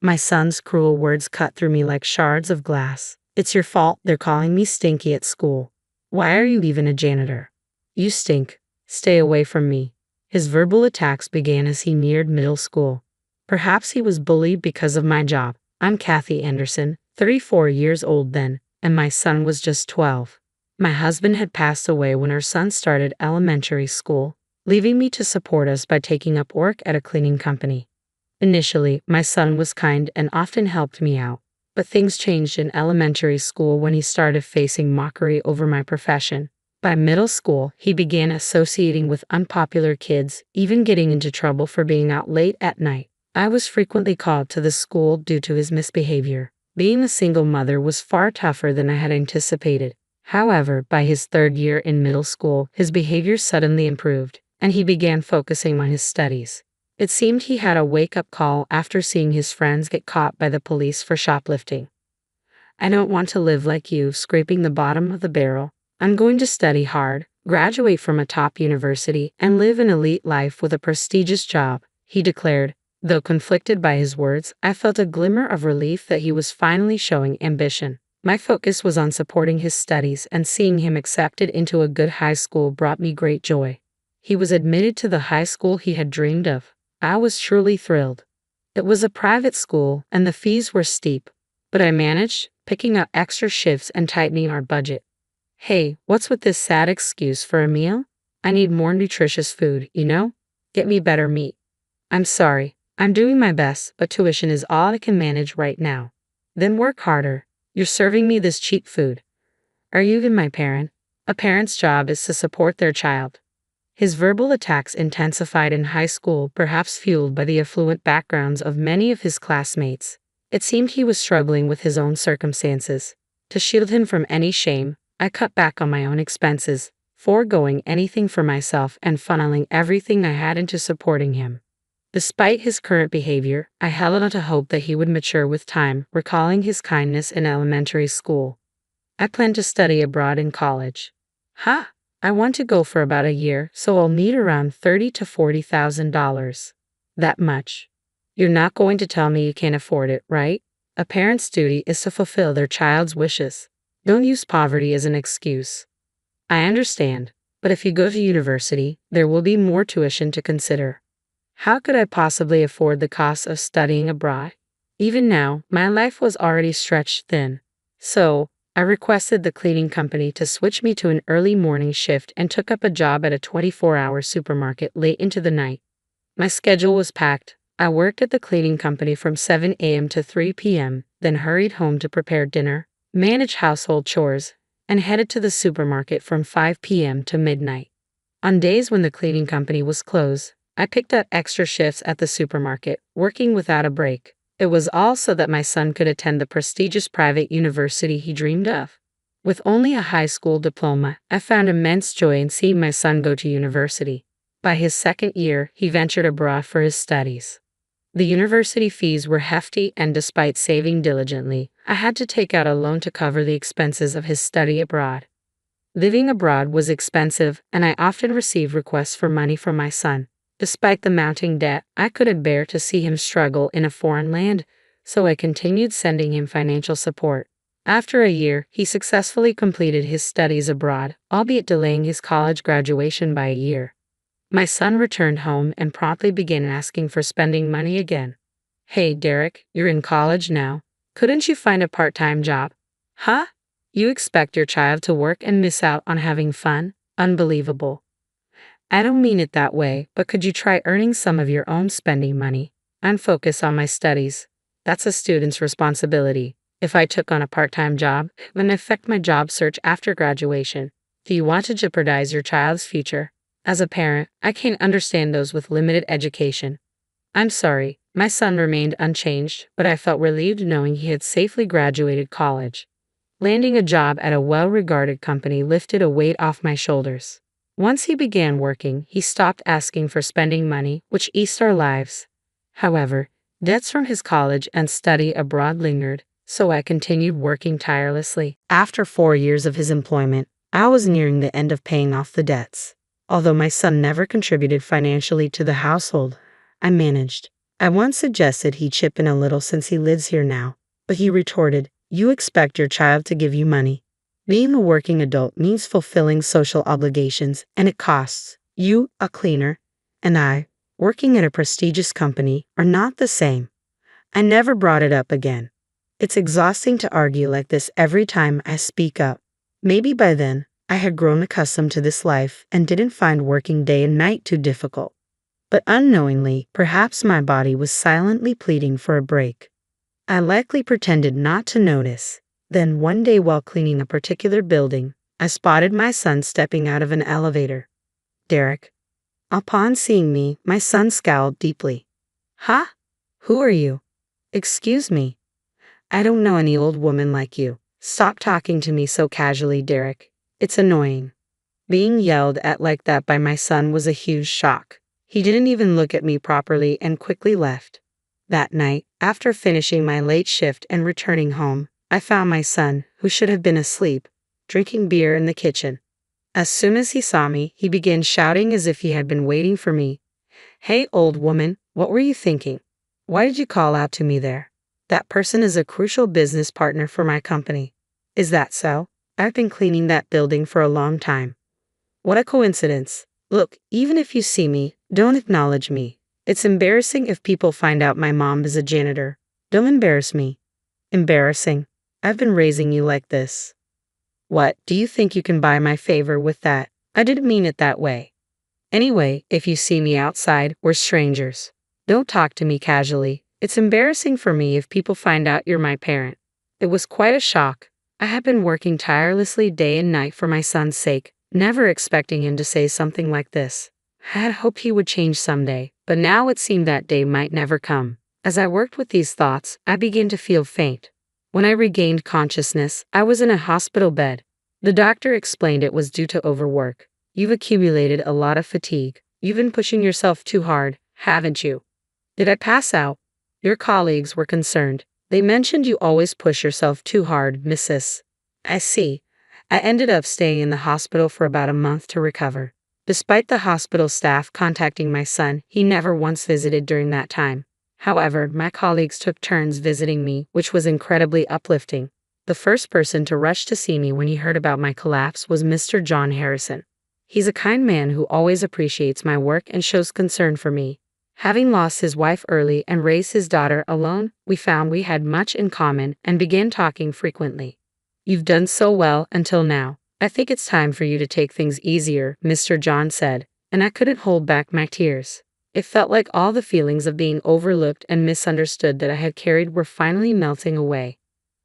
My son's cruel words cut through me like shards of glass. It's your fault they're calling me stinky at school. Why are you even a janitor? You stink. Stay away from me. His verbal attacks began as he neared middle school. Perhaps he was bullied because of my job. I'm Kathy Anderson, 34 years old then, and my son was just 12. My husband had passed away when our son started elementary school, leaving me to support us by taking up work at a cleaning company. Initially, my son was kind and often helped me out, but things changed in elementary school when he started facing mockery over my profession. By middle school, he began associating with unpopular kids, even getting into trouble for being out late at night. I was frequently called to the school due to his misbehavior. Being a single mother was far tougher than I had anticipated. However, by his third year in middle school, his behavior suddenly improved, and he began focusing on his studies. It seemed he had a wake-up call after seeing his friends get caught by the police for shoplifting. I don't want to live like you, scraping the bottom of the barrel. I'm going to study hard, graduate from a top university, and live an elite life with a prestigious job, he declared. Though conflicted by his words, I felt a glimmer of relief that he was finally showing ambition. My focus was on supporting his studies, and seeing him accepted into a good high school brought me great joy. He was admitted to the high school he had dreamed of. I was truly thrilled. It was a private school, and the fees were steep, but I managed, picking up extra shifts and tightening our budget. Hey, what's with this sad excuse for a meal? I need more nutritious food, you know? Get me better meat. I'm sorry, I'm doing my best, but tuition is all I can manage right now. Then work harder. You're serving me this cheap food. Are you even my parent? A parent's job is to support their child. His verbal attacks intensified in high school, perhaps fueled by the affluent backgrounds of many of his classmates. It seemed he was struggling with his own circumstances. To shield him from any shame, I cut back on my own expenses, foregoing anything for myself and funneling everything I had into supporting him. Despite his current behavior, I held on to hope that he would mature with time, recalling his kindness in elementary school. I plan to study abroad in college. I want to go for about a year, so I'll need around $30,000 to $40,000. That much. You're not going to tell me you can't afford it, right? A parent's duty is to fulfill their child's wishes. Don't use poverty as an excuse. I understand, but if you go to university, there will be more tuition to consider. How could I possibly afford the cost of studying abroad? Even now, my life was already stretched thin. So, I requested the cleaning company to switch me to an early morning shift and took up a job at a 24-hour supermarket late into the night. My schedule was packed. I worked at the cleaning company from 7 a.m. to 3 p.m., then hurried home to prepare dinner, manage household chores, and headed to the supermarket from 5 p.m. to midnight. On days when the cleaning company was closed, I picked up extra shifts at the supermarket, working without a break. It was all so that my son could attend the prestigious private university he dreamed of. With only a high school diploma, I found immense joy in seeing my son go to university. By his second year, he ventured abroad for his studies. The university fees were hefty, and despite saving diligently, I had to take out a loan to cover the expenses of his study abroad. Living abroad was expensive, and I often received requests for money from my son. Despite the mounting debt, I couldn't bear to see him struggle in a foreign land, so I continued sending him financial support. After a year, he successfully completed his studies abroad, albeit delaying his college graduation by a year. My son returned home and promptly began asking for spending money again. Hey, Derek, you're in college now. Couldn't you find a part-time job? You expect your child to work and miss out on having fun? Unbelievable. I don't mean it that way, but could you try earning some of your own spending money? I'm focused on my studies. That's a student's responsibility. If I took on a part-time job, it would affect my job search after graduation. Do you want to jeopardize your child's future? As a parent, I can't understand those with limited education. I'm sorry, my son remained unchanged, but I felt relieved knowing he had safely graduated college. Landing a job at a well-regarded company lifted a weight off my shoulders. Once he began working, he stopped asking for spending money, which eased our lives. However, debts from his college and study abroad lingered, so I continued working tirelessly. After 4 years of his employment, I was nearing the end of paying off the debts. Although my son never contributed financially to the household, I managed. I once suggested he chip in a little since he lives here now, but he retorted, "You expect your child to give you money. Being a working adult means fulfilling social obligations, and it costs. You, a cleaner, and I, working at a prestigious company, are not the same." I never brought it up again. It's exhausting to argue like this every time I speak up. Maybe by then, I had grown accustomed to this life and didn't find working day and night too difficult. But unknowingly, perhaps my body was silently pleading for a break. I likely pretended not to notice. Then one day while cleaning a particular building, I spotted my son stepping out of an elevator. "Derek." Upon seeing me, my son scowled deeply. "Huh? Who are you?" "Excuse me. I don't know any old woman like you. Stop talking to me so casually, Derek. It's annoying." Being yelled at like that by my son was a huge shock. He didn't even look at me properly and quickly left. That night, after finishing my late shift and returning home, I found my son, who should have been asleep, drinking beer in the kitchen. As soon as he saw me, he began shouting as if he had been waiting for me. "Hey, old woman, what were you thinking? Why did you call out to me there? That person is a crucial business partner for my company." "Is that so? I've been cleaning that building for a long time." "What a coincidence. Look, even if you see me, don't acknowledge me. It's embarrassing if people find out my mom is a janitor. Don't embarrass me." "Embarrassing? I've been raising you like this." "What, do you think you can buy my favor with that? I didn't mean it that way. Anyway, if you see me outside, we're strangers. Don't talk to me casually. It's embarrassing for me if people find out you're my parent." It was quite a shock. I had been working tirelessly day and night for my son's sake, never expecting him to say something like this. I had hoped he would change someday, but now it seemed that day might never come. As I worked with these thoughts, I began to feel faint. When I regained consciousness, I was in a hospital bed. The doctor explained it was due to overwork. "You've accumulated a lot of fatigue. You've been pushing yourself too hard, haven't you?" Did I pass out? Your colleagues were concerned. They mentioned you always push yourself too hard, Mrs. I see. I ended up staying in the hospital for about a month to recover. Despite the hospital staff contacting my son, he never once visited during that time. However, my colleagues took turns visiting me, which was incredibly uplifting. The first person to rush to see me when he heard about my collapse was Mr. John Harrison. He's a kind man who always appreciates my work and shows concern for me. Having lost his wife early and raised his daughter alone, we found we had much in common and began talking frequently. "You've done so well until now. I think it's time for you to take things easier," Mr. John said, and I couldn't hold back my tears. It felt like all the feelings of being overlooked and misunderstood that I had carried were finally melting away.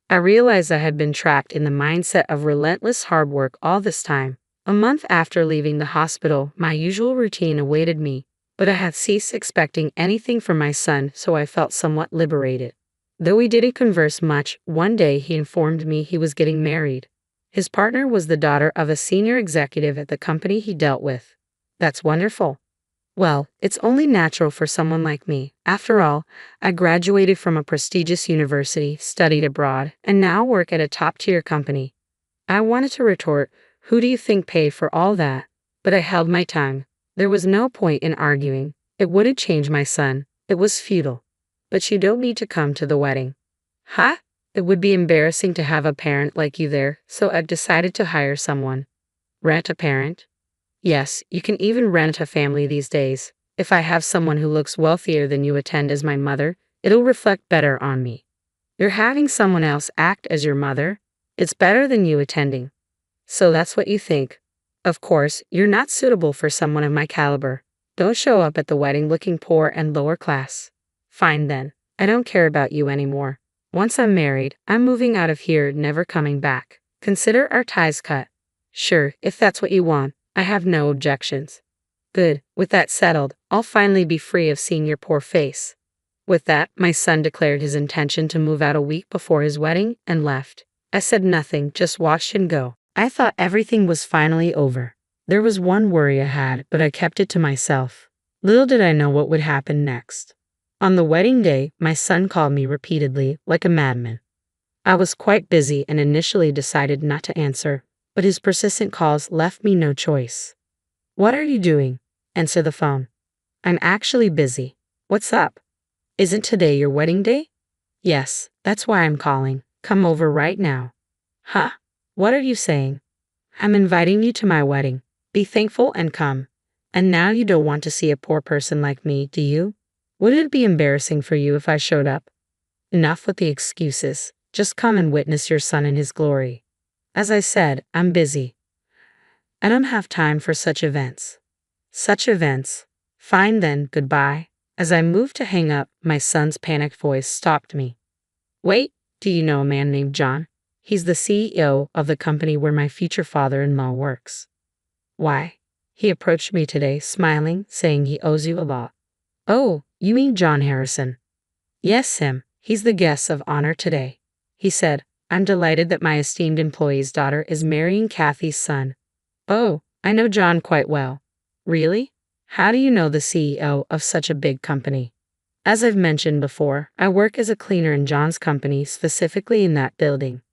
I realized I had been trapped in the mindset of relentless hard work all this time. A month after leaving the hospital, my usual routine awaited me, but I had ceased expecting anything from my son, so I felt somewhat liberated. Though we didn't converse much, one day he informed me he was getting married. His partner was the daughter of a senior executive at the company he dealt with. "That's wonderful." "Well, it's only natural for someone like me. After all, I graduated from a prestigious university, studied abroad, and now work at a top-tier company." I wanted to retort, "Who do you think paid for all that?" But I held my tongue. There was no point in arguing. It wouldn't change my son. It was futile. "But you don't need to come to the wedding." "Huh? It would be embarrassing to have a parent like you there, so I've decided to hire someone." "Rent a parent?" "Yes, you can even rent a family these days. If I have someone who looks wealthier than you attend as my mother, it'll reflect better on me." "You're having someone else act as your mother? It's better than you attending." "So that's what you think. Of course, you're not suitable for someone of my caliber. Don't show up at the wedding looking poor and lower class." "Fine then. I don't care about you anymore. Once I'm married, I'm moving out of here, never coming back. Consider our ties cut." "Sure, if that's what you want. I have no objections." "Good. With that settled, I'll finally be free of seeing your poor face." With that, my son declared his intention to move out a week before his wedding and left. I said nothing, just watched him go. I thought everything was finally over. There was one worry I had, but I kept it to myself. Little did I know what would happen next. On the wedding day, my son called me repeatedly, like a madman. I was quite busy and initially decided not to answer, but his persistent calls left me no choice. "What are you doing?" "Answer the phone." "I'm actually busy." "What's up?" Isn't today your wedding day? Yes, that's why I'm calling. Come over right now. Huh? What are you saying? I'm inviting you to my wedding. Be thankful and come. And now you don't want to see a poor person like me, do you? Would it be embarrassing for you if I showed up? Enough with the excuses. Just come and witness your son in his glory. As I said, I'm busy. I don't have time for such events. Such events. Fine then, goodbye. As I moved to hang up, my son's panicked voice stopped me. Wait, do you know a man named John? He's the CEO of the company where my future father-in-law works. Why? He approached me today, smiling, saying he owes you a lot. Oh, you mean John Harrison? Yes, him. He's the guest of honor today. He said, I'm delighted that my esteemed employee's daughter is marrying Kathy's son. Oh, I know John quite well. Really? How do you know the CEO of such a big company? As I've mentioned before, I work as a cleaner in John's company, specifically in that building.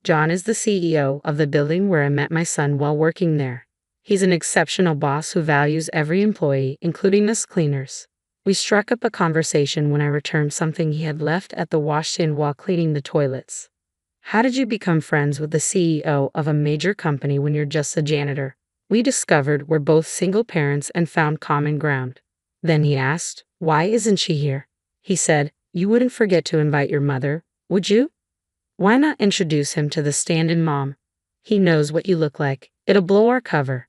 John is the CEO of the building where I met my son while working there. He's an exceptional boss who values every employee, including us cleaners. We struck up a conversation when I returned something he had left at the washstand while cleaning the toilets. How did you become friends with the CEO of a major company when you're just a janitor? We discovered we're both single parents and found common ground. Then he asked, why isn't she here? He said, you wouldn't forget to invite your mother, would you? Why not introduce him to the stand-in mom? He knows what you look like. It'll blow our cover.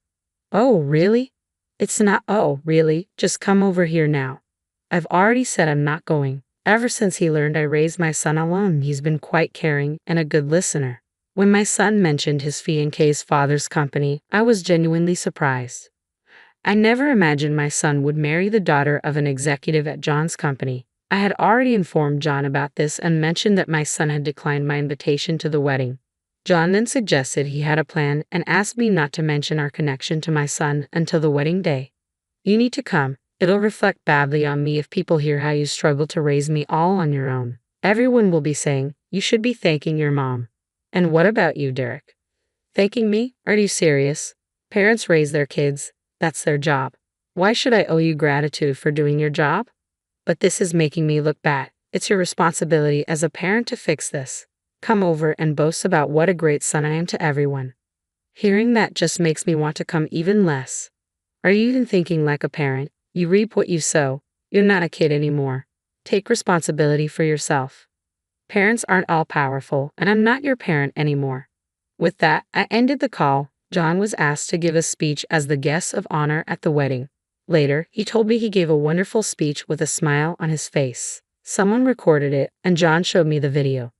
Oh, really? It's not, oh, really, just come over here now. I've already said I'm not going. Ever since he learned I raised my son alone, he's been quite caring and a good listener. When my son mentioned his fiancé's father's company, I was genuinely surprised. I never imagined my son would marry the daughter of an executive at John's company. I had already informed John about this and mentioned that my son had declined my invitation to the wedding. John then suggested he had a plan and asked me not to mention our connection to my son until the wedding day. You need to come. It'll reflect badly on me if people hear how you struggled to raise me all on your own. Everyone will be saying, you should be thanking your mom. And what about you, Derek? Thanking me? Are you serious? Parents raise their kids. That's their job. Why should I owe you gratitude for doing your job? But this is making me look bad. It's your responsibility as a parent to fix this. Come over and boast about what a great son I am to everyone. Hearing that just makes me want to come even less. Are you even thinking like a parent? You reap what you sow. You're not a kid anymore. Take responsibility for yourself. Parents aren't all powerful, and I'm not your parent anymore. With that, I ended the call. John was asked to give a speech as the guest of honor at the wedding. Later, he told me he gave a wonderful speech with a smile on his face. Someone recorded it, and John showed me the video.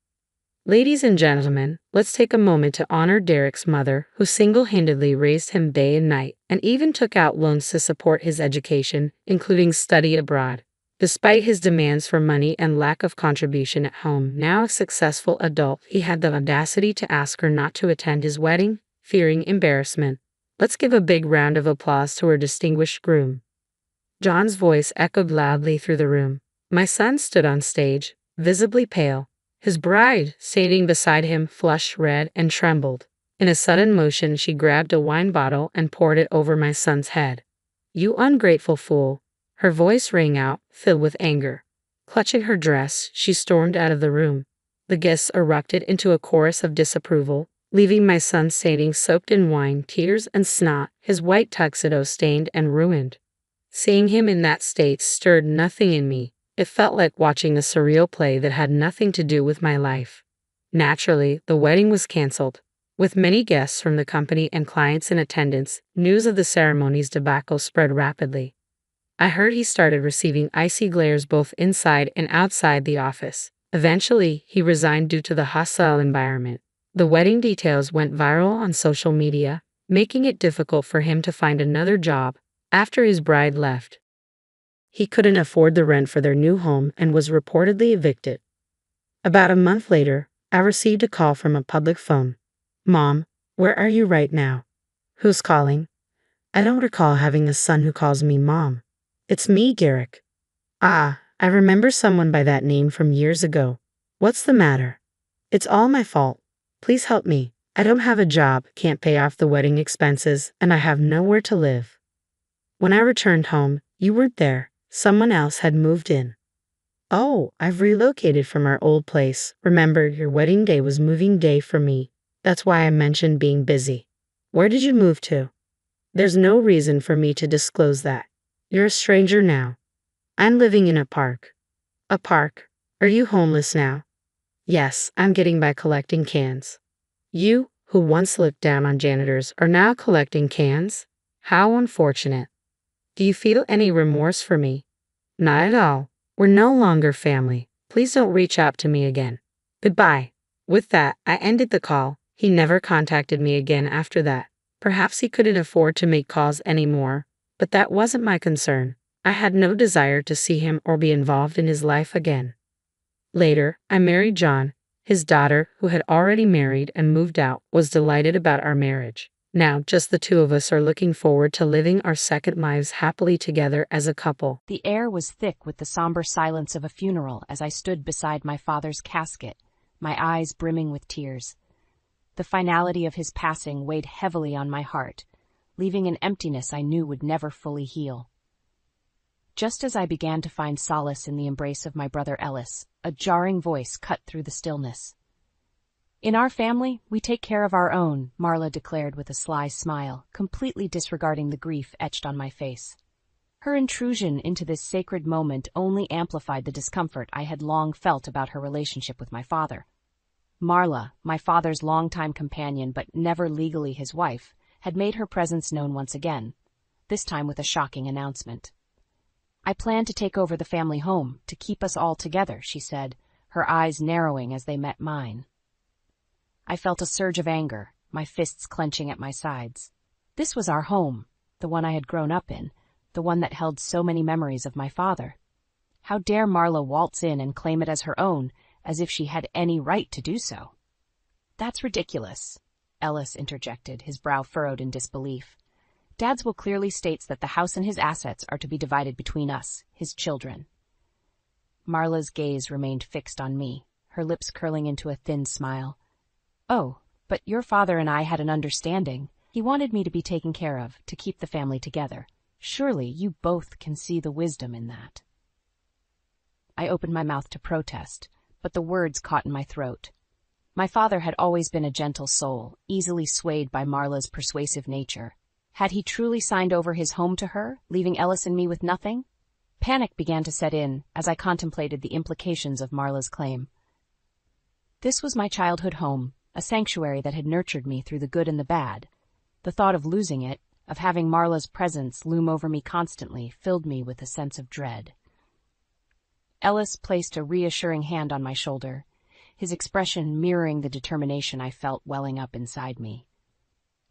Ladies and gentlemen, let's take a moment to honor Derek's mother, who single-handedly raised him day and night, and even took out loans to support his education, including study abroad. Despite his demands for money and lack of contribution at home, now a successful adult, he had the audacity to ask her not to attend his wedding, fearing embarrassment. Let's give a big round of applause to our distinguished groom. John's voice echoed loudly through the room. My son stood on stage, visibly pale. His bride, standing beside him, flushed red and trembled. In a sudden motion, she grabbed a wine bottle and poured it over my son's head. You ungrateful fool. Her voice rang out, filled with anger. Clutching her dress, she stormed out of the room. The guests erupted into a chorus of disapproval, leaving my son standing soaked in wine, tears, and snot, his white tuxedo stained and ruined. Seeing him in that state stirred nothing in me. It felt like watching a surreal play that had nothing to do with my life. Naturally, the wedding was canceled. With many guests from the company and clients in attendance, news of the ceremony's debacle spread rapidly. I heard he started receiving icy glares both inside and outside the office. Eventually, he resigned due to the hostile environment. The wedding details went viral on social media, making it difficult for him to find another job after his bride left. He couldn't afford the rent for their new home and was reportedly evicted. About a month later, I received a call from a public phone. Mom, where are you right now? Who's calling? I don't recall having a son who calls me Mom. It's me, Derek. Ah, I remember someone by that name from years ago. What's the matter? It's all my fault. Please help me. I don't have a job, can't pay off the wedding expenses, and I have nowhere to live. When I returned home, you weren't there. Someone else had moved in. Oh, I've relocated from our old place. Remember, your wedding day was moving day for me. That's why I mentioned being busy. Where did you move to? There's no reason for me to disclose that. You're a stranger now. I'm living in a park. A park? Are you homeless now? Yes, I'm getting by collecting cans. You, who once looked down on janitors, are now collecting cans? How unfortunate. Do you feel any remorse for me? Not at all. We're no longer family. Please don't reach out to me again. Goodbye. With that, I ended the call. He never contacted me again after that. Perhaps he couldn't afford to make calls anymore, but that wasn't my concern. I had no desire to see him or be involved in his life again. Later, I married John. His daughter, who had already married and moved out, was delighted about our marriage. Now, just the two of us are looking forward to living our second lives happily together as a couple. The air was thick with the somber silence of a funeral as I stood beside my father's casket, my eyes brimming with tears. The finality of his passing weighed heavily on my heart, leaving an emptiness I knew would never fully heal. Just as I began to find solace in the embrace of my brother Ellis, a jarring voice cut through the stillness. "In our family, we take care of our own," Marla declared with a sly smile, completely disregarding the grief etched on my face. Her intrusion into this sacred moment only amplified the discomfort I had long felt about her relationship with my father. Marla, my father's longtime companion but never legally his wife, had made her presence known once again, this time with a shocking announcement. "I plan to take over the family home, to keep us all together," she said, her eyes narrowing as they met mine. I felt a surge of anger, my fists clenching at my sides. This was our home, the one I had grown up in, the one that held so many memories of my father. How dare Marla waltz in and claim it as her own, as if she had any right to do so? "That's ridiculous," Ellis interjected, his brow furrowed in disbelief. "Dad's will clearly states that the house and his assets are to be divided between us, his children." Marla's gaze remained fixed on me, her lips curling into a thin smile. "Oh, but your father and I had an understanding. He wanted me to be taken care of, to keep the family together. Surely you both can see the wisdom in that." I opened my mouth to protest, but the words caught in my throat. My father had always been a gentle soul, easily swayed by Marla's persuasive nature. Had he truly signed over his home to her, leaving Ellis and me with nothing? Panic began to set in as I contemplated the implications of Marla's claim. This was my childhood home, a sanctuary that had nurtured me through the good and the bad. The thought of losing it, of having Marla's presence loom over me constantly, filled me with a sense of dread. Ellis placed a reassuring hand on my shoulder, his expression mirroring the determination I felt welling up inside me.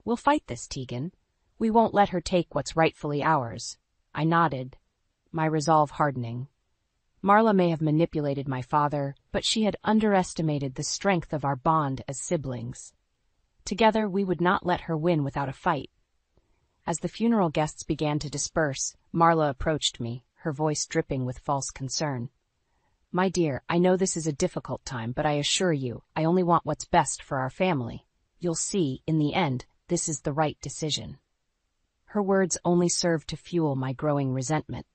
"We'll fight this, Tegan. We won't let her take what's rightfully ours." I nodded, my resolve hardening. Marla may have manipulated my father, but she had underestimated the strength of our bond as siblings. Together, we would not let her win without a fight. As the funeral guests began to disperse, Marla approached me, her voice dripping with false concern. "My dear, I know this is a difficult time, but I assure you, I only want what's best for our family. You'll see, in the end, this is the right decision." Her words only served to fuel my growing resentment.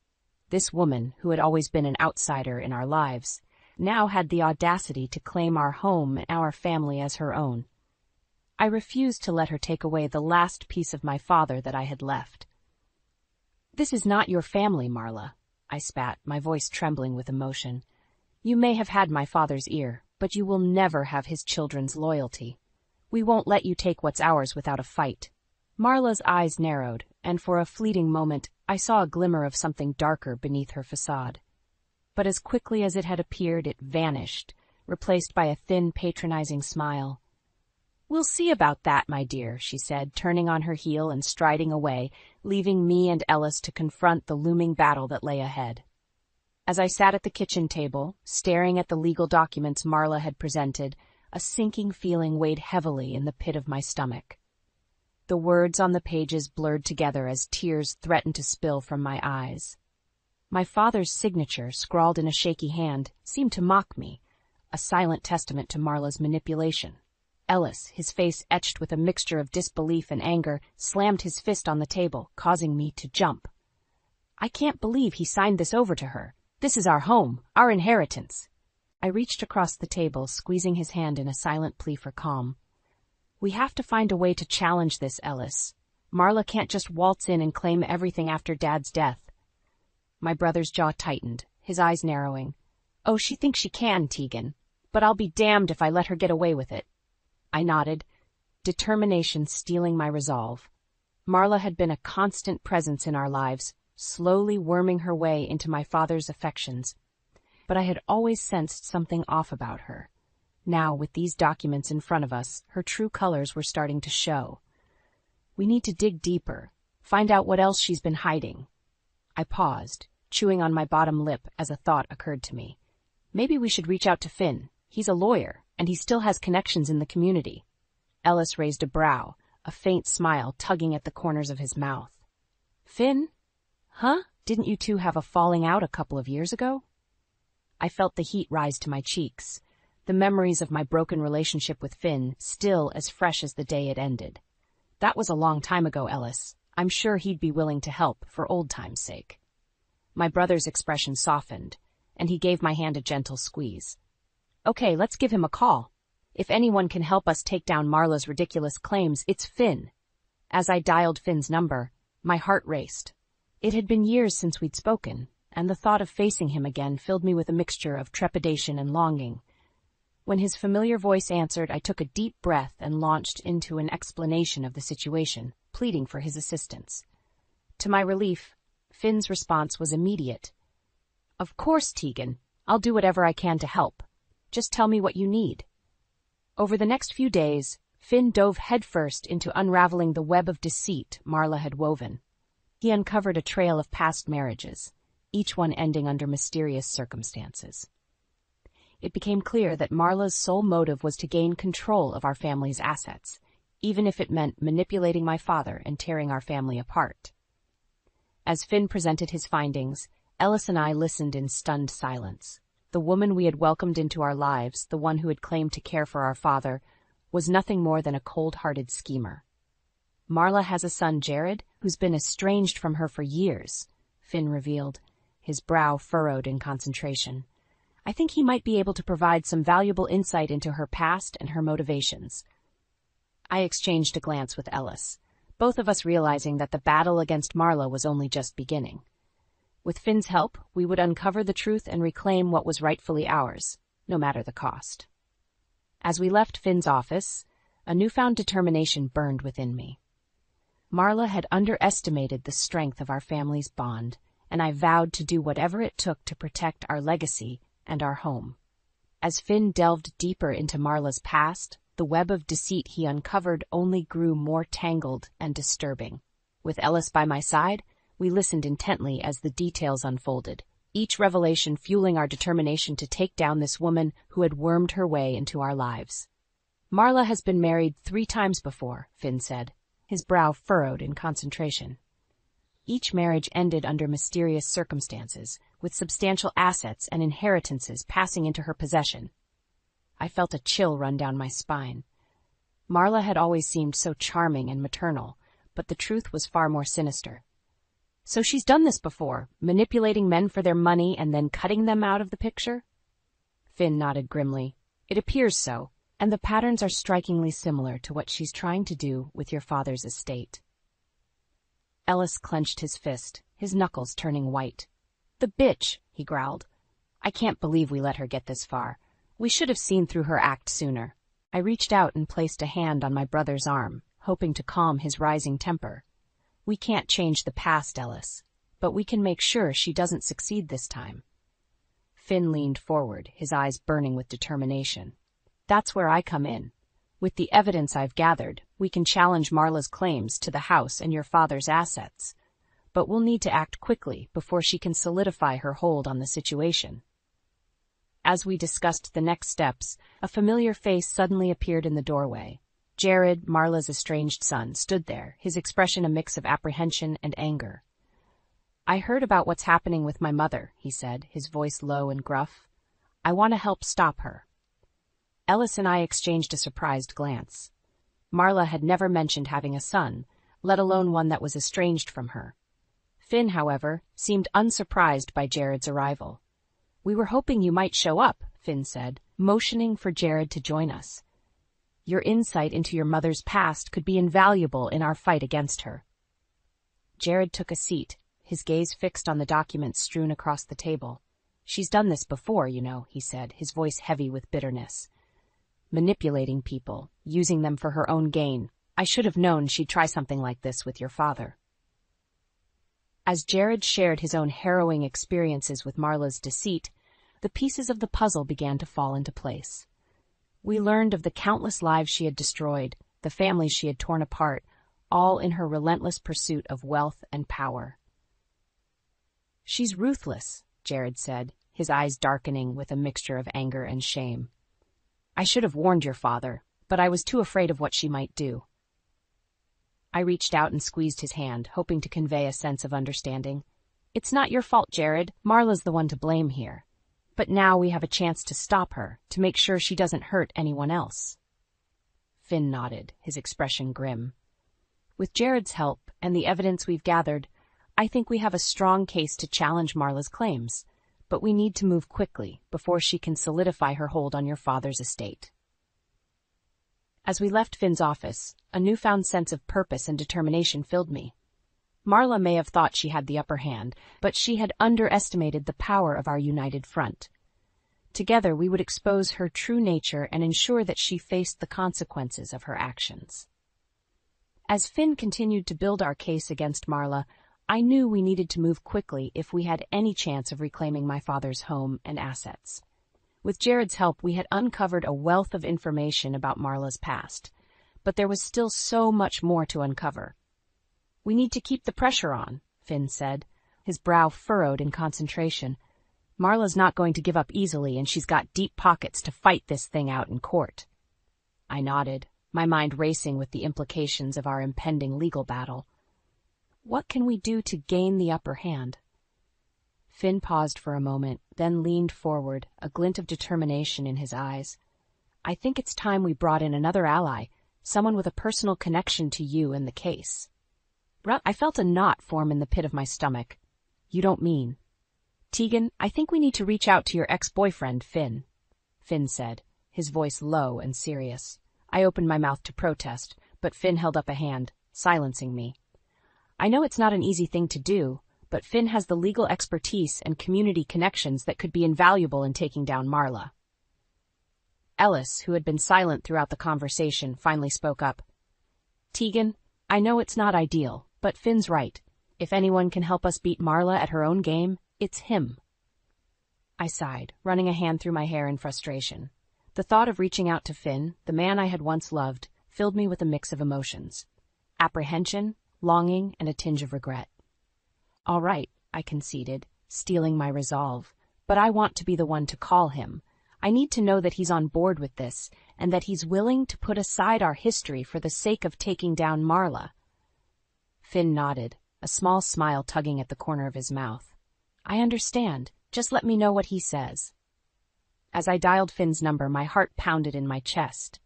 This woman, who had always been an outsider in our lives, now had the audacity to claim our home and our family as her own. I refused to let her take away the last piece of my father that I had left. "This is not your family, Marla," I spat, my voice trembling with emotion. "You may have had my father's ear, but you will never have his children's loyalty. We won't let you take what's ours without a fight." Marla's eyes narrowed, and for a fleeting moment I saw a glimmer of something darker beneath her facade. But as quickly as it had appeared, it vanished, replaced by a thin, patronizing smile. "We'll see about that, my dear," she said, turning on her heel and striding away, leaving me and Ellis to confront the looming battle that lay ahead. As I sat at the kitchen table, staring at the legal documents Marla had presented, a sinking feeling weighed heavily in the pit of my stomach. The words on the pages blurred together as tears threatened to spill from my eyes. My father's signature, scrawled in a shaky hand, seemed to mock me, a silent testament to Marla's manipulation. Ellis, his face etched with a mixture of disbelief and anger, slammed his fist on the table, causing me to jump. "I can't believe he signed this over to her. This is our home, our inheritance. I reached across the table, squeezing his hand in a silent plea for calm. We have to find a way to challenge this, Ellis. Marla can't just waltz in and claim everything after Dad's death. My brother's jaw tightened, his eyes narrowing. Oh, she thinks she can, Tegan. But I'll be damned if I let her get away with it. I nodded, determination stealing my resolve. Marla had been a constant presence in our lives, slowly worming her way into my father's affections. But I had always sensed something off about her. Now, with these documents in front of us, her true colors were starting to show. We need to dig deeper, find out what else she's been hiding. I paused, chewing on my bottom lip as a thought occurred to me. Maybe we should reach out to Finn. He's a lawyer, and he still has connections in the community. Ellis raised a brow, a faint smile tugging at the corners of his mouth. Finn? Huh? Didn't you two have a falling out a couple of years ago? I felt the heat rise to my cheeks, the memories of my broken relationship with Finn still as fresh as the day it ended. That was a long time ago, Ellis. I'm sure he'd be willing to help for old time's sake. My brother's expression softened, and he gave my hand a gentle squeeze. Okay, let's give him a call. If anyone can help us take down Marla's ridiculous claims, it's Finn. As I dialed Finn's number, my heart raced. It had been years since we'd spoken, and the thought of facing him again filled me with a mixture of trepidation and longing. When his familiar voice answered, I took a deep breath and launched into an explanation of the situation, pleading for his assistance. To my relief, Finn's response was immediate. Of course, Tegan. I'll do whatever I can to help. Just tell me what you need. Over the next few days, Finn dove headfirst into unraveling the web of deceit Marla had woven. He uncovered a trail of past marriages, each one ending under mysterious circumstances. It became clear that Marla's sole motive was to gain control of our family's assets, even if it meant manipulating my father and tearing our family apart. As Finn presented his findings, Ellis and I listened in stunned silence. The woman we had welcomed into our lives, the one who had claimed to care for our father, was nothing more than a cold-hearted schemer. Marla has a son, Jared, who's been estranged from her for years, Finn revealed, his brow furrowed in concentration. I think he might be able to provide some valuable insight into her past and her motivations. I exchanged a glance with Ellis, both of us realizing that the battle against Marla was only just beginning. With Finn's help, we would uncover the truth and reclaim what was rightfully ours, no matter the cost. As we left Finn's office, a newfound determination burned within me. Marla had underestimated the strength of our family's bond, and I vowed to do whatever it took to protect our legacy and our home. As Finn delved deeper into Marla's past, the web of deceit he uncovered only grew more tangled and disturbing. With Ellis by my side, we listened intently as the details unfolded, each revelation fueling our determination to take down this woman who had wormed her way into our lives. Marla has been married 3 times before, Finn said, his brow furrowed in concentration. Each marriage ended under mysterious circumstances, with substantial assets and inheritances passing into her possession. I felt a chill run down my spine. Marla had always seemed so charming and maternal, but the truth was far more sinister. So she's done this before, manipulating men for their money and then cutting them out of the picture? Finn nodded grimly. It appears so, and the patterns are strikingly similar to what she's trying to do with your father's estate. Ellis clenched his fist, his knuckles turning white. The bitch, he growled. I can't believe we let her get this far. We should have seen through her act sooner. I reached out and placed a hand on my brother's arm, hoping to calm his rising temper. We can't change the past, Ellis, but we can make sure she doesn't succeed this time. Finn leaned forward, his eyes burning with determination. That's where I come in. With the evidence I've gathered, we can challenge Marla's claims to the house and your father's assets. But we'll need to act quickly before she can solidify her hold on the situation. As we discussed the next steps, a familiar face suddenly appeared in the doorway. Jared, Marla's estranged son, stood there, his expression a mix of apprehension and anger. I heard about what's happening with my mother, he said, his voice low and gruff. I want to help stop her. Ellis and I exchanged a surprised glance. Marla had never mentioned having a son, let alone one that was estranged from her. Finn, however, seemed unsurprised by Jared's arrival. "We were hoping you might show up," Finn said, motioning for Jared to join us. "Your insight into your mother's past could be invaluable in our fight against her." Jared took a seat, his gaze fixed on the documents strewn across the table. "She's done this before, you know," he said, his voice heavy with bitterness. "Manipulating people, using them for her own gain. I should have known she'd try something like this with your father." As Jared shared his own harrowing experiences with Marla's deceit, the pieces of the puzzle began to fall into place. We learned of the countless lives she had destroyed, the families she had torn apart, all in her relentless pursuit of wealth and power. "She's ruthless," Jared said, his eyes darkening with a mixture of anger and shame. "I should have warned your father, but I was too afraid of what she might do." I reached out and squeezed his hand, hoping to convey a sense of understanding. "It's not your fault, Jared. Marla's the one to blame here. But now we have a chance to stop her, to make sure she doesn't hurt anyone else." Finn nodded, his expression grim. "With Jared's help and the evidence we've gathered, I think we have a strong case to challenge Marla's claims, but we need to move quickly before she can solidify her hold on your father's estate." As we left Finn's office, a newfound sense of purpose and determination filled me. Marla may have thought she had the upper hand, but she had underestimated the power of our united front. Together we would expose her true nature and ensure that she faced the consequences of her actions. As Finn continued to build our case against Marla, I knew we needed to move quickly if we had any chance of reclaiming my father's home and assets. With Jared's help, we had uncovered a wealth of information about Marla's past, but there was still so much more to uncover. "We need to keep the pressure on," Finn said, his brow furrowed in concentration. "Marla's not going to give up easily, and she's got deep pockets to fight this thing out in court." I nodded, my mind racing with the implications of our impending legal battle. What can we do to gain the upper hand? Finn paused for a moment, then leaned forward, a glint of determination in his eyes. "I think it's time we brought in another ally, someone with a personal connection to you and the case." I felt a knot form in the pit of my stomach. "You don't mean—" "Tegan, I think we need to reach out to your ex-boyfriend, Finn," Finn said, his voice low and serious. I opened my mouth to protest, but Finn held up a hand, silencing me. "I know it's not an easy thing to do, but Finn has the legal expertise and community connections that could be invaluable in taking down Marla." Ellis, who had been silent throughout the conversation, finally spoke up. "Tegan, I know it's not ideal, but Finn's right. If anyone can help us beat Marla at her own game, it's him." I sighed, running a hand through my hair in frustration. The thought of reaching out to Finn, the man I had once loved, filled me with a mix of emotions. Apprehension, longing, and a tinge of regret. "All right," I conceded, steeling my resolve, "but I want to be the one to call him. I need to know that he's on board with this, and that he's willing to put aside our history for the sake of taking down Marla." Finn nodded, a small smile tugging at the corner of his mouth. "I understand. Just let me know what he says." As I dialed Finn's number, my heart pounded in my chest.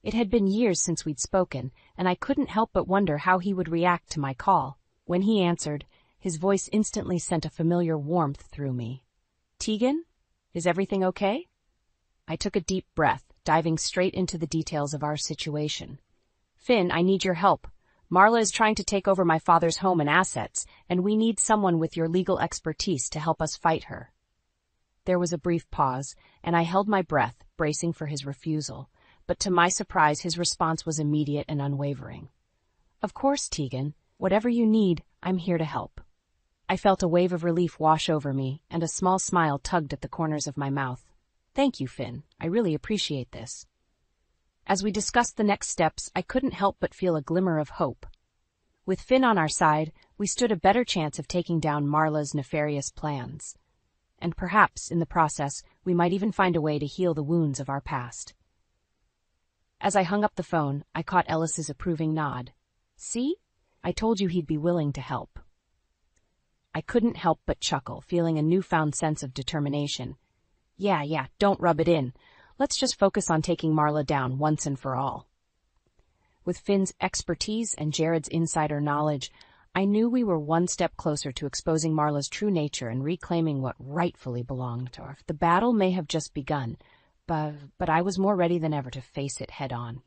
It had been years since we'd spoken, and I couldn't help but wonder how he would react to my call. When he answered, his voice instantly sent a familiar warmth through me. "Tegan? Is everything okay?" I took a deep breath, diving straight into the details of our situation. "Finn, I need your help. Marla is trying to take over my father's home and assets, and we need someone with your legal expertise to help us fight her." There was a brief pause, and I held my breath, bracing for his refusal, but to my surprise his response was immediate and unwavering. "Of course, Tegan. Whatever you need, I'm here to help." I felt a wave of relief wash over me, and a small smile tugged at the corners of my mouth. "Thank you, Finn. I really appreciate this." As we discussed the next steps, I couldn't help but feel a glimmer of hope. With Finn on our side, we stood a better chance of taking down Marla's nefarious plans. And perhaps, in the process, we might even find a way to heal the wounds of our past. As I hung up the phone, I caught Ellis's approving nod. "See? I told you he'd be willing to help." I couldn't help but chuckle, feeling a newfound sense of determination. Yeah, don't rub it in. Let's just focus on taking Marla down once and for all." With Finn's expertise and Jared's insider knowledge, I knew we were one step closer to exposing Marla's true nature and reclaiming what rightfully belonged to her. The battle may have just begun, but I was more ready than ever to face it head on.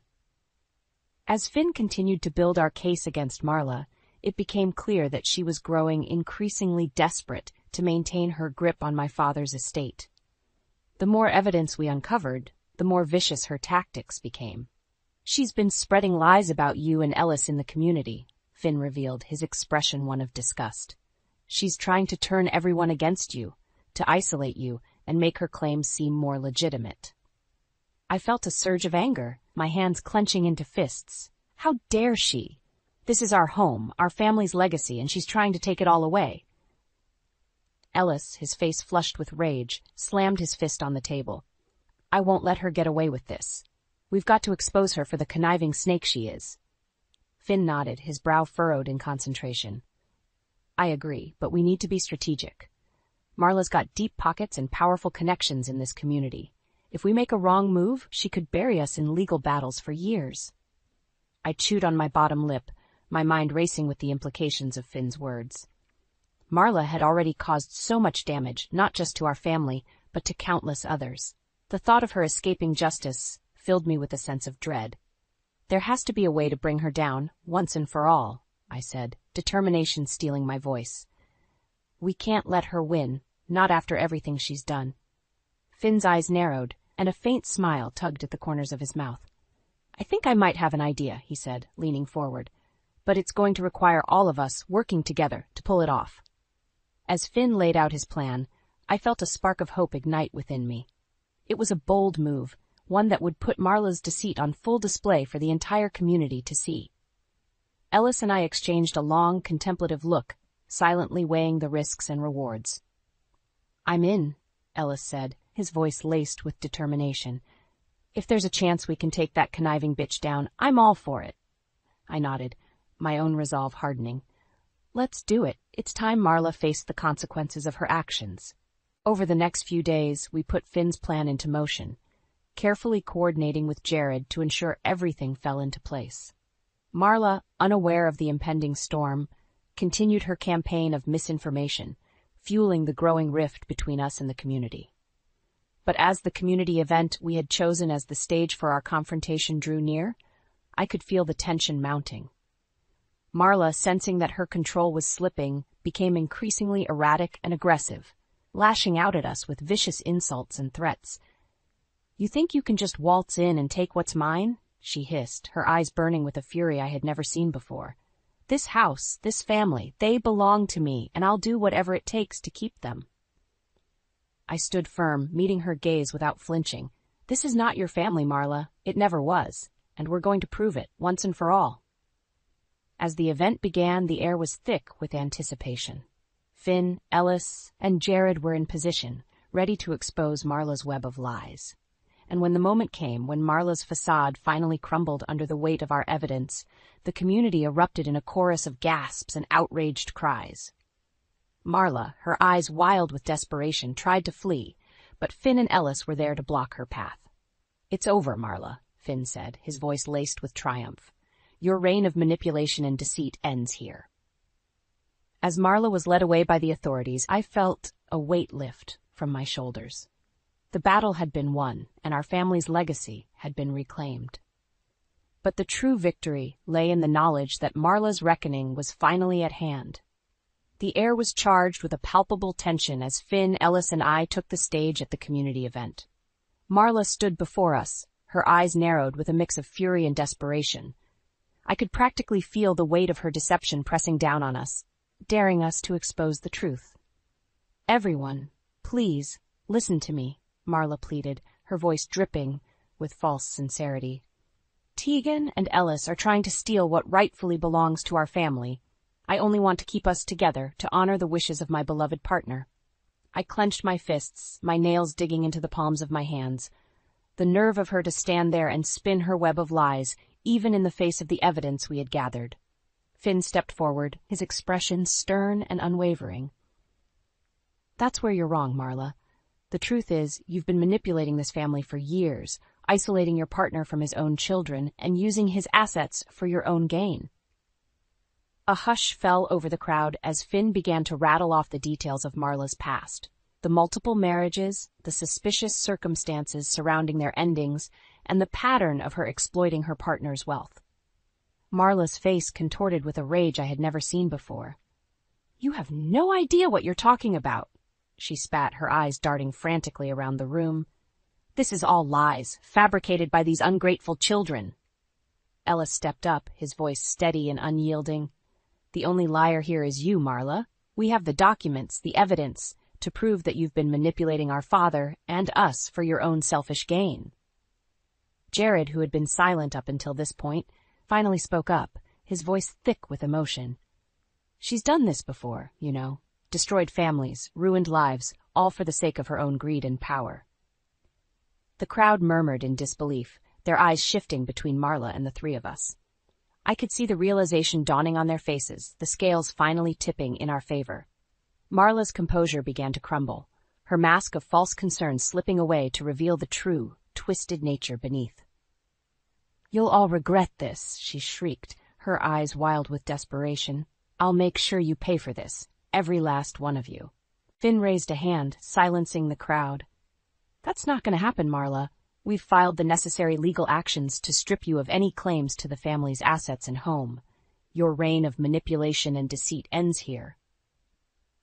As Finn continued to build our case against Marla, it became clear that she was growing increasingly desperate to maintain her grip on my father's estate. The more evidence we uncovered, the more vicious her tactics became. "She's been spreading lies about you and Ellis in the community," Finn revealed, his expression one of disgust. "She's trying to turn everyone against you, to isolate you, and make her claims seem more legitimate." I felt a surge of anger, my hands clenching into fists. How dare she? This is our home, our family's legacy, and she's trying to take it all away. Ellis, his face flushed with rage, slammed his fist on the table. "I won't let her get away with this. We've got to expose her for the conniving snake she is." Finn nodded, his brow furrowed in concentration. "I agree, but we need to be strategic. Marla's got deep pockets and powerful connections in this community. If we make a wrong move, she could bury us in legal battles for years." I chewed on my bottom lip, my mind racing with the implications of Finn's words. Marla had already caused so much damage, not just to our family, but to countless others. The thought of her escaping justice filled me with a sense of dread. "There has to be a way to bring her down, once and for all," I said, determination stealing my voice. "We can't let her win, not after everything she's done." Finn's eyes narrowed, and a faint smile tugged at the corners of his mouth. "I think I might have an idea," he said, leaning forward. "But it's going to require all of us working together to pull it off." As Finn laid out his plan, I felt a spark of hope ignite within me. It was a bold move, one that would put Marla's deceit on full display for the entire community to see. Ellis and I exchanged a long, contemplative look, silently weighing the risks and rewards. "I'm in," Ellis said, his voice laced with determination. "If there's a chance we can take that conniving bitch down, I'm all for it." I nodded, my own resolve hardening. "Let's do it. It's time Marla faced the consequences of her actions." Over the next few days, we put Finn's plan into motion, carefully coordinating with Jared to ensure everything fell into place. Marla, unaware of the impending storm, continued her campaign of misinformation, fueling the growing rift between us and the community. But as the community event we had chosen as the stage for our confrontation drew near, I could feel the tension mounting. Marla, sensing that her control was slipping, became increasingly erratic and aggressive, lashing out at us with vicious insults and threats. "You think you can just waltz in and take what's mine?" she hissed, her eyes burning with a fury I had never seen before. "This house, this family, they belong to me, and I'll do whatever it takes to keep them." I stood firm, meeting her gaze without flinching. "This is not your family, Marla. It never was, and we're going to prove it, once and for all." As the event began, the air was thick with anticipation. Finn, Ellis, and Jared were in position, ready to expose Marla's web of lies. And when the moment came, when Marla's facade finally crumbled under the weight of our evidence, the community erupted in a chorus of gasps and outraged cries. Marla, her eyes wild with desperation, tried to flee, but Finn and Ellis were there to block her path. "It's over, Marla," Finn said, his voice laced with triumph. "Your reign of manipulation and deceit ends here." As Marla was led away by the authorities, I felt a weight lift from my shoulders. The battle had been won, and our family's legacy had been reclaimed. But the true victory lay in the knowledge that Marla's reckoning was finally at hand. The air was charged with a palpable tension as Finn, Ellis, and I took the stage at the community event. Marla stood before us, her eyes narrowed with a mix of fury and desperation. I could practically feel the weight of her deception pressing down on us, daring us to expose the truth. "Everyone, please, listen to me," Marla pleaded, her voice dripping with false sincerity. "Tegan and Ellis are trying to steal what rightfully belongs to our family. I only want to keep us together, to honor the wishes of my beloved partner." I clenched my fists, my nails digging into the palms of my hands. The nerve of her to stand there and spin her web of lies, even in the face of the evidence we had gathered. Finn stepped forward, his expression stern and unwavering. "That's where you're wrong, Marla. The truth is, you've been manipulating this family for years, isolating your partner from his own children, and using his assets for your own gain." A hush fell over the crowd as Finn began to rattle off the details of Marla's past. The multiple marriages, the suspicious circumstances surrounding their endings, and the pattern of her exploiting her partner's wealth. Marla's face contorted with a rage I had never seen before. "You have no idea what you're talking about," she spat, her eyes darting frantically around the room. "This is all lies, fabricated by these ungrateful children." Ellis stepped up, his voice steady and unyielding. "The only liar here is you, Marla. We have the documents, the evidence, to prove that you've been manipulating our father and us for your own selfish gain." Jared, who had been silent up until this point, finally spoke up, his voice thick with emotion. "She's done this before, you know. Destroyed families, ruined lives, all for the sake of her own greed and power." The crowd murmured in disbelief, their eyes shifting between Marla and the three of us. I could see the realization dawning on their faces, the scales finally tipping in our favor. Marla's composure began to crumble, her mask of false concern slipping away to reveal the true, twisted nature beneath. "You'll all regret this," she shrieked, her eyes wild with desperation. "I'll make sure you pay for this, every last one of you." Finn raised a hand, silencing the crowd. "That's not going to happen, Marla. We've filed the necessary legal actions to strip you of any claims to the family's assets and home. Your reign of manipulation and deceit ends here."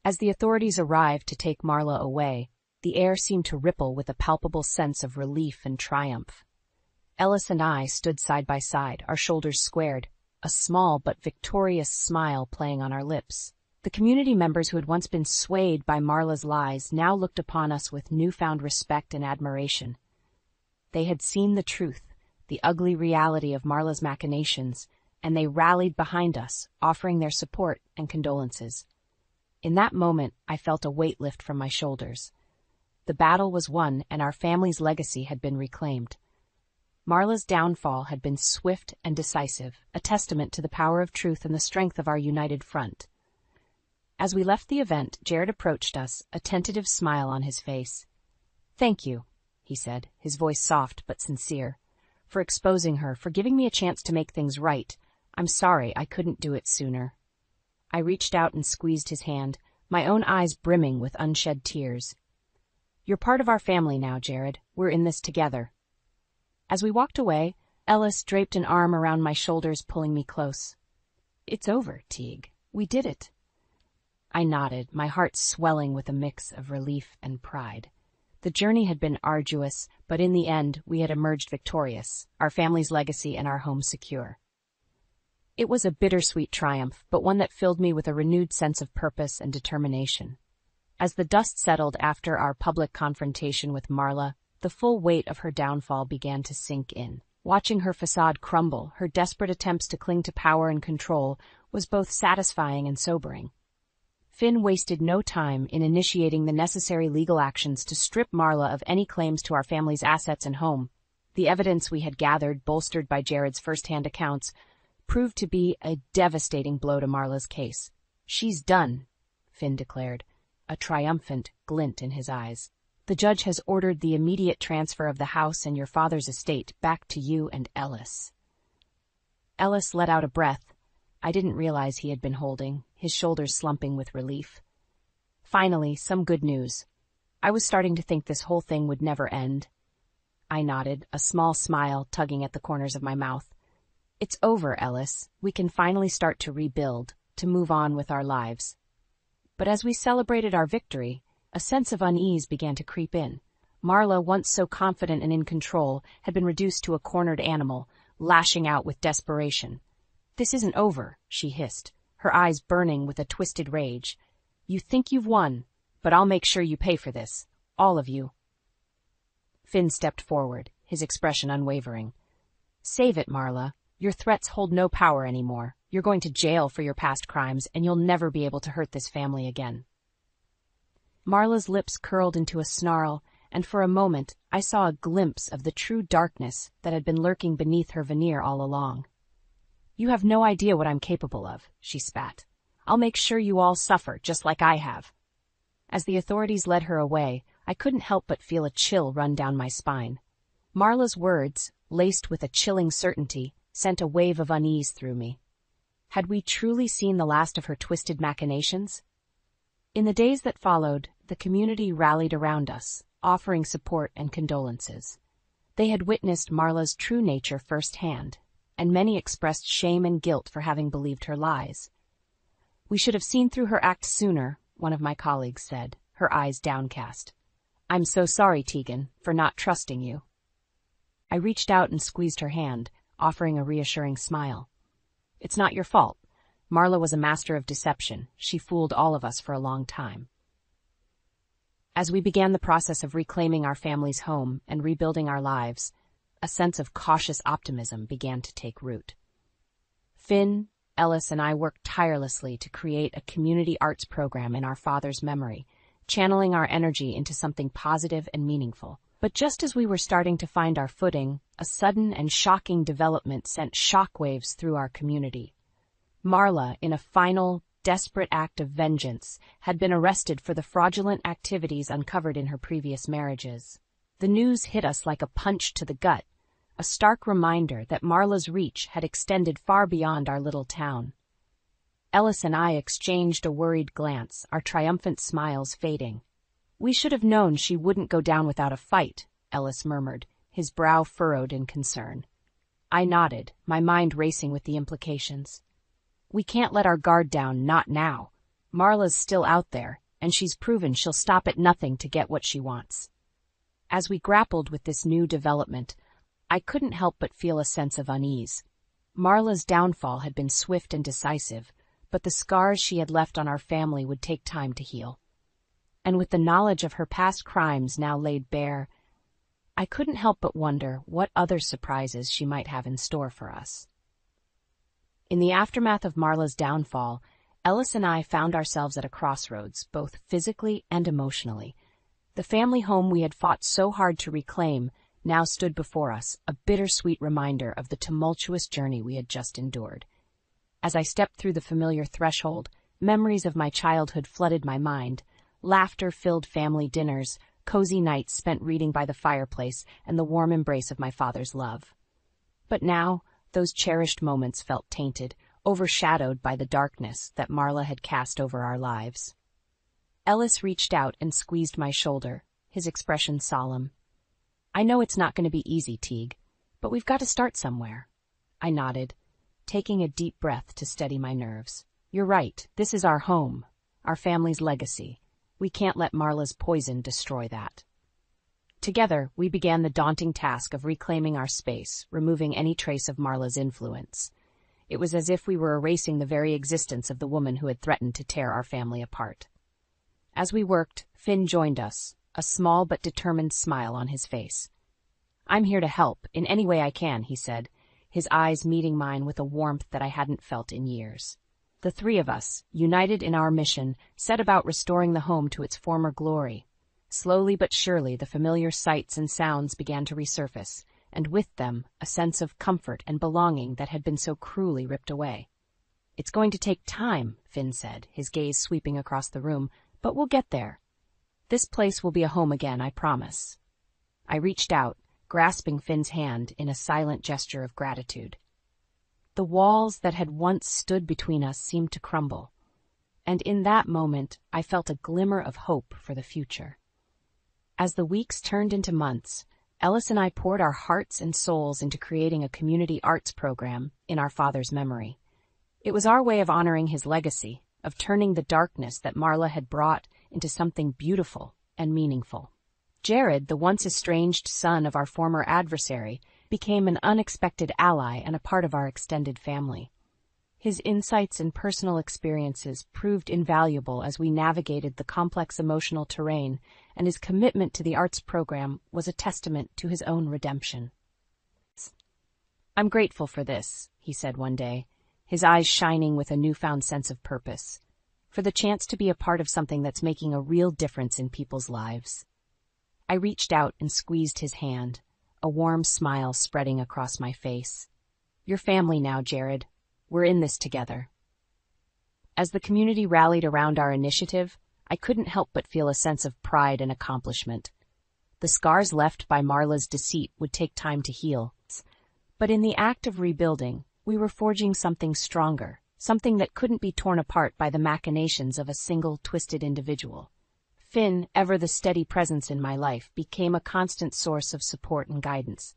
As the authorities arrived to take Marla away, the air seemed to ripple with a palpable sense of relief and triumph. Ellis and I stood side by side, our shoulders squared, a small but victorious smile playing on our lips. The community members who had once been swayed by Marla's lies now looked upon us with newfound respect and admiration. They had seen the truth, the ugly reality of Marla's machinations, and they rallied behind us, offering their support and condolences. In that moment, I felt a weight lift from my shoulders. The battle was won, and our family's legacy had been reclaimed. Marla's downfall had been swift and decisive, a testament to the power of truth and the strength of our united front. As we left the event, Jared approached us, a tentative smile on his face. "Thank you," he said, his voice soft but sincere, "for exposing her, for giving me a chance to make things right. I'm sorry I couldn't do it sooner." I reached out and squeezed his hand, my own eyes brimming with unshed tears. "You're part of our family now, Jared. We're in this together." As we walked away, Ellis draped an arm around my shoulders, pulling me close. "It's over, Teague. We did it." I nodded, my heart swelling with a mix of relief and pride. The journey had been arduous, but in the end, we had emerged victorious, our family's legacy and our home secure. It was a bittersweet triumph, but one that filled me with a renewed sense of purpose and determination. As the dust settled after our public confrontation with Marla, the full weight of her downfall began to sink in. Watching her facade crumble, her desperate attempts to cling to power and control, was both satisfying and sobering. Finn wasted no time in initiating the necessary legal actions to strip Marla of any claims to our family's assets and home. The evidence we had gathered, bolstered by Jared's first-hand accounts, proved to be a devastating blow to Marla's case. "She's done," Finn declared, a triumphant glint in his eyes. "The judge has ordered the immediate transfer of the house and your father's estate back to you and Ellis." Ellis let out a breath I didn't realize he had been holding, his shoulders slumping with relief. "Finally, some good news. I was starting to think this whole thing would never end." I nodded, a small smile tugging at the corners of my mouth. "It's over, Ellis. We can finally start to rebuild, to move on with our lives." But as we celebrated our victory, a sense of unease began to creep in. Marla, once so confident and in control, had been reduced to a cornered animal, lashing out with desperation. "This isn't over," she hissed, her eyes burning with a twisted rage. "You think you've won, but I'll make sure you pay for this. All of you." Finn stepped forward, his expression unwavering. "Save it, Marla. Your threats hold no power anymore. You're going to jail for your past crimes, and you'll never be able to hurt this family again." Marla's lips curled into a snarl, and for a moment I saw a glimpse of the true darkness that had been lurking beneath her veneer all along. "You have no idea what I'm capable of," she spat. "I'll make sure you all suffer, just like I have." As the authorities led her away, I couldn't help but feel a chill run down my spine. Marla's words, laced with a chilling certainty, sent a wave of unease through me. Had we truly seen the last of her twisted machinations? In the days that followed, the community rallied around us, offering support and condolences. They had witnessed Marla's true nature firsthand, and many expressed shame and guilt for having believed her lies. "We should have seen through her act sooner," one of my colleagues said, her eyes downcast. "I'm so sorry, Tegan, for not trusting you." I reached out and squeezed her hand, offering a reassuring smile. "It's not your fault. Marla was a master of deception. She fooled all of us for a long time." As we began the process of reclaiming our family's home and rebuilding our lives, a sense of cautious optimism began to take root. Finn, Ellis, and I worked tirelessly to create a community arts program in our father's memory, channeling our energy into something positive and meaningful. But just as we were starting to find our footing, a sudden and shocking development sent shockwaves through our community. Marla, in a final, desperate act of vengeance, had been arrested for the fraudulent activities uncovered in her previous marriages. The news hit us like a punch to the gut, a stark reminder that Marla's reach had extended far beyond our little town. Ellis and I exchanged a worried glance, our triumphant smiles fading. "We should have known she wouldn't go down without a fight," Ellis murmured, his brow furrowed in concern. I nodded, my mind racing with the implications. "We can't let our guard down, not now. Marla's still out there, and she's proven she'll stop at nothing to get what she wants." As we grappled with this new development, I couldn't help but feel a sense of unease. Marla's downfall had been swift and decisive, but the scars she had left on our family would take time to heal. And with the knowledge of her past crimes now laid bare, I couldn't help but wonder what other surprises she might have in store for us. In the aftermath of Marla's downfall, Ellis and I found ourselves at a crossroads, both physically and emotionally. The family home we had fought so hard to reclaim now stood before us, a bittersweet reminder of the tumultuous journey we had just endured. As I stepped through the familiar threshold, memories of my childhood flooded my mind. Laughter-filled family dinners, cozy nights spent reading by the fireplace, and the warm embrace of my father's love. But now, those cherished moments felt tainted, overshadowed by the darkness that Marla had cast over our lives. Ellis reached out and squeezed my shoulder, his expression solemn. "I know it's not going to be easy, Teague, but we've got to start somewhere." I nodded, taking a deep breath to steady my nerves. "You're right, this is our home, our family's legacy. We can't let Marla's poison destroy that." Together, we began the daunting task of reclaiming our space, removing any trace of Marla's influence. It was as if we were erasing the very existence of the woman who had threatened to tear our family apart. As we worked, Finn joined us, a small but determined smile on his face. "I'm here to help, in any way I can," he said, his eyes meeting mine with a warmth that I hadn't felt in years. The three of us, united in our mission, set about restoring the home to its former glory. Slowly but surely, the familiar sights and sounds began to resurface, and with them, a sense of comfort and belonging that had been so cruelly ripped away. "It's going to take time," Finn said, his gaze sweeping across the room, "but we'll get there. This place will be a home again, I promise." I reached out, grasping Finn's hand in a silent gesture of gratitude. The walls that had once stood between us seemed to crumble, and in that moment I felt a glimmer of hope for the future. As the weeks turned into months, Ellis and I poured our hearts and souls into creating a community arts program in our father's memory. It was our way of honoring his legacy, of turning the darkness that Marla had brought into something beautiful and meaningful. Jared, the once estranged son of our former adversary, became an unexpected ally and a part of our extended family. His insights and personal experiences proved invaluable as we navigated the complex emotional terrain, and his commitment to the arts program was a testament to his own redemption. "I'm grateful for this," he said one day, his eyes shining with a newfound sense of purpose, "for the chance to be a part of something that's making a real difference in people's lives." I reached out and squeezed his hand, a warm smile spreading across my face. "You're family now, Jared. We're in this together." As the community rallied around our initiative, I couldn't help but feel a sense of pride and accomplishment. The scars left by Marla's deceit would take time to heal, but in the act of rebuilding, we were forging something stronger, something that couldn't be torn apart by the machinations of a single twisted individual. Finn, ever the steady presence in my life, became a constant source of support and guidance.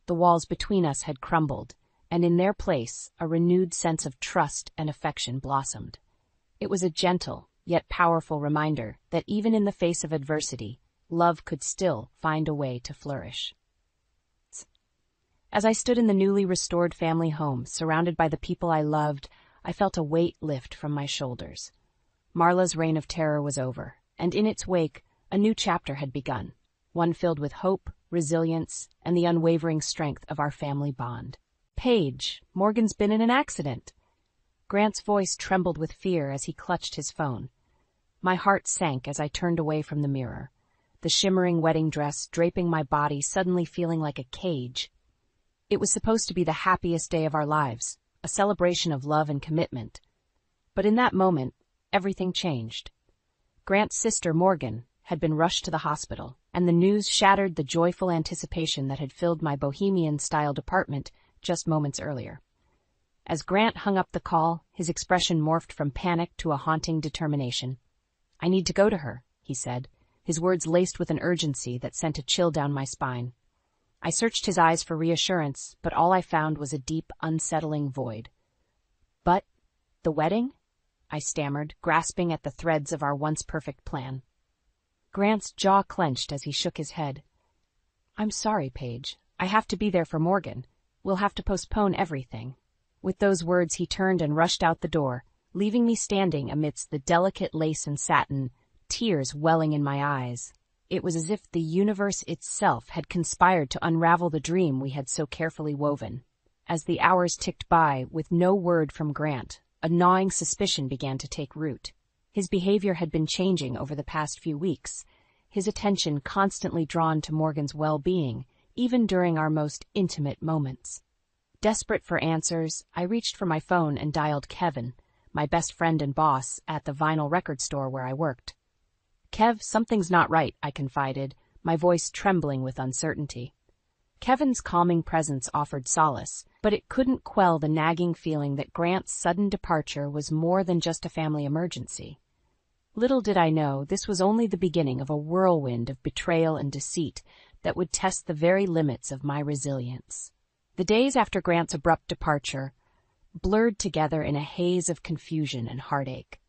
The walls between us had crumbled, and in their place, a renewed sense of trust and affection blossomed. It was a gentle, yet powerful reminder that even in the face of adversity, love could still find a way to flourish. As I stood in the newly restored family home, surrounded by the people I loved, I felt a weight lift from my shoulders. Marla's reign of terror was over, and in its wake, a new chapter had begun, one filled with hope, resilience, and the unwavering strength of our family bond. "Paige, Morgan's been in an accident." Grant's voice trembled with fear as he clutched his phone. My heart sank as I turned away from the mirror, the shimmering wedding dress draping my body suddenly feeling like a cage. It was supposed to be the happiest day of our lives, a celebration of love and commitment. But in that moment, everything changed. Grant's sister, Morgan, had been rushed to the hospital, and the news shattered the joyful anticipation that had filled my bohemian-styled apartment just moments earlier. As Grant hung up the call, his expression morphed from panic to a haunting determination. "I need to go to her," he said, his words laced with an urgency that sent a chill down my spine. I searched his eyes for reassurance, but all I found was a deep, unsettling void. "But the wedding?" I stammered, grasping at the threads of our once-perfect plan. Grant's jaw clenched as he shook his head. "I'm sorry, Paige. I have to be there for Morgan. We'll have to postpone everything." With those words, he turned and rushed out the door, leaving me standing amidst the delicate lace and satin, tears welling in my eyes. It was as if the universe itself had conspired to unravel the dream we had so carefully woven. As the hours ticked by, with no word from Grant, a gnawing suspicion began to take root. His behavior had been changing over the past few weeks, his attention constantly drawn to Morgan's well-being, even during our most intimate moments. Desperate for answers, I reached for my phone and dialed Kevin, my best friend and boss, at the vinyl record store where I worked. "Kev, something's not right," I confided, my voice trembling with uncertainty. Kevin's calming presence offered solace, but it couldn't quell the nagging feeling that Grant's sudden departure was more than just a family emergency. Little did I know this was only the beginning of a whirlwind of betrayal and deceit that would test the very limits of my resilience. The days after Grant's abrupt departure blurred together in a haze of confusion and heartache.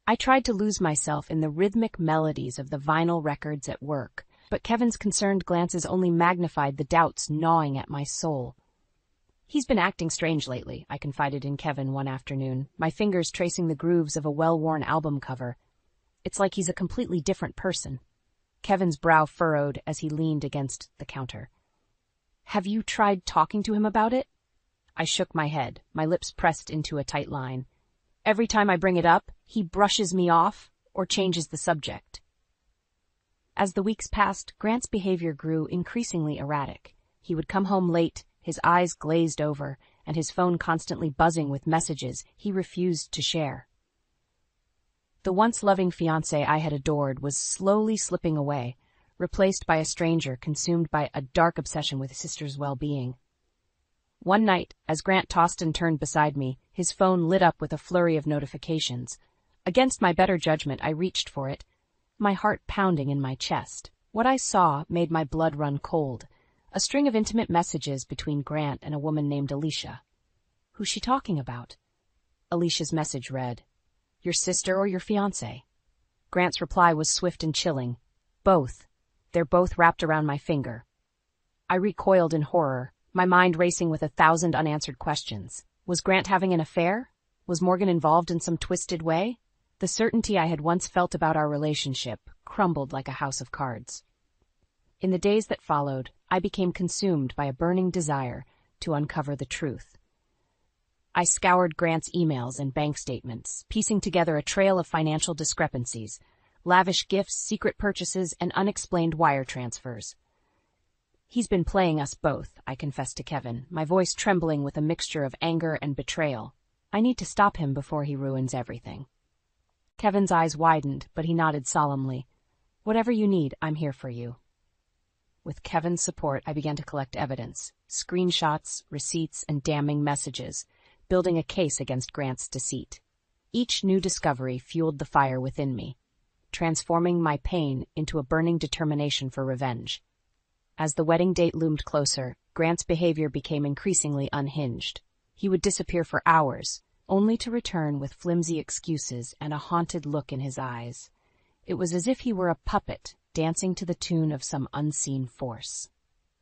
I tried to lose myself in the rhythmic melodies of the vinyl records at work, but Kevin's concerned glances only magnified the doubts gnawing at my soul. "He's been acting strange lately," I confided in Kevin one afternoon, my fingers tracing the grooves of a well-worn album cover. "It's like he's a completely different person." Kevin's brow furrowed as he leaned against the counter. "Have you tried talking to him about it?" I shook my head, my lips pressed into a tight line. "Every time I bring it up, he brushes me off or changes the subject." As the weeks passed, Grant's behavior grew increasingly erratic. He would come home late, his eyes glazed over, and his phone constantly buzzing with messages he refused to share. The once loving fiancé I had adored was slowly slipping away, replaced by a stranger consumed by a dark obsession with his sister's well-being. One night, as Grant tossed and turned beside me, his phone lit up with a flurry of notifications. Against my better judgment, I reached for it, my heart pounding in my chest. What I saw made my blood run cold. A string of intimate messages between Grant and a woman named Alicia. Who's she talking about? Alicia's message read, "Your sister or your fiancé?" Grant's reply was swift and chilling. "Both. They're both wrapped around my finger." I recoiled in horror, my mind racing with 1,000 unanswered questions. Was Grant having an affair? Was Morgan involved in some twisted way? The certainty I had once felt about our relationship crumbled like a house of cards. In the days that followed, I became consumed by a burning desire to uncover the truth. I scoured Grant's emails and bank statements, piecing together a trail of financial discrepancies, lavish gifts, secret purchases, and unexplained wire transfers. "He's been playing us both," I confessed to Kevin, my voice trembling with a mixture of anger and betrayal. "I need to stop him before he ruins everything." Kevin's eyes widened, but he nodded solemnly. "Whatever you need, I'm here for you." With Kevin's support, I began to collect evidence, screenshots, receipts, and damning messages, building a case against Grant's deceit. Each new discovery fueled the fire within me, transforming my pain into a burning determination for revenge. As the wedding date loomed closer, Grant's behavior became increasingly unhinged. He would disappear for hours, only to return with flimsy excuses and a haunted look in his eyes. It was as if he were a puppet, dancing to the tune of some unseen force.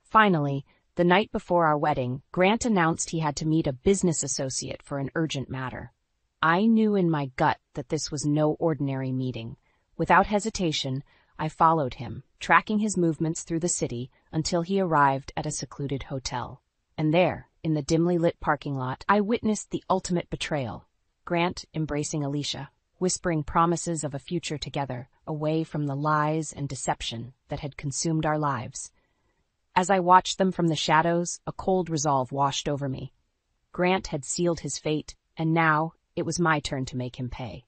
Finally, the night before our wedding, Grant announced he had to meet a business associate for an urgent matter. I knew in my gut that this was no ordinary meeting. Without hesitation, I followed him, tracking his movements through the city until he arrived at a secluded hotel. And there, in the dimly lit parking lot, I witnessed the ultimate betrayal. Grant embracing Alicia, whispering promises of a future together, away from the lies and deception that had consumed our lives. As I watched them from the shadows, a cold resolve washed over me. Grant had sealed his fate, and now it was my turn to make him pay.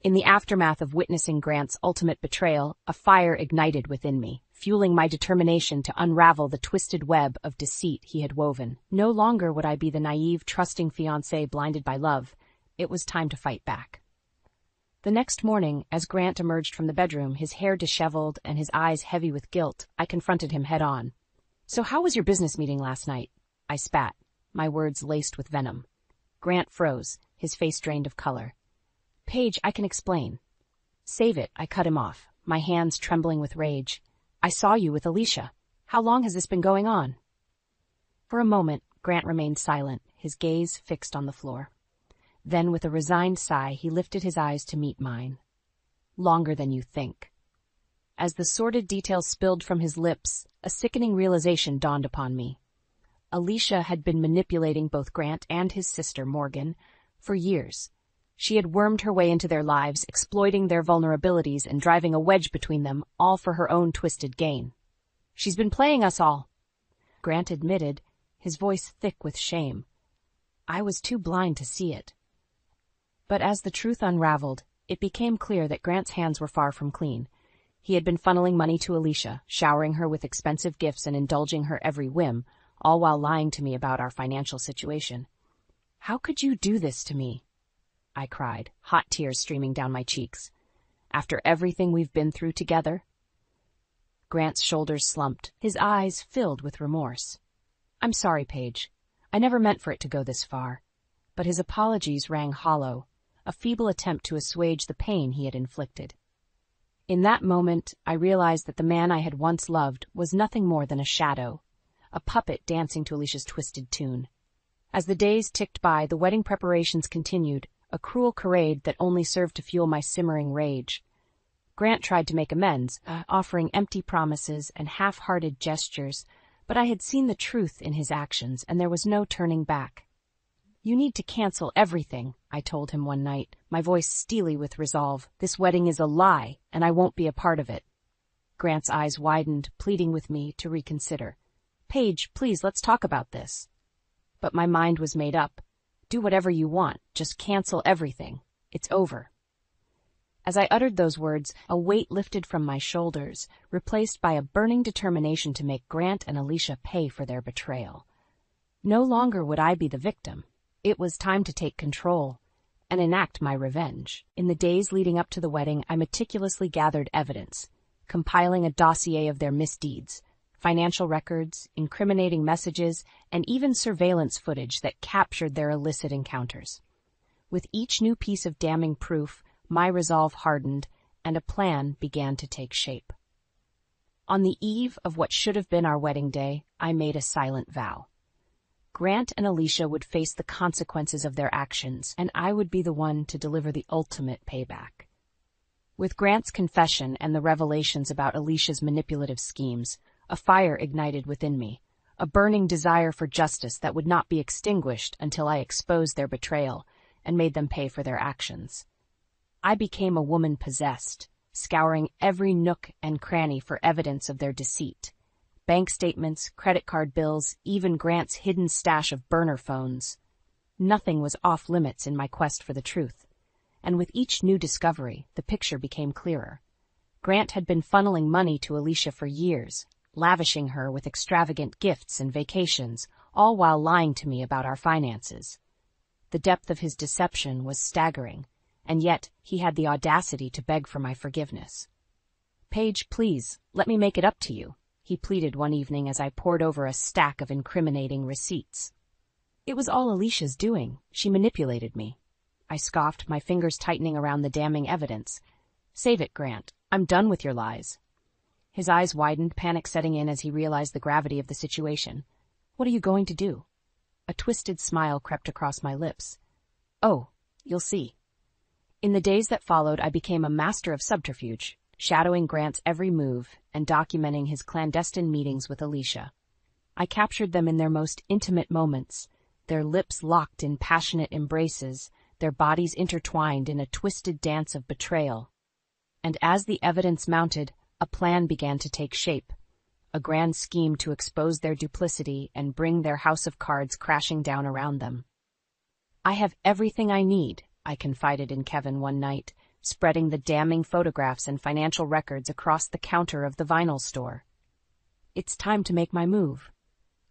In the aftermath of witnessing Grant's ultimate betrayal, a fire ignited within me, fueling my determination to unravel the twisted web of deceit he had woven. No longer would I be the naive, trusting fiancé blinded by love. It was time to fight back. The next morning, as Grant emerged from the bedroom, his hair disheveled and his eyes heavy with guilt, I confronted him head-on. "So how was your business meeting last night?" I spat, my words laced with venom. Grant froze, his face drained of color. "Paige, I can explain." "Save it," I cut him off, my hands trembling with rage. "I saw you with Alicia. How long has this been going on?" For a moment, Grant remained silent, his gaze fixed on the floor. Then, with a resigned sigh, he lifted his eyes to meet mine. "Longer than you think." As the sordid details spilled from his lips, a sickening realization dawned upon me. Alicia had been manipulating both Grant and his sister, Morgan, for years. She had wormed her way into their lives, exploiting their vulnerabilities and driving a wedge between them, all for her own twisted gain. "She's been playing us all," Grant admitted, his voice thick with shame. I was too blind to see it. But as the truth unraveled, it became clear that Grant's hands were far from clean. He had been funneling money to Alicia, showering her with expensive gifts and indulging her every whim, all while lying to me about our financial situation. "How could you do this to me?" I cried, hot tears streaming down my cheeks. "After everything we've been through together?" Grant's shoulders slumped, his eyes filled with remorse. "I'm sorry, Paige. I never meant for it to go this far." But his apologies rang hollow, a feeble attempt to assuage the pain he had inflicted. In that moment, I realized that the man I had once loved was nothing more than a shadow, a puppet dancing to Alicia's twisted tune. As the days ticked by, the wedding preparations continued, a cruel charade that only served to fuel my simmering rage. Grant tried to make amends, offering empty promises and half-hearted gestures, but I had seen the truth in his actions, and there was no turning back. "You need to cancel everything," I told him one night, my voice steely with resolve. "This wedding is a lie, and I won't be a part of it." Grant's eyes widened, pleading with me to reconsider. "Paige, please, let's talk about this." But my mind was made up. "Do whatever you want, just cancel everything. It's over." As I uttered those words, a weight lifted from my shoulders, replaced by a burning determination to make Grant and Alicia pay for their betrayal. No longer would I be the victim. It was time to take control and enact my revenge. In the days leading up to the wedding, I meticulously gathered evidence, compiling a dossier of their misdeeds, financial records, incriminating messages, and even surveillance footage that captured their illicit encounters. With each new piece of damning proof, my resolve hardened, and a plan began to take shape. On the eve of what should have been our wedding day, I made a silent vow. Grant and Alicia would face the consequences of their actions, and I would be the one to deliver the ultimate payback. With Grant's confession and the revelations about Alicia's manipulative schemes, a fire ignited within me, a burning desire for justice that would not be extinguished until I exposed their betrayal and made them pay for their actions. I became a woman possessed, scouring every nook and cranny for evidence of their deceit. Bank statements, credit card bills, even Grant's hidden stash of burner phones. Nothing was off limits in my quest for the truth. And with each new discovery, the picture became clearer. Grant had been funneling money to Alicia for years, lavishing her with extravagant gifts and vacations, all while lying to me about our finances. The depth of his deception was staggering, and yet he had the audacity to beg for my forgiveness. "Paige, please, let me make it up to you," he pleaded one evening as I pored over a stack of incriminating receipts. "It was all Alicia's doing. She manipulated me." I scoffed, my fingers tightening around the damning evidence. "Save it, Grant. I'm done with your lies." His eyes widened, panic setting in as he realized the gravity of the situation. "What are you going to do?" A twisted smile crept across my lips. "Oh, you'll see." In the days that followed, I became a master of subterfuge, shadowing Grant's every move and documenting his clandestine meetings with Alicia. I captured them in their most intimate moments, their lips locked in passionate embraces, their bodies intertwined in a twisted dance of betrayal. And as the evidence mounted, a plan began to take shape, a grand scheme to expose their duplicity and bring their house of cards crashing down around them. "I have everything I need," I confided in Kevin one night, spreading the damning photographs and financial records across the counter of the vinyl store. "It's time to make my move."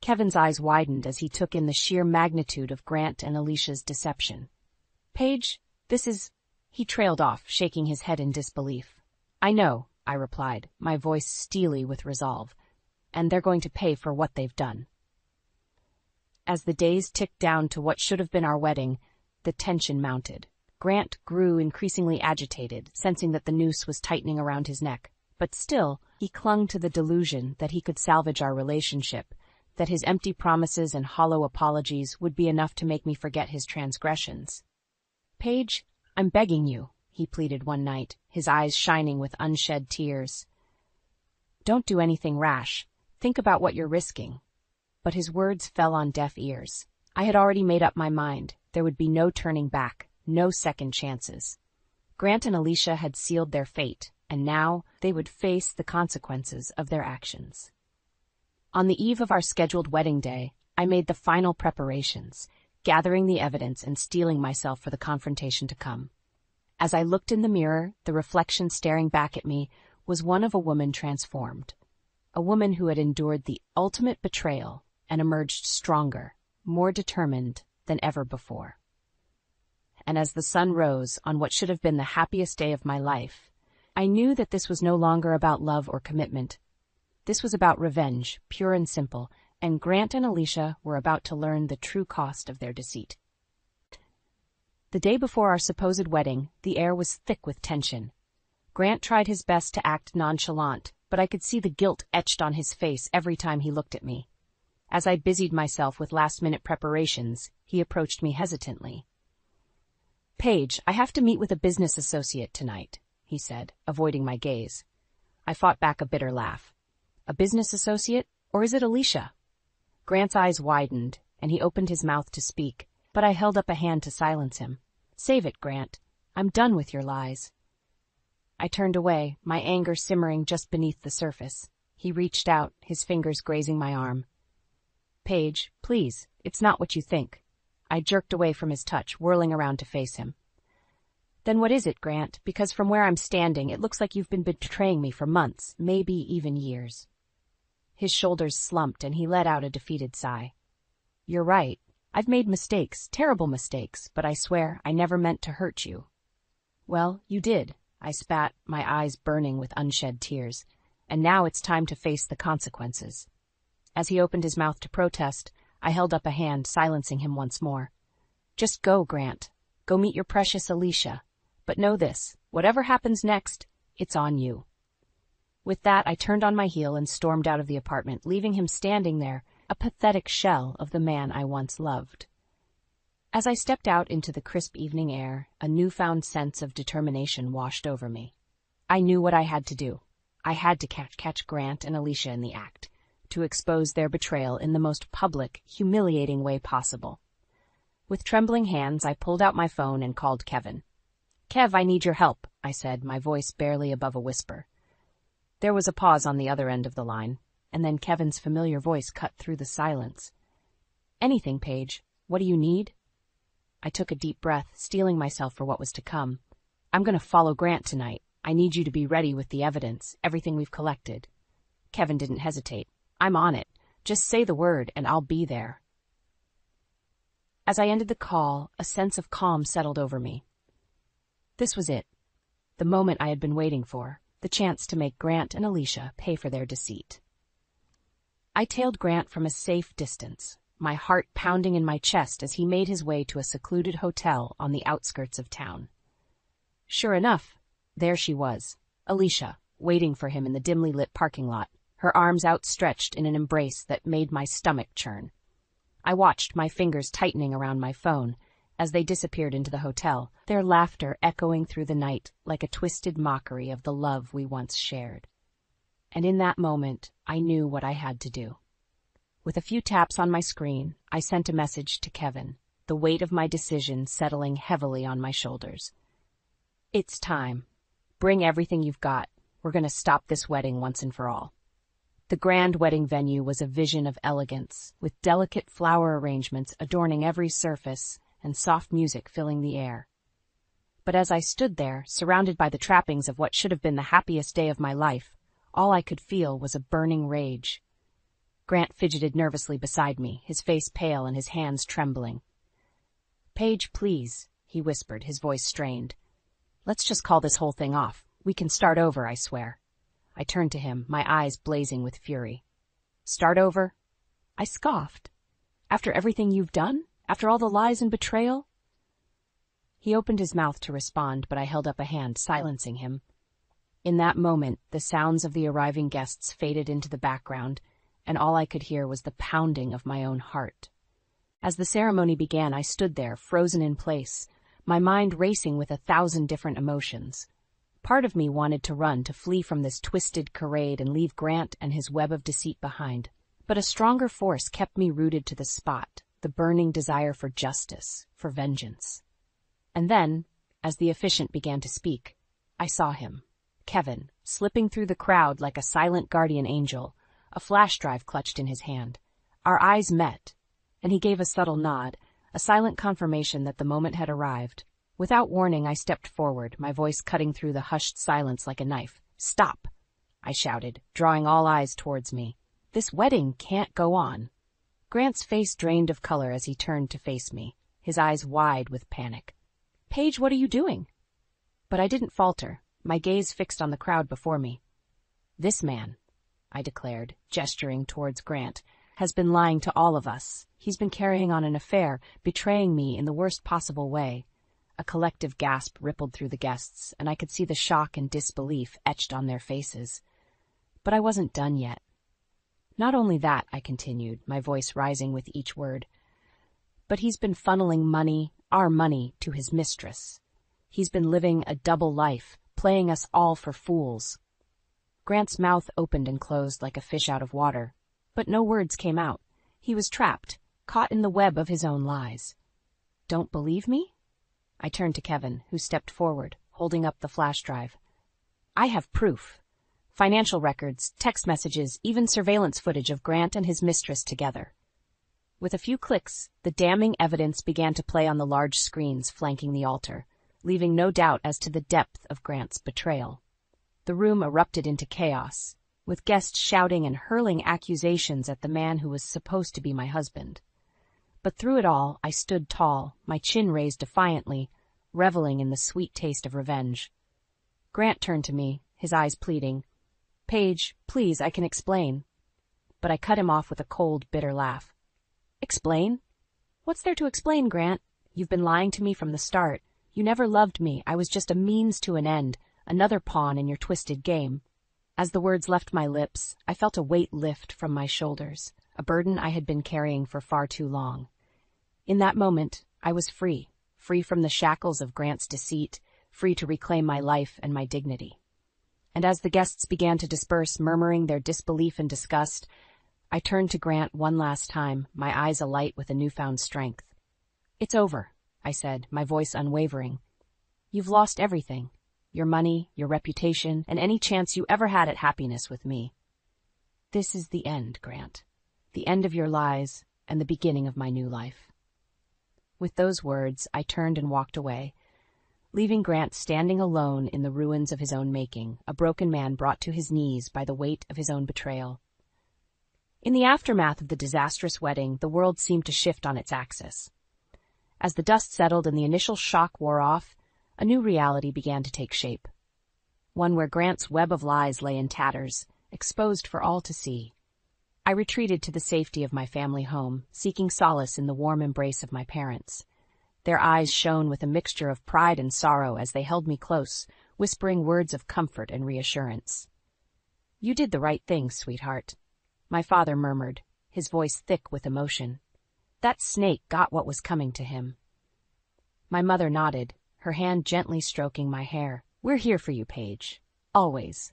Kevin's eyes widened as he took in the sheer magnitude of Grant and Alicia's deception. "Paige, this is—" He trailed off, shaking his head in disbelief. "I know," I replied, my voice steely with resolve, "and they're going to pay for what they've done." As the days ticked down to what should have been our wedding, the tension mounted. Grant grew increasingly agitated, sensing that the noose was tightening around his neck. But still, he clung to the delusion that he could salvage our relationship, that his empty promises and hollow apologies would be enough to make me forget his transgressions. "Paige, I'm begging you," he pleaded one night, his eyes shining with unshed tears. "Don't do anything rash. Think about what you're risking." But his words fell on deaf ears. I had already made up my mind. There would be no turning back, no second chances. Grant and Alicia had sealed their fate, and now they would face the consequences of their actions. On the eve of our scheduled wedding day, I made the final preparations, gathering the evidence and steeling myself for the confrontation to come. As I looked in the mirror, the reflection staring back at me was one of a woman transformed, a woman who had endured the ultimate betrayal and emerged stronger, more determined than ever before. And as the sun rose on what should have been the happiest day of my life, I knew that this was no longer about love or commitment. This was about revenge, pure and simple, and Grant and Alicia were about to learn the true cost of their deceit. The day before our supposed wedding, the air was thick with tension. Grant tried his best to act nonchalant, but I could see the guilt etched on his face every time he looked at me. As I busied myself with last-minute preparations, he approached me hesitantly. "Paige, I have to meet with a business associate tonight," he said, avoiding my gaze. I fought back a bitter laugh. "A business associate, or is it Alicia?" Grant's eyes widened, and he opened his mouth to speak, but I held up a hand to silence him. "Save it, Grant. I'm done with your lies." I turned away, my anger simmering just beneath the surface. He reached out, his fingers grazing my arm. "Paige, please, it's not what you think." I jerked away from his touch, whirling around to face him. "Then what is it, Grant? Because from where I'm standing, it looks like you've been betraying me for months, maybe even years." His shoulders slumped, and he let out a defeated sigh. "You're right. I've made mistakes, terrible mistakes, but I swear I never meant to hurt you." "Well, you did," I spat, my eyes burning with unshed tears. "And now it's time to face the consequences." As he opened his mouth to protest, I held up a hand, silencing him once more. "Just go, Grant. Go meet your precious Alicia. But know this, whatever happens next, it's on you." With that, I turned on my heel and stormed out of the apartment, leaving him standing there, a pathetic shell of the man I once loved. As I stepped out into the crisp evening air, a newfound sense of determination washed over me. I knew what I had to do. I had to catch Grant and Alicia in the act, to expose their betrayal in the most public, humiliating way possible. With trembling hands, I pulled out my phone and called Kevin. "Kev, I need your help," I said, my voice barely above a whisper. There was a pause on the other end of the line, and then Kevin's familiar voice cut through the silence. "Anything, Paige. What do you need?" I took a deep breath, steeling myself for what was to come. "I'm going to follow Grant tonight. I need you to be ready with the evidence, everything we've collected." Kevin didn't hesitate. "I'm on it. Just say the word, and I'll be there." As I ended the call, a sense of calm settled over me. This was it. The moment I had been waiting for, the chance to make Grant and Alicia pay for their deceit. I tailed Grant from a safe distance, my heart pounding in my chest as he made his way to a secluded hotel on the outskirts of town. Sure enough, there she was, Alicia, waiting for him in the dimly lit parking lot, her arms outstretched in an embrace that made my stomach churn. I watched, my fingers tightening around my phone, as they disappeared into the hotel, their laughter echoing through the night like a twisted mockery of the love we once shared. And in that moment, I knew what I had to do. With a few taps on my screen, I sent a message to Kevin, the weight of my decision settling heavily on my shoulders. It's time. Bring everything you've got. We're going to stop this wedding once and for all. The grand wedding venue was a vision of elegance, with delicate flower arrangements adorning every surface and soft music filling the air. But as I stood there, surrounded by the trappings of what should have been the happiest day of my life, all I could feel was a burning rage. Grant fidgeted nervously beside me, his face pale and his hands trembling. "Paige, please," he whispered, his voice strained. "Let's just call this whole thing off. We can start over, I swear." I turned to him, my eyes blazing with fury. "Start over?" I scoffed. "After everything you've done? After all the lies and betrayal?" He opened his mouth to respond, but I held up a hand, silencing him. In that moment, the sounds of the arriving guests faded into the background, and all I could hear was the pounding of my own heart. As the ceremony began, I stood there, frozen in place, my mind racing with 1,000 different emotions. Part of me wanted to run, to flee from this twisted charade and leave Grant and his web of deceit behind. But a stronger force kept me rooted to the spot, the burning desire for justice, for vengeance. And then, as the officiant began to speak, I saw him, Kevin, slipping through the crowd like a silent guardian angel, a flash drive clutched in his hand. Our eyes met, and he gave a subtle nod, a silent confirmation that the moment had arrived. Without warning, I stepped forward, my voice cutting through the hushed silence like a knife. "Stop!" I shouted, drawing all eyes towards me. "This wedding can't go on." Grant's face drained of color as he turned to face me, his eyes wide with panic. "Paige, what are you doing?" But I didn't falter, my gaze fixed on the crowd before me. "This man," I declared, gesturing towards Grant, "has been lying to all of us. He's been carrying on an affair, betraying me in the worst possible way." A collective gasp rippled through the guests, and I could see the shock and disbelief etched on their faces. But I wasn't done yet. "Not only that," I continued, my voice rising with each word, "but he's been funneling money, our money, to his mistress. He's been living a double life, playing us all for fools." Grant's mouth opened and closed like a fish out of water, but no words came out. He was trapped, caught in the web of his own lies. "Don't believe me?" I turned to Kevin, who stepped forward, holding up the flash drive. "I have proof. Financial records, text messages, even surveillance footage of Grant and his mistress together." With a few clicks, the damning evidence began to play on the large screens flanking the altar, leaving no doubt as to the depth of Grant's betrayal. The room erupted into chaos, with guests shouting and hurling accusations at the man who was supposed to be my husband. But through it all, I stood tall, my chin raised defiantly, reveling in the sweet taste of revenge. Grant turned to me, his eyes pleading. "Paige, please, I can explain." But I cut him off with a cold, bitter laugh. "Explain? What's there to explain, Grant? You've been lying to me from the start. You never loved me. I was just a means to an end, another pawn in your twisted game." As the words left my lips, I felt a weight lift from my shoulders, a burden I had been carrying for far too long. In that moment, I was free, free from the shackles of Grant's deceit, free to reclaim my life and my dignity. And as the guests began to disperse, murmuring their disbelief and disgust, I turned to Grant one last time, my eyes alight with a newfound strength. "It's over," I said, my voice unwavering. "You've lost everything, your money, your reputation, and any chance you ever had at happiness with me. This is the end, Grant. The end of your lies, and the beginning of my new life." With those words, I turned and walked away, leaving Grant standing alone in the ruins of his own making, a broken man brought to his knees by the weight of his own betrayal. In the aftermath of the disastrous wedding, the world seemed to shift on its axis. As the dust settled and the initial shock wore off, a new reality began to take shape. One where Grant's web of lies lay in tatters, exposed for all to see. I retreated to the safety of my family home, seeking solace in the warm embrace of my parents. Their eyes shone with a mixture of pride and sorrow as they held me close, whispering words of comfort and reassurance. "You did the right thing, sweetheart," my father murmured, his voice thick with emotion. "That snake got what was coming to him." My mother nodded, her hand gently stroking my hair. "We're here for you, Paige. Always."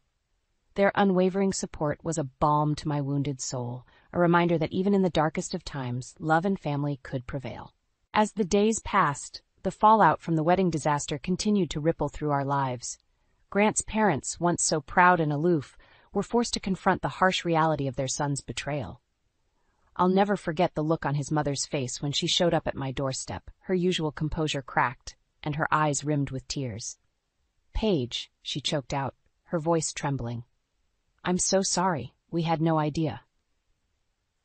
Their unwavering support was a balm to my wounded soul, a reminder that even in the darkest of times, love and family could prevail. As the days passed, the fallout from the wedding disaster continued to ripple through our lives. Grant's parents, once so proud and aloof, were forced to confront the harsh reality of their son's betrayal. I'll never forget the look on his mother's face when she showed up at my doorstep, her usual composure cracked, and her eyes rimmed with tears. "Paige," she choked out, her voice trembling. "I'm so sorry. We had no idea."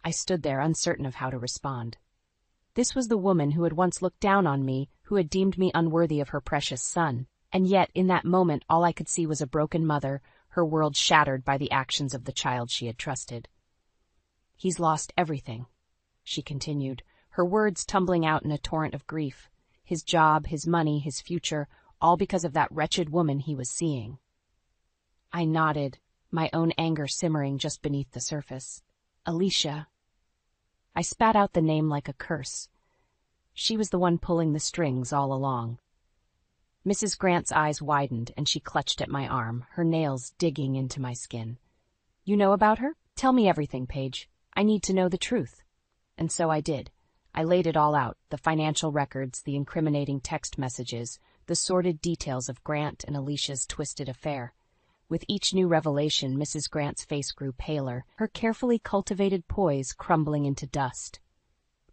I stood there, uncertain of how to respond. This was the woman who had once looked down on me, who had deemed me unworthy of her precious son, and yet in that moment all I could see was a broken mother, her world shattered by the actions of the child she had trusted. "He's lost everything," she continued, her words tumbling out in a torrent of grief. His job, his money, his future, all because of that wretched woman he was seeing. I nodded, my own anger simmering just beneath the surface. "Alicia." I spat out the name like a curse. She was the one pulling the strings all along. Mrs. Grant's eyes widened, and she clutched at my arm, her nails digging into my skin. "You know about her? Tell me everything, Paige. I need to know the truth." And so I did. I laid it all out, the financial records, the incriminating text messages, the sordid details of Grant and Alicia's twisted affair. With each new revelation, Mrs. Grant's face grew paler, her carefully cultivated poise crumbling into dust.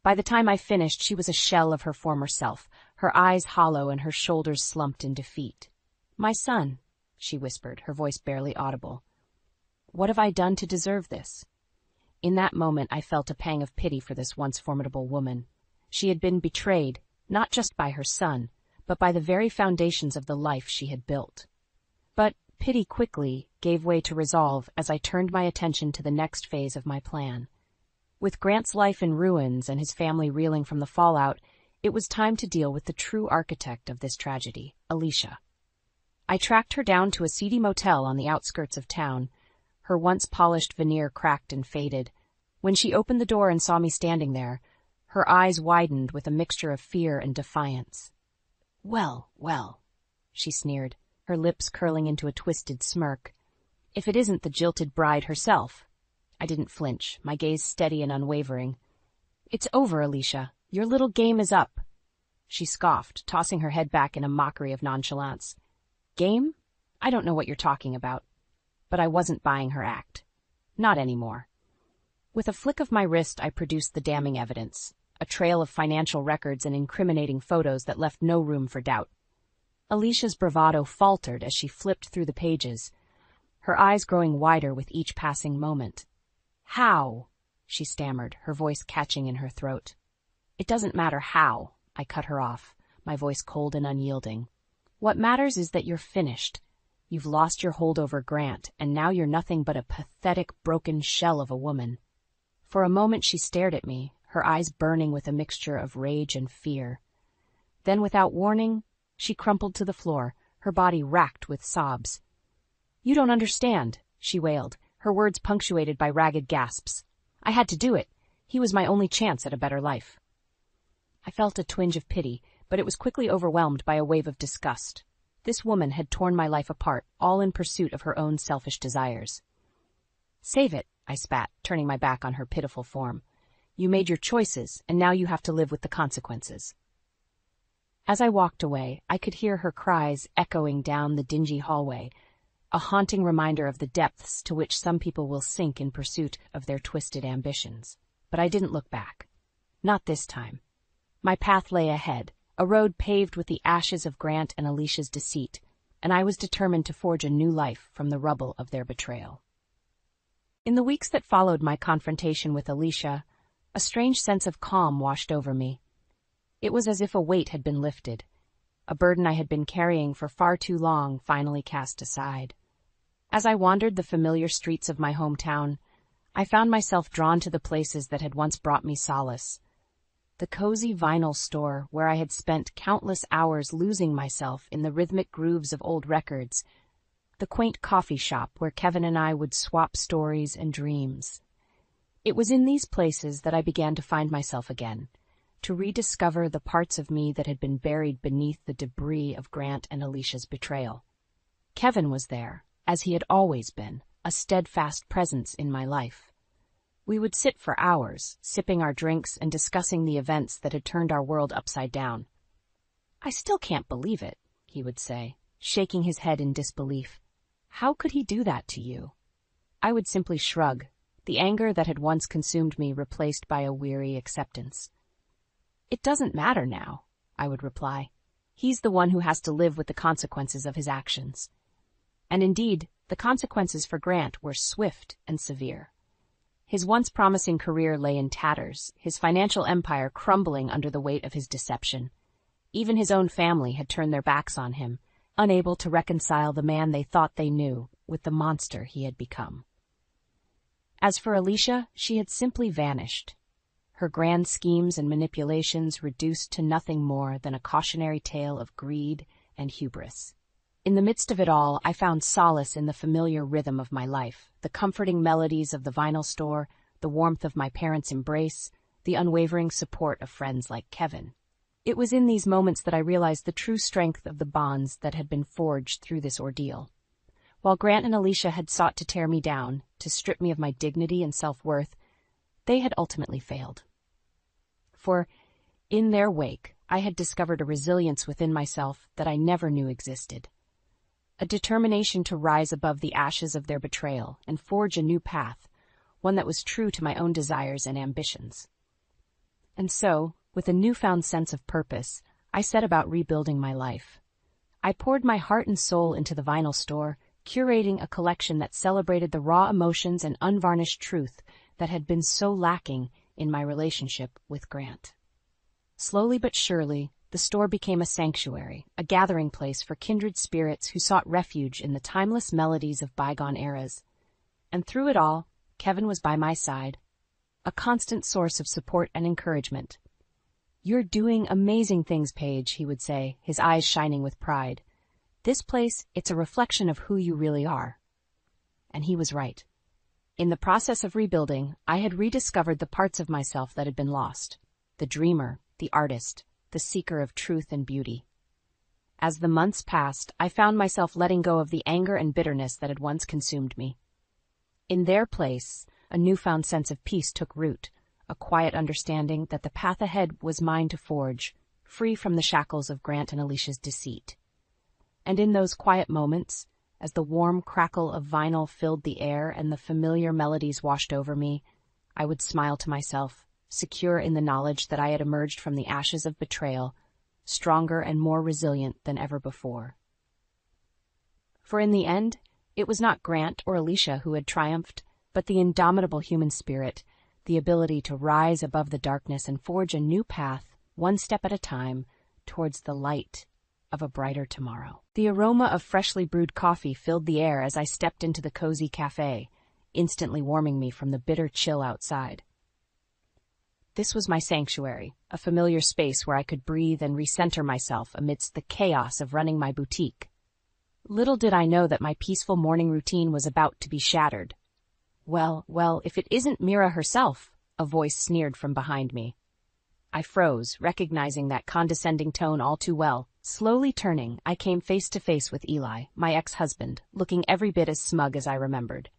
By the time I finished, she was a shell of her former self, her eyes hollow and her shoulders slumped in defeat. "My son," she whispered, her voice barely audible. "What have I done to deserve this?" In that moment, I felt a pang of pity for this once formidable woman. She had been betrayed, not just by her son, but by the very foundations of the life she had built. But pity quickly gave way to resolve as I turned my attention to the next phase of my plan. With Grant's life in ruins and his family reeling from the fallout, it was time to deal with the true architect of this tragedy, Alicia. I tracked her down to a seedy motel on the outskirts of town. Her once polished veneer cracked and faded. When she opened the door and saw me standing there, her eyes widened with a mixture of fear and defiance. "Well, well," she sneered, her lips curling into a twisted smirk. "If it isn't the jilted bride herself." I didn't flinch, my gaze steady and unwavering. "It's over, Alicia. Your little game is up." She scoffed, tossing her head back in a mockery of nonchalance. "Game? I don't know what you're talking about." But I wasn't buying her act. Not anymore. With a flick of my wrist, I produced the damning evidence, a trail of financial records and incriminating photos that left no room for doubt. Alicia's bravado faltered as she flipped through the pages, her eyes growing wider with each passing moment. "How?" she stammered, her voice catching in her throat. "It doesn't matter how," I cut her off, my voice cold and unyielding. "What matters is that you're finished. You've lost your hold over Grant, and now you're nothing but a pathetic, broken shell of a woman." For a moment she stared at me, her eyes burning with a mixture of rage and fear. Then, without warning, she crumpled to the floor, her body racked with sobs. "You don't understand," she wailed, her words punctuated by ragged gasps. "I had to do it. He was my only chance at a better life." I felt a twinge of pity, but it was quickly overwhelmed by a wave of disgust. This woman had torn my life apart, all in pursuit of her own selfish desires. "Save it," I spat, turning my back on her pitiful form. "You made your choices, and now you have to live with the consequences." As I walked away, I could hear her cries echoing down the dingy hallway, a haunting reminder of the depths to which some people will sink in pursuit of their twisted ambitions. But I didn't look back. Not this time. My path lay ahead, a road paved with the ashes of Grant and Alicia's deceit, and I was determined to forge a new life from the rubble of their betrayal. In the weeks that followed my confrontation with Alicia, a strange sense of calm washed over me. It was as if a weight had been lifted, a burden I had been carrying for far too long finally cast aside. As I wandered the familiar streets of my hometown, I found myself drawn to the places that had once brought me solace. The cozy vinyl store where I had spent countless hours losing myself in the rhythmic grooves of old records. The quaint coffee shop where Kevin and I would swap stories and dreams. It was in these places that I began to find myself again, to rediscover the parts of me that had been buried beneath the debris of Grant and Alicia's betrayal. Kevin was there, as he had always been, a steadfast presence in my life. We would sit for hours, sipping our drinks and discussing the events that had turned our world upside down. "I still can't believe it," he would say, shaking his head in disbelief. "How could he do that to you?" I would simply shrug, the anger that had once consumed me replaced by a weary acceptance. "It doesn't matter now," I would reply. "He's the one who has to live with the consequences of his actions." And indeed, the consequences for Grant were swift and severe. His once promising career lay in tatters, his financial empire crumbling under the weight of his deception. Even his own family had turned their backs on him, unable to reconcile the man they thought they knew with the monster he had become. As for Alicia, she had simply vanished, her grand schemes and manipulations reduced to nothing more than a cautionary tale of greed and hubris. In the midst of it all, I found solace in the familiar rhythm of my life, the comforting melodies of the vinyl store, the warmth of my parents' embrace, the unwavering support of friends like Kevin. It was in these moments that I realized the true strength of the bonds that had been forged through this ordeal. While Grant and Alicia had sought to tear me down, to strip me of my dignity and self-worth, they had ultimately failed. For, in their wake, I had discovered a resilience within myself that I never knew existed. A determination to rise above the ashes of their betrayal and forge a new path, one that was true to my own desires and ambitions. And so, with a newfound sense of purpose, I set about rebuilding my life. I poured my heart and soul into the vinyl store, curating a collection that celebrated the raw emotions and unvarnished truth that had been so lacking in my relationship with Grant. Slowly but surely, the store became a sanctuary, a gathering place for kindred spirits who sought refuge in the timeless melodies of bygone eras. And through it all, Kevin was by my side, a constant source of support and encouragement. "You're doing amazing things, Paige," he would say, his eyes shining with pride. "This place, it's a reflection of who you really are." And he was right. In the process of rebuilding, I had rediscovered the parts of myself that had been lost, the dreamer, the artist, the seeker of truth and beauty. As the months passed, I found myself letting go of the anger and bitterness that had once consumed me. In their place, a newfound sense of peace took root, a quiet understanding that the path ahead was mine to forge, free from the shackles of Grant and Alicia's deceit. And in those quiet moments, as the warm crackle of vinyl filled the air and the familiar melodies washed over me, I would smile to myself, secure in the knowledge that I had emerged from the ashes of betrayal, stronger and more resilient than ever before. For in the end, it was not Grant or Alicia who had triumphed, but the indomitable human spirit, the ability to rise above the darkness and forge a new path, one step at a time, towards the light of a brighter tomorrow. The aroma of freshly brewed coffee filled the air as I stepped into the cozy cafe, instantly warming me from the bitter chill outside. This was my sanctuary, a familiar space where I could breathe and recenter myself amidst the chaos of running my boutique. Little did I know that my peaceful morning routine was about to be shattered. Well, if it isn't Mira herself," a voice sneered from behind me. I froze, recognizing that condescending tone all too well. Slowly turning, I came face to face with Eli, my ex-husband, looking every bit as smug as I remembered.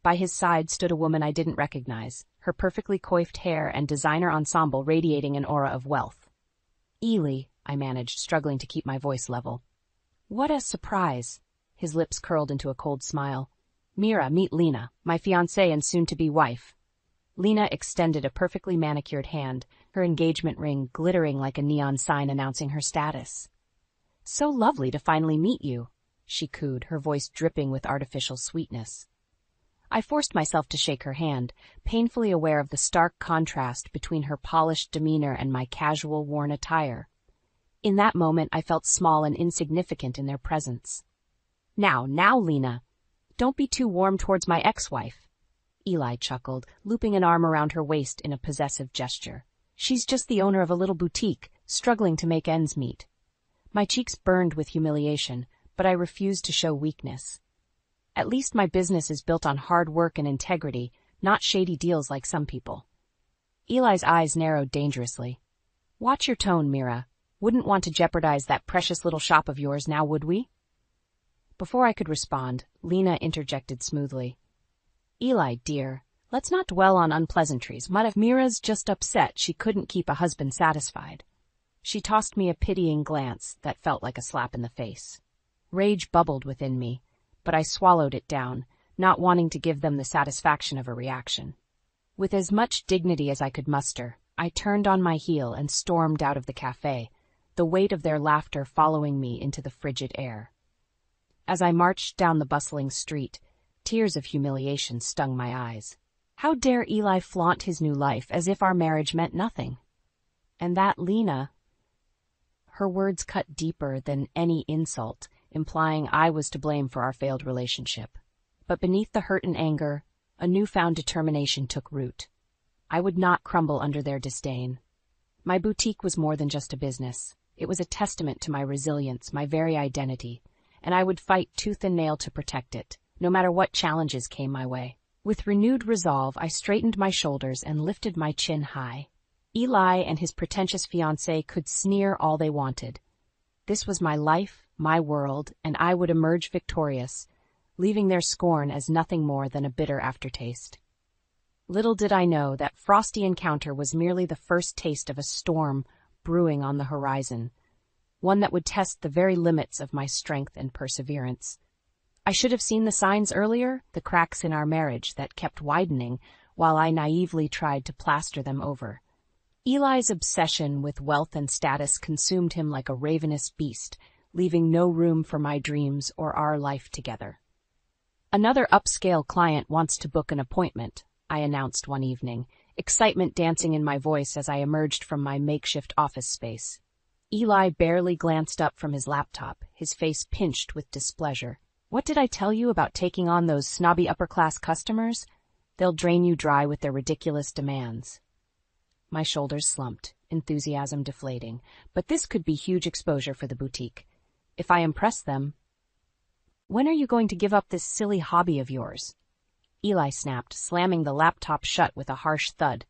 By his side stood a woman I didn't recognize, her perfectly coiffed hair and designer ensemble radiating an aura of wealth. "Ely," I managed, struggling to keep my voice level. "What a surprise." His lips curled into a cold smile. "Mira, meet Lena, my fiancée and soon-to-be wife." Lena extended a perfectly manicured hand, her engagement ring glittering like a neon sign announcing her status. "So lovely to finally meet you," she cooed, her voice dripping with artificial sweetness. I forced myself to shake her hand, painfully aware of the stark contrast between her polished demeanor and my casual, worn attire. In that moment, I felt small and insignificant in their presence. Now, Lena, don't be too warm towards my ex-wife. Eli chuckled, looping an arm around her waist in a possessive gesture. She's just the owner of a little boutique, struggling to make ends meet. My cheeks burned with humiliation, but I refused to show weakness. At least my business is built on hard work and integrity, not shady deals like some people. Eli's eyes narrowed dangerously. Watch your tone, Mira. Wouldn't want to jeopardize that precious little shop of yours now, would we? Before I could respond, Lena interjected smoothly. Eli, dear, let's not dwell on unpleasantries. What if Mira's just upset she couldn't keep a husband satisfied? She tossed me a pitying glance that felt like a slap in the face. Rage bubbled within me, but I swallowed it down, not wanting to give them the satisfaction of a reaction. With as much dignity as I could muster, I turned on my heel and stormed out of the cafe, the weight of their laughter following me into the frigid air. As I marched down the bustling street, tears of humiliation stung my eyes. How dare Eli flaunt his new life as if our marriage meant nothing? And that Lena... Her words cut deeper than any insult, implying I was to blame for our failed relationship. But beneath the hurt and anger, a newfound determination took root. I would not crumble under their disdain. My boutique was more than just a business. It was a testament to my resilience, my very identity, and I would fight tooth and nail to protect it, no matter what challenges came my way. With renewed resolve, I straightened my shoulders and lifted my chin high. Eli and his pretentious fiancée could sneer all they wanted. This was my life, my world, and I would emerge victorious, leaving their scorn as nothing more than a bitter aftertaste. Little did I know that frosty encounter was merely the first taste of a storm brewing on the horizon, one that would test the very limits of my strength and perseverance. I should have seen the signs earlier, the cracks in our marriage that kept widening while I naively tried to plaster them over. Eli's obsession with wealth and status consumed him like a ravenous beast, leaving no room for my dreams or our life together. Another upscale client wants to book an appointment, I announced one evening, excitement dancing in my voice as I emerged from my makeshift office space. Eli barely glanced up from his laptop, his face pinched with displeasure. What did I tell you about taking on those snobby upper-class customers? They'll drain you dry with their ridiculous demands. My shoulders slumped, enthusiasm deflating, but this could be huge exposure for the boutique. If I impress them... When are you going to give up this silly hobby of yours? Eli snapped, slamming the laptop shut with a harsh thud.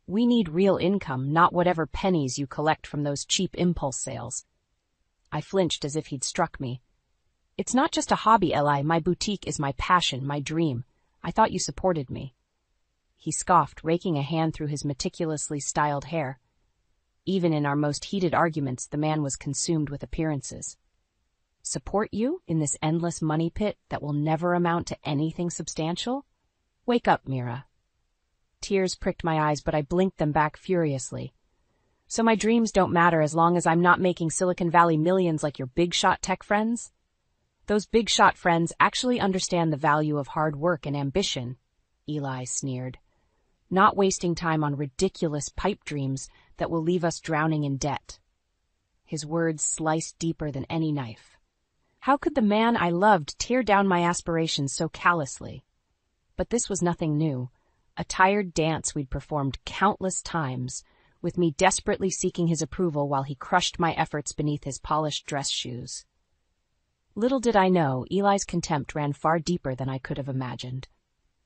We need real income, not whatever pennies you collect from those cheap impulse sales. I flinched as if he'd struck me. It's not just a hobby, Eli. My boutique is my passion, my dream. I thought you supported me. He scoffed, raking a hand through his meticulously styled hair. Even in our most heated arguments, the man was consumed with appearances. Support you in this endless money pit that will never amount to anything substantial? Wake up, Mira. Tears pricked my eyes, but I blinked them back furiously. So my dreams don't matter as long as I'm not making Silicon Valley millions like your big-shot tech friends? Those big-shot friends actually understand the value of hard work and ambition, Eli sneered. Not wasting time on ridiculous pipe dreams that will leave us drowning in debt. His words sliced deeper than any knife. How could the man I loved tear down my aspirations so callously? But this was nothing new, a tired dance we'd performed countless times, with me desperately seeking his approval while he crushed my efforts beneath his polished dress shoes. Little did I know, Eli's contempt ran far deeper than I could have imagined.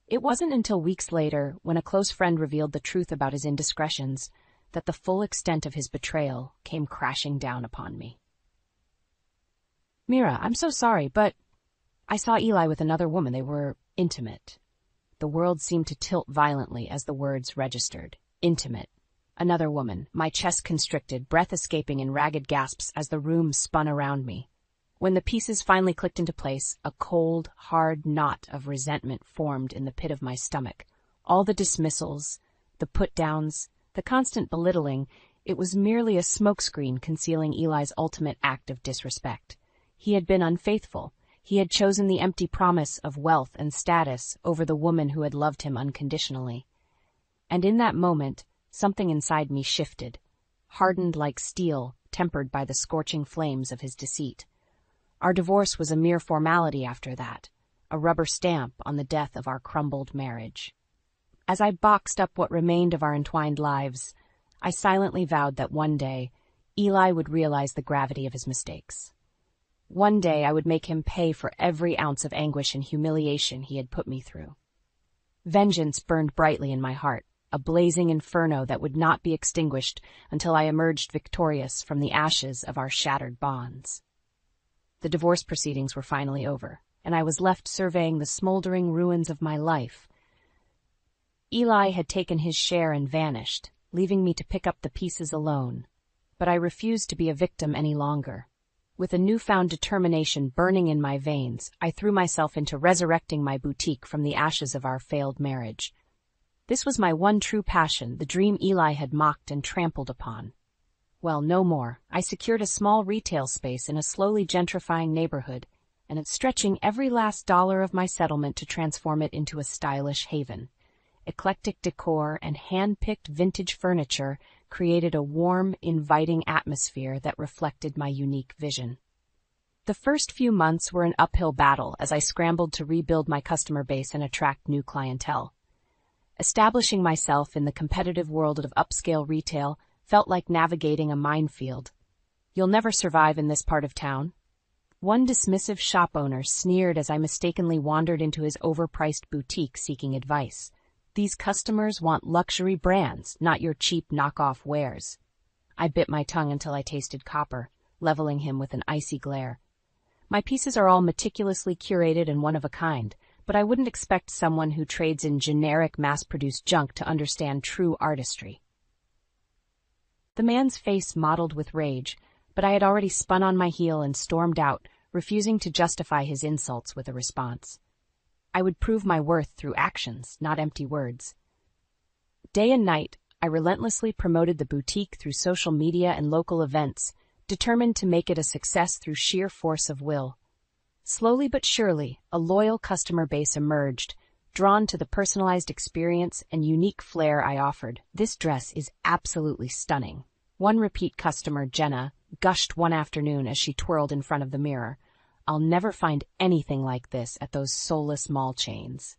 It wasn't until weeks later, when a close friend revealed the truth about his indiscretions, that the full extent of his betrayal came crashing down upon me. Mira, I'm so sorry, but I saw Eli with another woman. They were intimate. The world seemed to tilt violently as the words registered. Intimate. Another woman, my chest constricted, breath escaping in ragged gasps as the room spun around me. When the pieces finally clicked into place, a cold, hard knot of resentment formed in the pit of my stomach. All the dismissals, the put-downs, the constant belittling, it was merely a smokescreen concealing Eli's ultimate act of disrespect. He had been unfaithful, He had chosen the empty promise of wealth and status over the woman who had loved him unconditionally. And in that moment, something inside me shifted, hardened like steel, tempered by the scorching flames of his deceit. Our divorce was a mere formality after that, a rubber stamp on the death of our crumbled marriage. As I boxed up what remained of our entwined lives, I silently vowed that one day, Eli would realize the gravity of his mistakes. One day I would make him pay for every ounce of anguish and humiliation he had put me through. Vengeance burned brightly in my heart, a blazing inferno that would not be extinguished until I emerged victorious from the ashes of our shattered bonds. The divorce proceedings were finally over, and I was left surveying the smoldering ruins of my life. Eli had taken his share and vanished, leaving me to pick up the pieces alone. But I refused to be a victim any longer. With a newfound determination burning in my veins, I threw myself into resurrecting my boutique from the ashes of our failed marriage. This was my one true passion, the dream Eli had mocked and trampled upon. Well, no more. I secured a small retail space in a slowly gentrifying neighborhood, and am stretching every last dollar of my settlement to transform it into a stylish haven. Eclectic decor and hand-picked vintage furniture created a warm, inviting atmosphere that reflected my unique vision. The first few months were an uphill battle as I scrambled to rebuild my customer base and attract new clientele. Establishing myself in the competitive world of upscale retail felt like navigating a minefield. "You'll never survive in this part of town." One dismissive shop owner sneered as I mistakenly wandered into his overpriced boutique seeking advice. "These customers want luxury brands, not your cheap knockoff wares." I bit my tongue until I tasted copper, leveling him with an icy glare. "My pieces are all meticulously curated and one of a kind, but I wouldn't expect someone who trades in generic mass-produced junk to understand true artistry." The man's face mottled with rage, but I had already spun on my heel and stormed out, refusing to justify his insults with a response. I would prove my worth through actions, not empty words. Day and night, I relentlessly promoted the boutique through social media and local events, determined to make it a success through sheer force of will. Slowly but surely, a loyal customer base emerged, drawn to the personalized experience and unique flair I offered. "This dress is absolutely stunning," one repeat customer, Jenna, gushed one afternoon as she twirled in front of the mirror. "I'll never find anything like this at those soulless mall chains."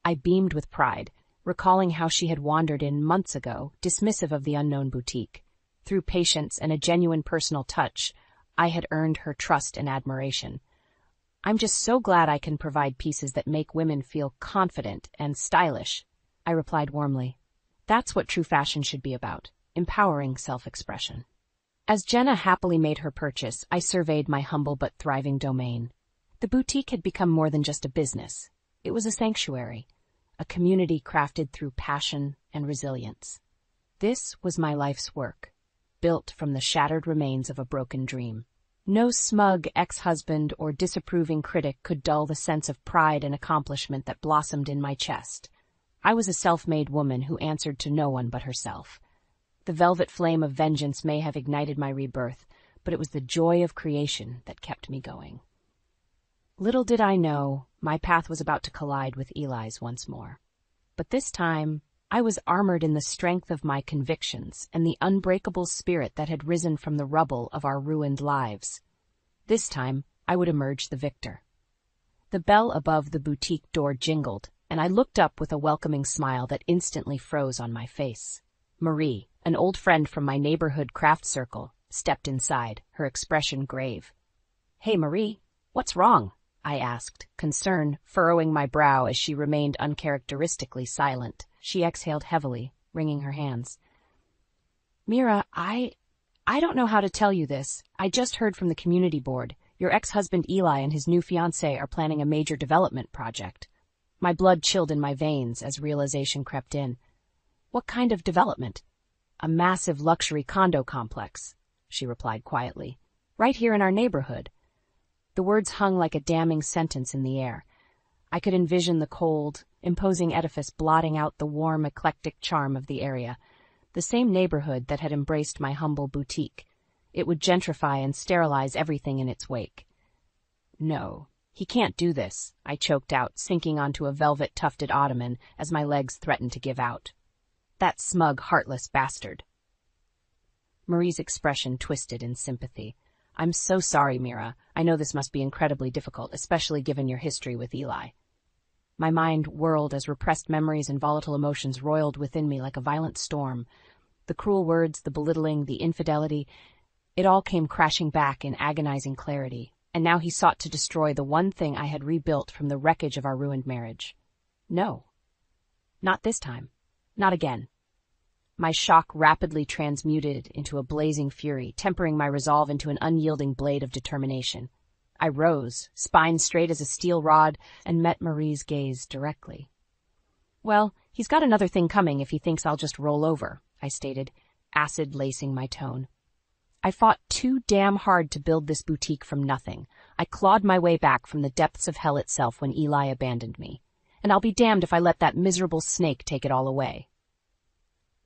I beamed with pride, recalling how she had wandered in months ago, dismissive of the unknown boutique. Through patience and a genuine personal touch, I had earned her trust and admiration. "I'm just so glad I can provide pieces that make women feel confident and stylish," I replied warmly. "That's what true fashion should be about, empowering self-expression." As Jenna happily made her purchase, I surveyed my humble but thriving domain. The boutique had become more than just a business. It was a sanctuary, a community crafted through passion and resilience. This was my life's work, built from the shattered remains of a broken dream. No smug ex-husband or disapproving critic could dull the sense of pride and accomplishment that blossomed in my chest. I was a self-made woman who answered to no one but herself. The velvet flame of vengeance may have ignited my rebirth, but it was the joy of creation that kept me going. Little did I know, my path was about to collide with Eli's once more. But this time, I was armored in the strength of my convictions and the unbreakable spirit that had risen from the rubble of our ruined lives. This time, I would emerge the victor. The bell above the boutique door jingled, and I looked up with a welcoming smile that instantly froze on my face. Marie, an old friend from my neighborhood craft circle, stepped inside, her expression grave. "Hey, Marie, what's wrong?" I asked, concern furrowing my brow as she remained uncharacteristically silent. She exhaled heavily, wringing her hands. "Mira, I don't know how to tell you this. I just heard from the community board. Your ex-husband Eli and his new fiancée are planning a major development project." My blood chilled in my veins as realization crept in. "What kind of development?" "A massive luxury condo complex," she replied quietly. "Right here in our neighborhood." The words hung like a damning sentence in the air. I could envision the cold, imposing edifice blotting out the warm, eclectic charm of the area. The same neighborhood that had embraced my humble boutique. It would gentrify and sterilize everything in its wake. No, He can't do this, I choked out, sinking onto a velvet-tufted ottoman as my legs threatened to give out. That smug, heartless bastard. Marie's expression twisted in sympathy. I'm so sorry, Mira. I know this must be incredibly difficult, especially given your history with Eli. My mind whirled as repressed memories and volatile emotions roiled within me like a violent storm. The cruel words, the belittling, the infidelity, it all came crashing back in agonizing clarity, and now he sought to destroy the one thing I had rebuilt from the wreckage of our ruined marriage. No. Not this time. Not again. My shock rapidly transmuted into a blazing fury, tempering my resolve into an unyielding blade of determination. I rose, spine straight as a steel rod, and met Marie's gaze directly. Well, he's got another thing coming if he thinks I'll just roll over, I stated, acid lacing my tone. I fought too damn hard to build this boutique from nothing. I clawed my way back from the depths of hell itself when Eli abandoned me. And I'll be damned if I let that miserable snake take it all away.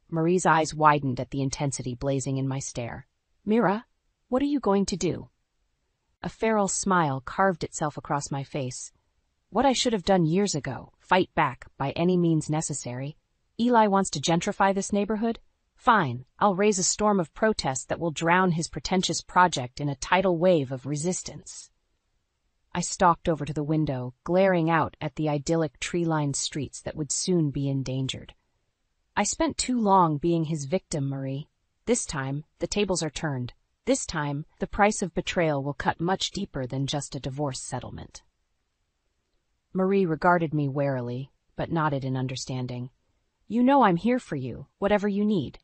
Marie's eyes widened at the intensity blazing in my stare. Mira, what are you going to do? A feral smile carved itself across my face. What I should have done years ago, fight back by any means necessary. Eli wants to gentrify this neighborhood? Fine, I'll raise a storm of protest that will drown his pretentious project in a tidal wave of resistance. I stalked over to the window, glaring out at the idyllic tree-lined streets that would soon be endangered. I spent too long being his victim, Marie. This time, the tables are turned. This time, the price of betrayal will cut much deeper than just a divorce settlement. Marie regarded me warily, but nodded in understanding. You know I'm here for you, whatever you need.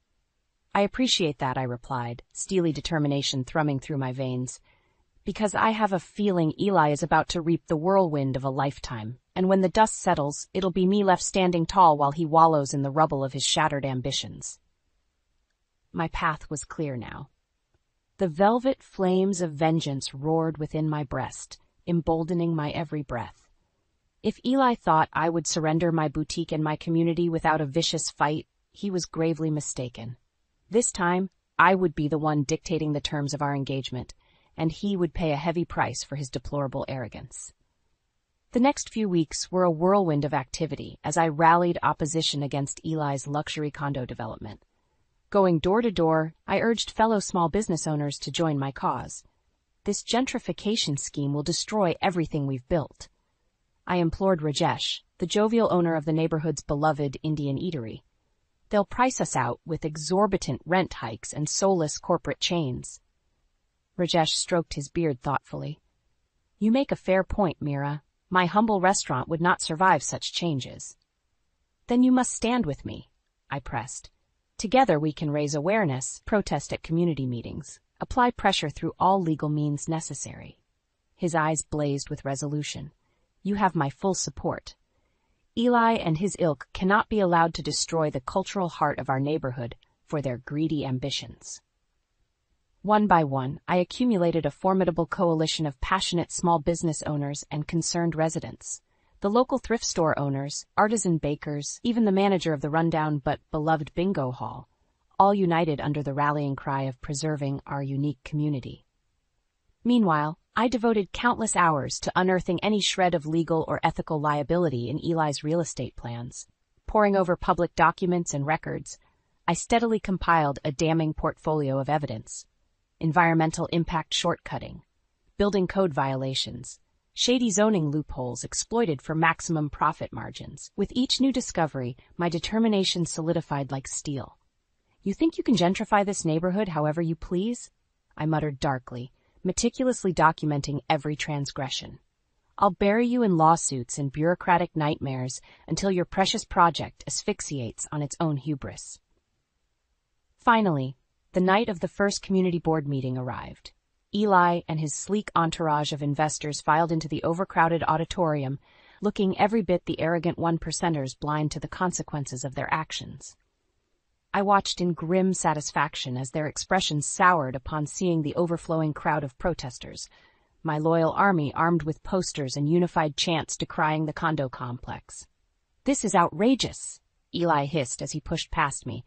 I appreciate that, I replied, steely determination thrumming through my veins. Because I have a feeling Eli is about to reap the whirlwind of a lifetime, and when the dust settles, it'll be me left standing tall while he wallows in the rubble of his shattered ambitions. My path was clear now. The velvet flames of vengeance roared within my breast, emboldening my every breath. If Eli thought I would surrender my boutique and my community without a vicious fight, he was gravely mistaken. This time, I would be the one dictating the terms of our engagement, and he would pay a heavy price for his deplorable arrogance. The next few weeks were a whirlwind of activity as I rallied opposition against Eli's luxury condo development. Going door to door, I urged fellow small business owners to join my cause. This gentrification scheme will destroy everything we've built. I implored Rajesh, the jovial owner of the neighborhood's beloved Indian eatery. They'll price us out with exorbitant rent hikes and soulless corporate chains. Rajesh stroked his beard thoughtfully. You make a fair point, Mira. My humble restaurant would not survive such changes. Then you must stand with me, I pressed. Together we can raise awareness, protest at community meetings, apply pressure through all legal means necessary. His eyes blazed with resolution. You have my full support. Eli and his ilk cannot be allowed to destroy the cultural heart of our neighborhood for their greedy ambitions. One by one, I accumulated a formidable coalition of passionate small business owners and concerned residents. The local thrift store owners, artisan bakers, even the manager of the rundown but beloved bingo hall, all united under the rallying cry of preserving our unique community. Meanwhile, I devoted countless hours to unearthing any shred of legal or ethical liability in Eli's real estate plans. Poring over public documents and records, I steadily compiled a damning portfolio of evidence. Environmental impact shortcutting, building code violations, shady zoning loopholes exploited for maximum profit margins. With each new discovery, my determination solidified like steel. You think you can gentrify this neighborhood however you please? I muttered darkly, meticulously documenting every transgression. I'll bury you in lawsuits and bureaucratic nightmares until your precious project asphyxiates on its own hubris. Finally, the night of the first community board meeting arrived. Eli and his sleek entourage of investors filed into the overcrowded auditorium, looking every bit the arrogant one-percenters blind to the consequences of their actions. I watched in grim satisfaction as their expressions soured upon seeing the overflowing crowd of protesters, my loyal army armed with posters and unified chants decrying the condo complex. This is outrageous, Eli hissed as he pushed past me,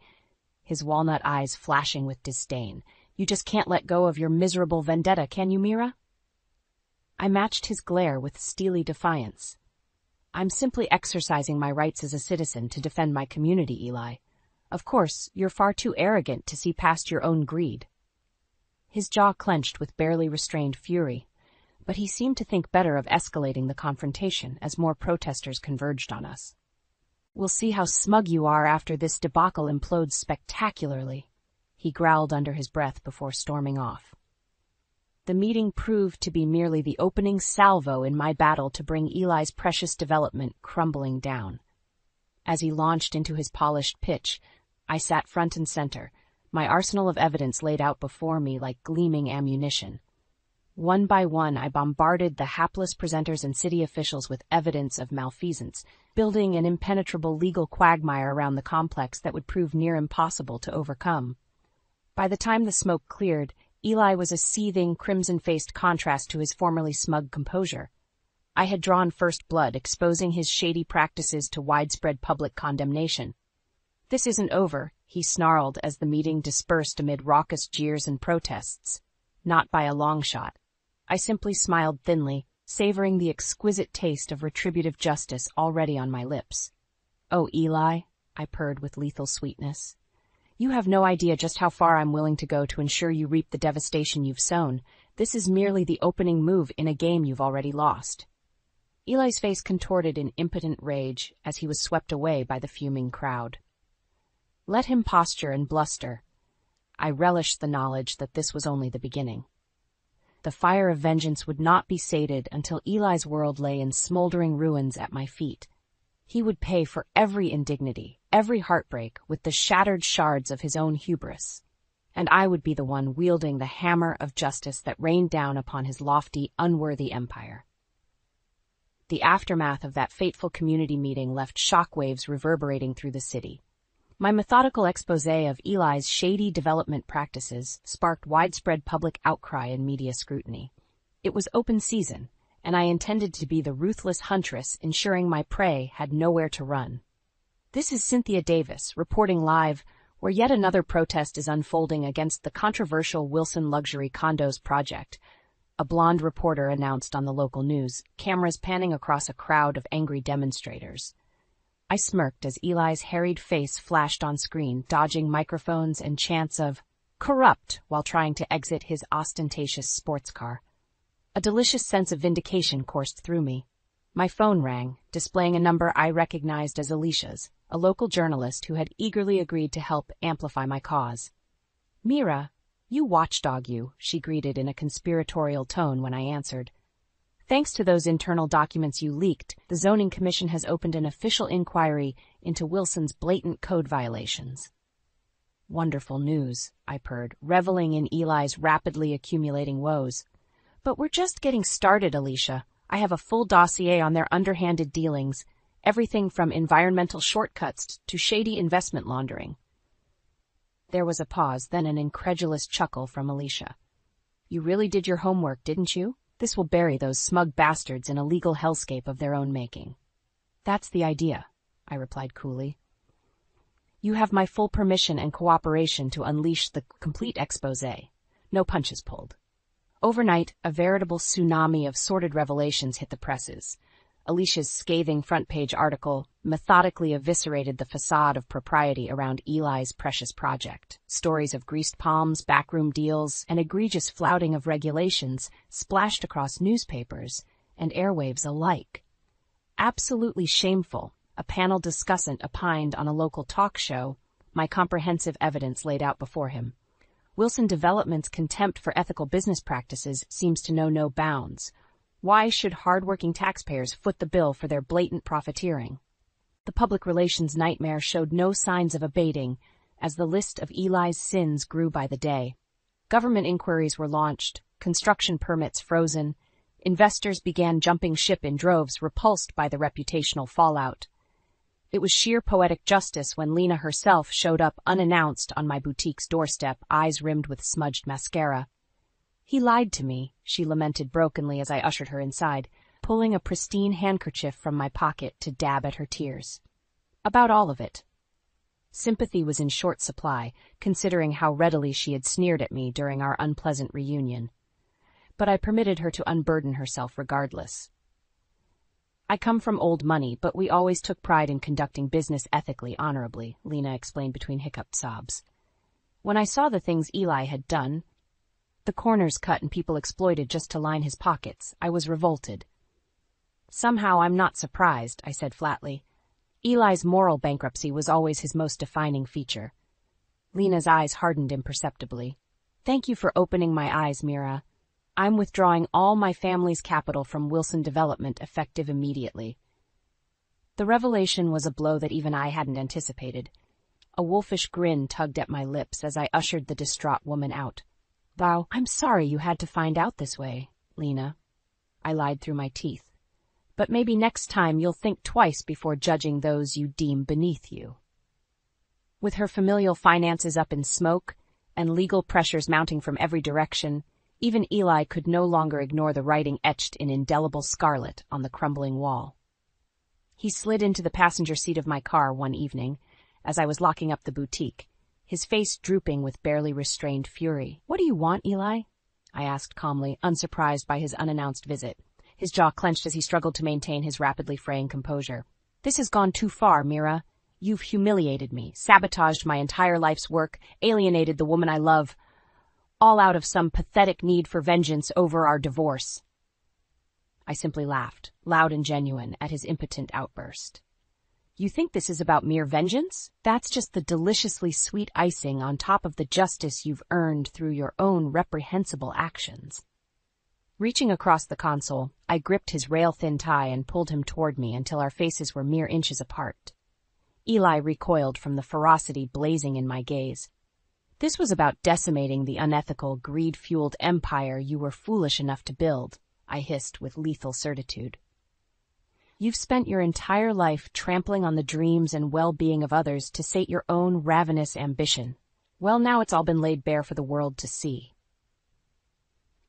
his walnut eyes flashing with disdain. You just can't let go of your miserable vendetta, can you, Mira? I matched his glare with steely defiance. I'm simply exercising my rights as a citizen to defend my community, Eli. Of course, you're far too arrogant to see past your own greed. His jaw clenched with barely restrained fury, but he seemed to think better of escalating the confrontation as more protesters converged on us. We'll see how smug you are after this debacle implodes spectacularly, he growled under his breath before storming off. The meeting proved to be merely the opening salvo in my battle to bring Eli's precious development crumbling down. As he launched into his polished pitch, I sat front and center, my arsenal of evidence laid out before me like gleaming ammunition. One by one, I bombarded the hapless presenters and city officials with evidence of malfeasance, building an impenetrable legal quagmire around the complex that would prove near impossible to overcome. By the time the smoke cleared, Eli was a seething, crimson-faced contrast to his formerly smug composure. I had drawn first blood, exposing his shady practices to widespread public condemnation. "This isn't over," he snarled as the meeting dispersed amid raucous jeers and protests. Not by a long shot. I simply smiled thinly, savoring the exquisite taste of retributive justice already on my lips. "Oh, Eli," I purred with lethal sweetness. "You have no idea just how far I'm willing to go to ensure you reap the devastation you've sown. This is merely the opening move in a game you've already lost." Eli's face contorted in impotent rage as he was swept away by the fuming crowd. Let him posture and bluster. I relished the knowledge that this was only the beginning. The fire of vengeance would not be sated until Eli's world lay in smoldering ruins at my feet. He would pay for every indignity, every heartbreak, with the shattered shards of his own hubris. And I would be the one wielding the hammer of justice that rained down upon his lofty, unworthy empire. The aftermath of that fateful community meeting left shockwaves reverberating through the city. My methodical exposé of Eli's shady development practices sparked widespread public outcry and media scrutiny. It was open season, and I intended to be the ruthless huntress ensuring my prey had nowhere to run. This is Cynthia Davis, reporting live, where yet another protest is unfolding against the controversial Wilson Luxury Condos project, a blonde reporter announced on the local news, cameras panning across a crowd of angry demonstrators. I smirked as Eli's harried face flashed on screen, dodging microphones and chants of "corrupt" while trying to exit his ostentatious sports car. A delicious sense of vindication coursed through me. My phone rang, displaying a number I recognized as Alicia's, a local journalist who had eagerly agreed to help amplify my cause. "Mira, you watchdog you," she greeted in a conspiratorial tone when I answered. "Thanks to those internal documents you leaked, the Zoning Commission has opened an official inquiry into Wilson's blatant code violations." "Wonderful news," I purred, reveling in Eli's rapidly accumulating woes. "But we're just getting started, Alicia. I have a full dossier on their underhanded dealings, everything from environmental shortcuts to shady investment laundering." There was a pause, then an incredulous chuckle from Alicia. "You really did your homework, didn't you? This will bury those smug bastards in a legal hellscape of their own making." "That's the idea," I replied coolly. "You have my full permission and cooperation to unleash the complete exposé. No punches pulled." Overnight, a veritable tsunami of sordid revelations hit the presses. Alicia's scathing front-page article methodically eviscerated the facade of propriety around Eli's precious project. Stories of greased palms, backroom deals, and egregious flouting of regulations splashed across newspapers and airwaves alike. Absolutely shameful, a panel discussant opined on a local talk show, my comprehensive evidence laid out before him. Wilson Development's contempt for ethical business practices seems to know no bounds. Why should hard-working taxpayers foot the bill for their blatant profiteering? The public relations nightmare showed no signs of abating as the list of Eli's sins grew by the day. Government inquiries were launched, construction permits frozen, investors began jumping ship in droves, repulsed by the reputational fallout. It was sheer poetic justice when Lena herself showed up unannounced on my boutique's doorstep, eyes rimmed with smudged mascara. "He lied to me," she lamented brokenly as I ushered her inside, pulling a pristine handkerchief from my pocket to dab at her tears. "About all of it." Sympathy was in short supply, considering how readily she had sneered at me during our unpleasant reunion. but I permitted her to unburden herself regardless. I come from old money, but we always took pride in conducting business ethically, honorably, Lena explained between hiccuped sobs. When I saw the things Eli had done, the corners cut and people exploited just to line his pockets, I was revolted. Somehow I'm not surprised, I said flatly. Eli's moral bankruptcy was always his most defining feature. Lena's eyes hardened imperceptibly. Thank you for opening my eyes, Mira. I'm withdrawing all my family's capital from Wilson Development effective immediately. The revelation was a blow that even I hadn't anticipated. A wolfish grin tugged at my lips as I ushered the distraught woman out. Thou, I'm sorry you had to find out this way, Lena. I lied through my teeth. But maybe next time you'll think twice before judging those you deem beneath you. With her familial finances up in smoke and legal pressures mounting from every direction, even Eli could no longer ignore the writing etched in indelible scarlet on the crumbling wall. He slid into the passenger seat of my car one evening, as I was locking up the boutique, his face drooping with barely restrained fury. What do you want, Eli? I asked calmly, unsurprised by his unannounced visit. His jaw clenched as he struggled to maintain his rapidly fraying composure. This has gone too far, Mira. You've humiliated me, sabotaged my entire life's work, alienated the woman I love, all out of some pathetic need for vengeance over our divorce. I simply laughed, loud and genuine, at his impotent outburst. You think this is about mere vengeance? That's just the deliciously sweet icing on top of the justice you've earned through your own reprehensible actions. Reaching across the console, I gripped his rail-thin tie and pulled him toward me until our faces were mere inches apart. Eli recoiled from the ferocity blazing in my gaze. This was about decimating the unethical, greed-fueled empire you were foolish enough to build, I hissed with lethal certitude. You've spent your entire life trampling on the dreams and well-being of others to sate your own ravenous ambition. Well, now it's all been laid bare for the world to see.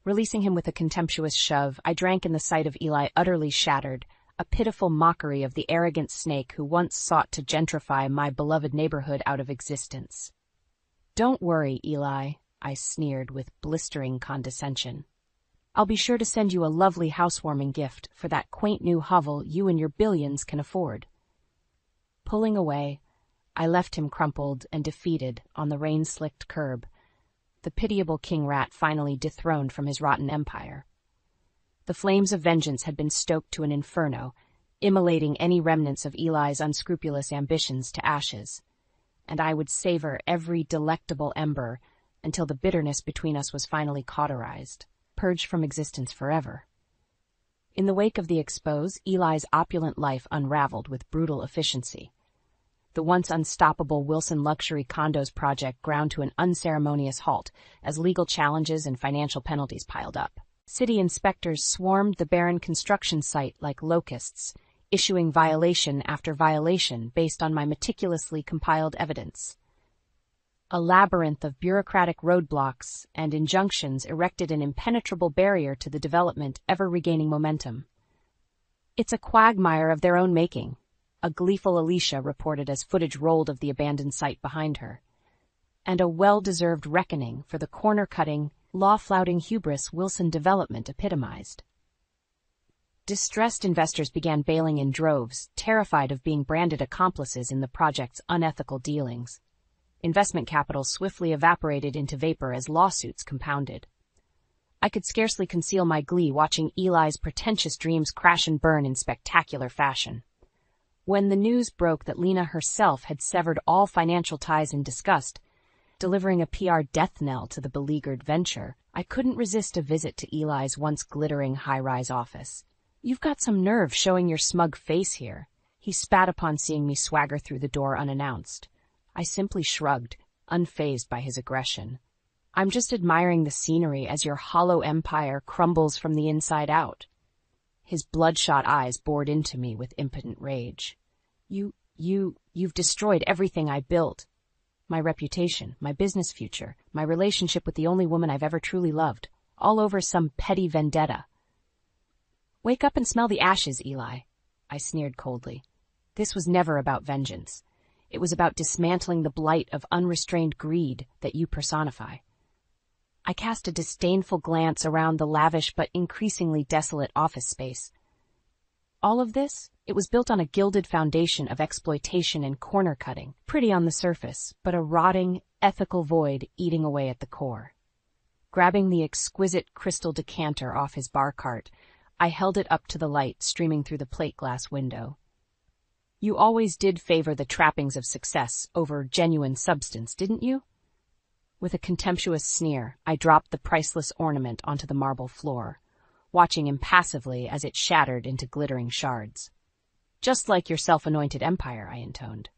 Releasing him with a contemptuous shove, I drank in the sight of Eli utterly shattered, a pitiful mockery of the arrogant snake who once sought to gentrify my beloved neighborhood out of existence. Don't worry, Eli, I sneered with blistering condescension. I'll be sure to send you a lovely housewarming gift for that quaint new hovel you and your billions can afford. Pulling away, I left him crumpled and defeated on the rain-slicked curb, the pitiable king rat finally dethroned from his rotten empire. The flames of vengeance had been stoked to an inferno, immolating any remnants of Eli's unscrupulous ambitions to ashes, and I would savor every delectable ember until the bitterness between us was finally cauterized, purged from existence forever. In the wake of the expose, Eli's opulent life unraveled with brutal efficiency. The once unstoppable Wilson Luxury Condos project ground to an unceremonious halt as legal challenges and financial penalties piled up. City inspectors swarmed the barren construction site like locusts, issuing violation after violation based on my meticulously compiled evidence. A labyrinth of bureaucratic roadblocks and injunctions erected an impenetrable barrier to the development ever regaining momentum. It's a quagmire of their own making, a gleeful Alicia reported as footage rolled of the abandoned site behind her, and a well-deserved reckoning for the corner-cutting, law-flouting hubris Wilson Development epitomized. Distressed investors began bailing in droves, terrified of being branded accomplices in the project's unethical dealings. Investment capital swiftly evaporated into vapor as lawsuits compounded. I could scarcely conceal my glee watching Eli's pretentious dreams crash and burn in spectacular fashion. When the news broke that Lena herself had severed all financial ties in disgust, delivering a PR death knell to the beleaguered venture, I couldn't resist a visit to Eli's once glittering high-rise office. You've got some nerve showing your smug face here. He spat upon seeing me swagger through the door unannounced. I simply shrugged, unfazed by his aggression. I'm just admiring the scenery as your hollow empire crumbles from the inside out. His bloodshot eyes bored into me with impotent rage. You've destroyed everything I built. My reputation, my business future, my relationship with the only woman I've ever truly loved, all over some petty vendetta. Wake up and smell the ashes, Eli, I sneered coldly. This was never about vengeance. It was about dismantling the blight of unrestrained greed that you personify. I cast a disdainful glance around the lavish but increasingly desolate office space. All of this, it was built on a gilded foundation of exploitation and corner-cutting, pretty on the surface, but a rotting, ethical void eating away at the core. Grabbing the exquisite crystal decanter off his bar cart, I held it up to the light streaming through the plate glass window. You always did favor the trappings of success over genuine substance, didn't you? With a contemptuous sneer, I dropped the priceless ornament onto the marble floor, watching impassively as it shattered into glittering shards. Just like your self-anointed empire, I intoned.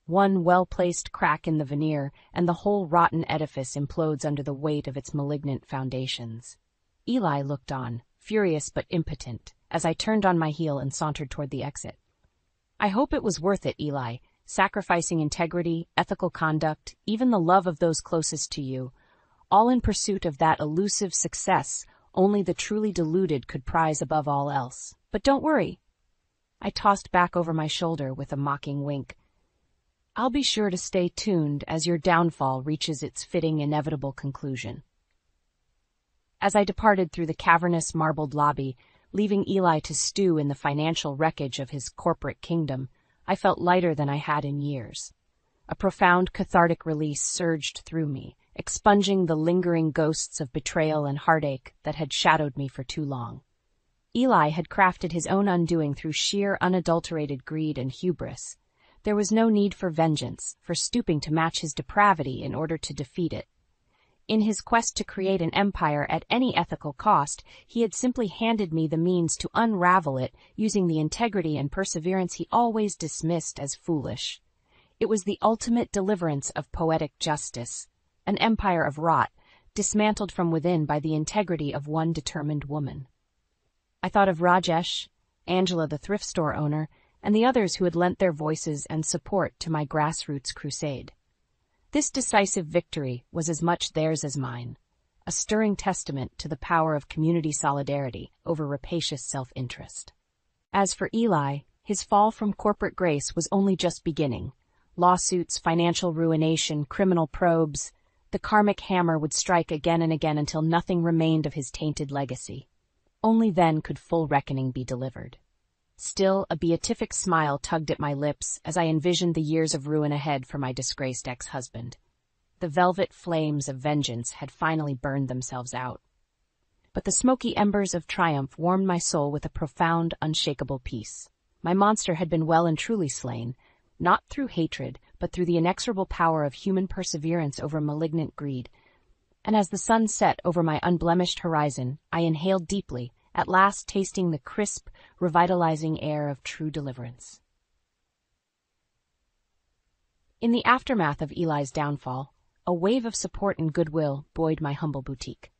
One well-placed crack in the veneer, and the whole rotten edifice implodes under the weight of its malignant foundations. Eli looked on, furious but impotent, as I turned on my heel and sauntered toward the exit. I hope it was worth it, Eli, sacrificing integrity, ethical conduct, even the love of those closest to you, all in pursuit of that elusive success only the truly deluded could prize above all else. But don't worry. I tossed back over my shoulder with a mocking wink. I'll be sure to stay tuned as your downfall reaches its fitting, inevitable conclusion. As I departed through the cavernous marbled lobby, leaving Eli to stew in the financial wreckage of his corporate kingdom, I felt lighter than I had in years. A profound cathartic release surged through me, expunging the lingering ghosts of betrayal and heartache that had shadowed me for too long. Eli had crafted his own undoing through sheer unadulterated greed and hubris. There was no need for vengeance, for stooping to match his depravity in order to defeat it. In his quest to create an empire at any ethical cost, he had simply handed me the means to unravel it using the integrity and perseverance he always dismissed as foolish. It was the ultimate deliverance of poetic justice, an empire of rot, dismantled from within by the integrity of one determined woman. I thought of Rajesh, Angela the thrift store owner, and the others who had lent their voices and support to my grassroots crusade. This decisive victory was as much theirs as mine, a stirring testament to the power of community solidarity over rapacious self-interest. As for Eli, his fall from corporate grace was only just beginning. Lawsuits, financial ruination, criminal probes, the karmic hammer would strike again and again until nothing remained of his tainted legacy. Only then could full reckoning be delivered. Still, a beatific smile tugged at my lips as I envisioned the years of ruin ahead for my disgraced ex-husband. The velvet flames of vengeance had finally burned themselves out. But the smoky embers of triumph warmed my soul with a profound, unshakable peace. My monster had been well and truly slain, not through hatred, but through the inexorable power of human perseverance over malignant greed. And as the sun set over my unblemished horizon, I inhaled deeply, at last tasting the crisp, revitalizing air of true deliverance. In the aftermath of Eli's downfall, a wave of support and goodwill buoyed my humble boutique.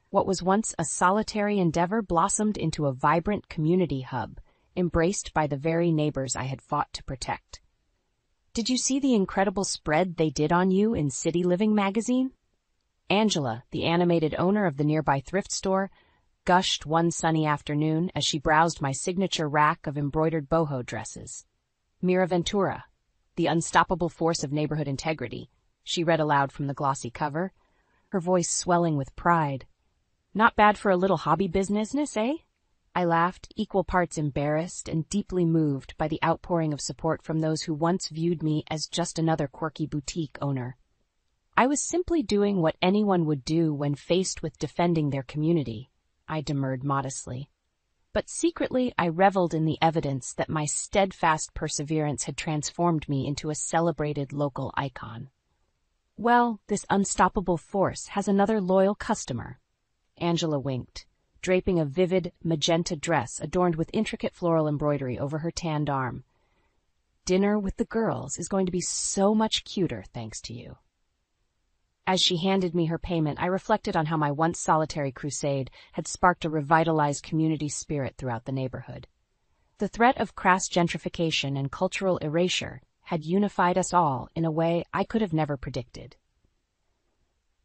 What was once a solitary endeavor blossomed into a vibrant community hub, embraced by the very neighbors I had fought to protect. Did you see the incredible spread they did on you in City Living magazine? Angela, the animated owner of the nearby thrift store, gushed one sunny afternoon as she browsed my signature rack of embroidered boho dresses. Mira Ventura, the unstoppable force of neighborhood integrity, she read aloud from the glossy cover, her voice swelling with pride. Not bad for a little hobby business, eh? I laughed, equal parts embarrassed and deeply moved by the outpouring of support from those who once viewed me as just another quirky boutique owner. I was simply doing what anyone would do when faced with defending their community, I demurred modestly. But secretly I reveled in the evidence that my steadfast perseverance had transformed me into a celebrated local icon. Well, this unstoppable force has another loyal customer. Angela winked, draping a vivid magenta dress adorned with intricate floral embroidery over her tanned arm. Dinner with the girls is going to be so much cuter thanks to you. As she handed me her payment, I reflected on how my once solitary crusade had sparked a revitalized community spirit throughout the neighborhood. The threat of crass gentrification and cultural erasure had unified us all in a way I could have never predicted.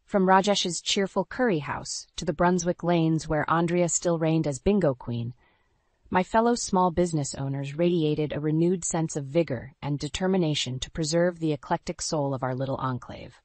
From Rajesh's cheerful curry house to the Brunswick lanes where Andrea still reigned as bingo queen, my fellow small business owners radiated a renewed sense of vigor and determination to preserve the eclectic soul of our little enclave.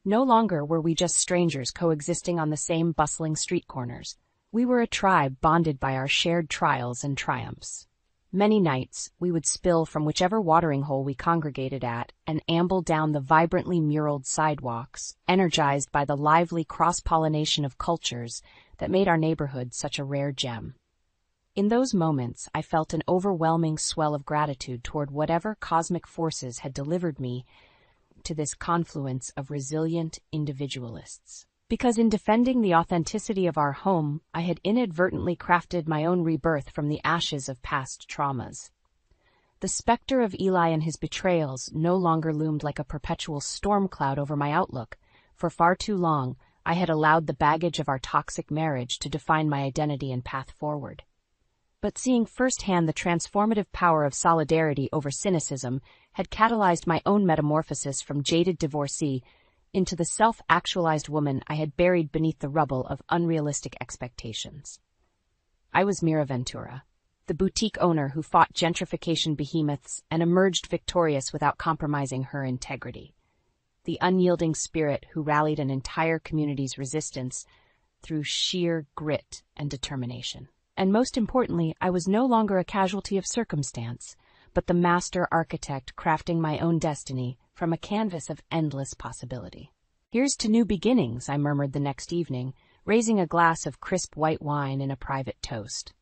No longer were we just strangers coexisting on the same bustling street corners. We were a tribe bonded by our shared trials and triumphs. Many nights, we would spill from whichever watering hole we congregated at and amble down the vibrantly muraled sidewalks, energized by the lively cross-pollination of cultures that made our neighborhood such a rare gem. In those moments, I felt an overwhelming swell of gratitude toward whatever cosmic forces had delivered me to this confluence of resilient individualists. Because in defending the authenticity of our home, I had inadvertently crafted my own rebirth from the ashes of past traumas. The specter of Eli and his betrayals no longer loomed like a perpetual storm cloud over my outlook. For far too long, I had allowed the baggage of our toxic marriage to define my identity and path forward. But seeing firsthand the transformative power of solidarity over cynicism had catalyzed my own metamorphosis from jaded divorcee into the self-actualized woman I had buried beneath the rubble of unrealistic expectations. I was Mira Ventura, the boutique owner who fought gentrification behemoths and emerged victorious without compromising her integrity. The unyielding spirit who rallied an entire community's resistance through sheer grit and determination. And most importantly, I was no longer a casualty of circumstance, but the master architect crafting my own destiny from a canvas of endless possibility. "Here's to new beginnings," I murmured the next evening, raising a glass of crisp white wine in a private toast.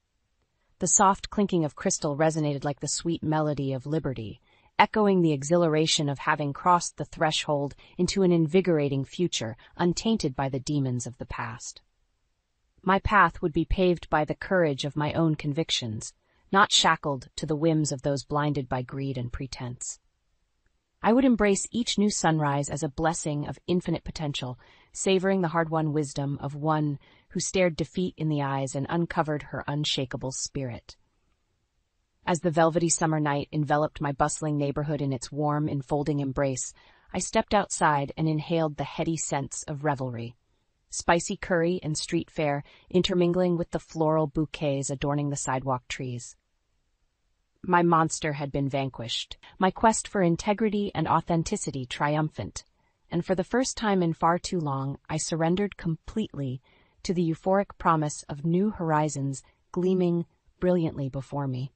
The soft clinking of crystal resonated like the sweet melody of liberty, echoing the exhilaration of having crossed the threshold into an invigorating future untainted by the demons of the past. My path would be paved by the courage of my own convictions, not shackled to the whims of those blinded by greed and pretense. I would embrace each new sunrise as a blessing of infinite potential, savoring the hard-won wisdom of one who stared defeat in the eyes and uncovered her unshakable spirit. As the velvety summer night enveloped my bustling neighborhood in its warm, enfolding embrace, I stepped outside and inhaled the heady scents of revelry. Spicy curry and street fare intermingling with the floral bouquets adorning the sidewalk trees. My monster had been vanquished, my quest for integrity and authenticity triumphant, and for the first time in far too long, I surrendered completely to the euphoric promise of new horizons gleaming brilliantly before me.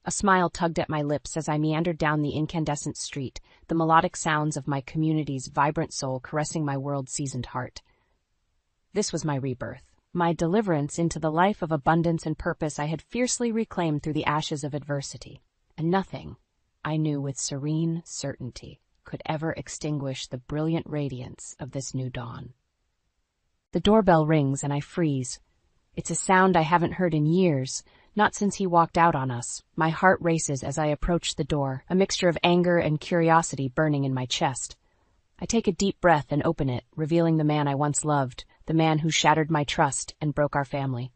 A smile tugged at my lips as I meandered down the incandescent street, the melodic sounds of my community's vibrant soul caressing my world-seasoned heart. This was my rebirth, my deliverance into the life of abundance and purpose I had fiercely reclaimed through the ashes of adversity. And nothing, I knew with serene certainty, could ever extinguish the brilliant radiance of this new dawn. The doorbell rings and I freeze. It's a sound I haven't heard in years, not since he walked out on us. My heart races as I approach the door, a mixture of anger and curiosity burning in my chest. I take a deep breath and open it, revealing the man I once loved, the man who shattered my trust and broke our family.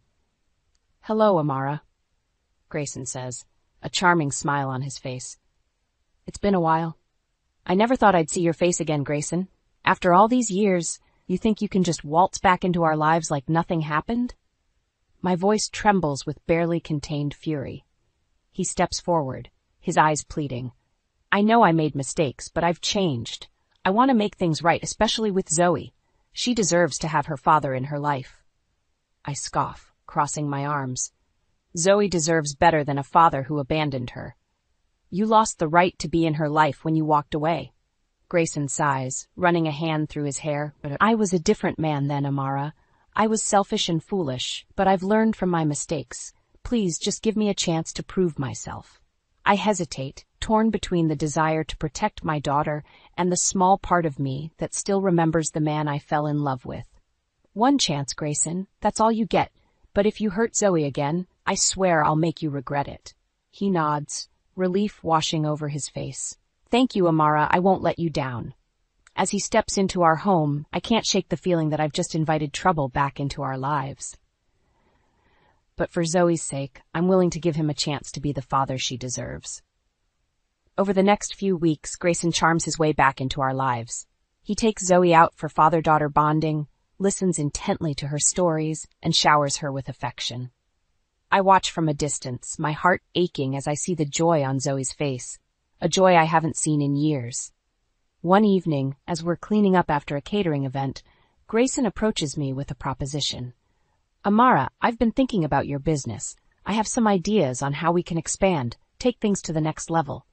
"Hello, Amara," Grayson says, a charming smile on his face. "It's been a while." "I never thought I'd see your face again, Grayson. After all these years, you think you can just waltz back into our lives like nothing happened?" My voice trembles with barely contained fury. He steps forward, his eyes pleading. "I know I made mistakes, but I've changed. I want to make things right, especially with Zoe. She deserves to have her father in her life." I scoff, crossing my arms. "Zoe deserves better than a father who abandoned her. You lost the right to be in her life when you walked away." Grayson sighs, running a hand through his hair. "I was a different man then, Amara. I was selfish and foolish, but I've learned from my mistakes. Please just give me a chance to prove myself." I hesitate, torn between the desire to protect my daughter and the small part of me that still remembers the man I fell in love with. "One chance, Grayson. That's all you get. But if you hurt Zoe again, I swear I'll make you regret it." He nods, relief washing over his face. "Thank you, Amara. I won't let you down." As he steps into our home, I can't shake the feeling that I've just invited trouble back into our lives. But for Zoe's sake, I'm willing to give him a chance to be the father she deserves. Over the next few weeks, Grayson charms his way back into our lives. He takes Zoe out for father-daughter bonding, listens intently to her stories, and showers her with affection. I watch from a distance, my heart aching as I see the joy on Zoe's face, a joy I haven't seen in years. One evening, as we're cleaning up after a catering event, Grayson approaches me with a proposition. Amara, I've been thinking about your business. I have some ideas on how we can expand, take things to the next level.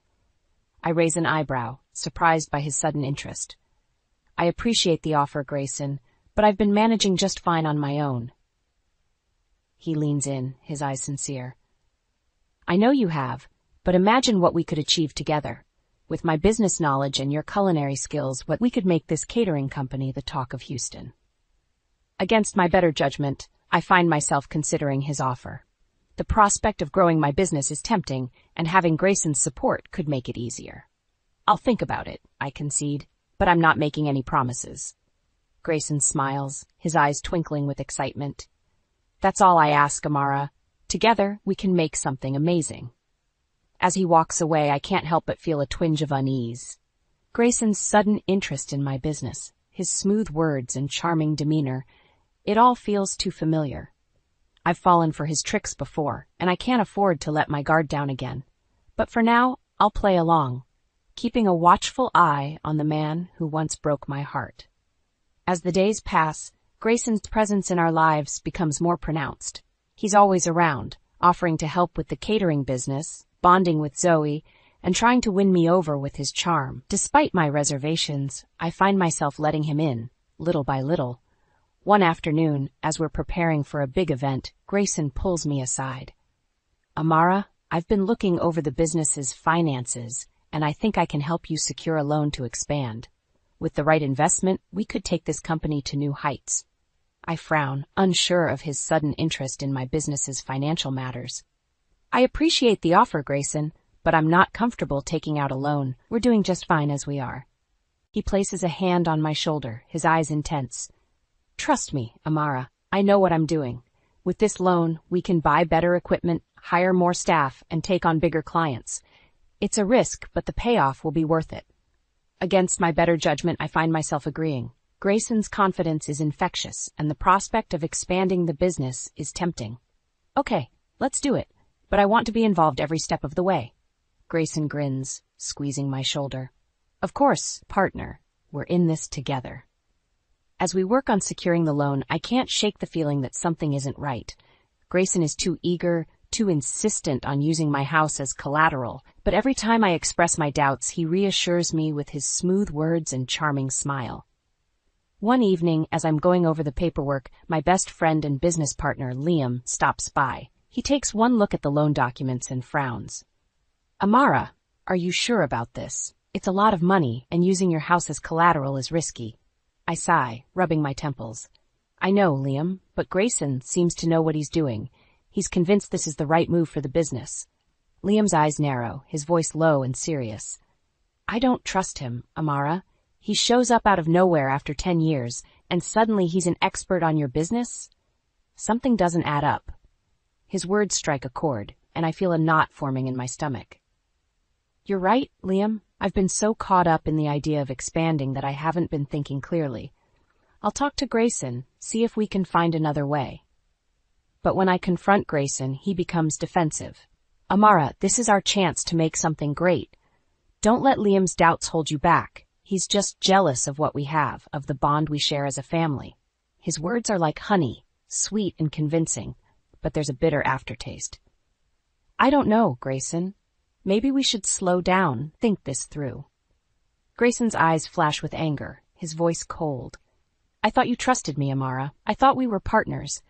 I raise an eyebrow, surprised by his sudden interest. I appreciate the offer, Grayson, but I've been managing just fine on my own. He leans in, his eyes sincere. I know you have, but imagine what we could achieve together. With my business knowledge and your culinary skills, we could make this catering company the talk of Houston. Against my better judgment, I find myself considering his offer. The prospect of growing my business is tempting, and having Grayson's support could make it easier. I'll think about it, I concede, but I'm not making any promises. Grayson smiles, his eyes twinkling with excitement. That's all I ask, Amara. Together, we can make something amazing. As he walks away, I can't help but feel a twinge of unease. Grayson's sudden interest in my business, his smooth words and charming demeanor, it all feels too familiar. I've fallen for his tricks before, and I can't afford to let my guard down again. But for now, I'll play along, keeping a watchful eye on the man who once broke my heart. As the days pass, Grayson's presence in our lives becomes more pronounced. He's always around, offering to help with the catering business, bonding with Zoe, and trying to win me over with his charm. Despite my reservations, I find myself letting him in, little by little. One afternoon, as we're preparing for a big event, Grayson pulls me aside. Amara, I've been looking over the business's finances, and I think I can help you secure a loan to expand. With the right investment, we could take this company to new heights. I frown, unsure of his sudden interest in my business's financial matters. I appreciate the offer, Grayson, but I'm not comfortable taking out a loan. We're doing just fine as we are. He places a hand on my shoulder, his eyes intense. Trust me, Amara, I know what I'm doing. With this loan, we can buy better equipment, hire more staff, and take on bigger clients. It's a risk, but the payoff will be worth it. Against my better judgment, I find myself agreeing. Grayson's confidence is infectious, and the prospect of expanding the business is tempting. Okay, let's do it, but I want to be involved every step of the way. Grayson grins, squeezing my shoulder. Of course, partner, we're in this together. As we work on securing the loan, I can't shake the feeling that something isn't right. Grayson is too eager, too insistent on using my house as collateral, but every time I express my doubts, he reassures me with his smooth words and charming smile. One evening, as I'm going over the paperwork, my best friend and business partner, Liam, stops by. He takes one look at the loan documents and frowns. Amara, are you sure about this? It's a lot of money, and using your house as collateral is risky. I sigh, rubbing my temples. I know, Liam, but Grayson seems to know what he's doing. He's convinced this is the right move for the business. Liam's eyes narrow, his voice low and serious. I don't trust him, Amara. He shows up out of nowhere after 10 years, and suddenly he's an expert on your business? Something doesn't add up. His words strike a chord, and I feel a knot forming in my stomach. You're right, Liam. I've been so caught up in the idea of expanding that I haven't been thinking clearly. I'll talk to Grayson, see if we can find another way. But when I confront Grayson, he becomes defensive. Amara, this is our chance to make something great. Don't let Liam's doubts hold you back. He's just jealous of what we have, of the bond we share as a family. His words are like honey, sweet and convincing, but there's a bitter aftertaste. I don't know, Grayson. Maybe we should slow down, think this through. Grayson's eyes flash with anger, his voice cold. I thought you trusted me, Amara. I thought we were partners.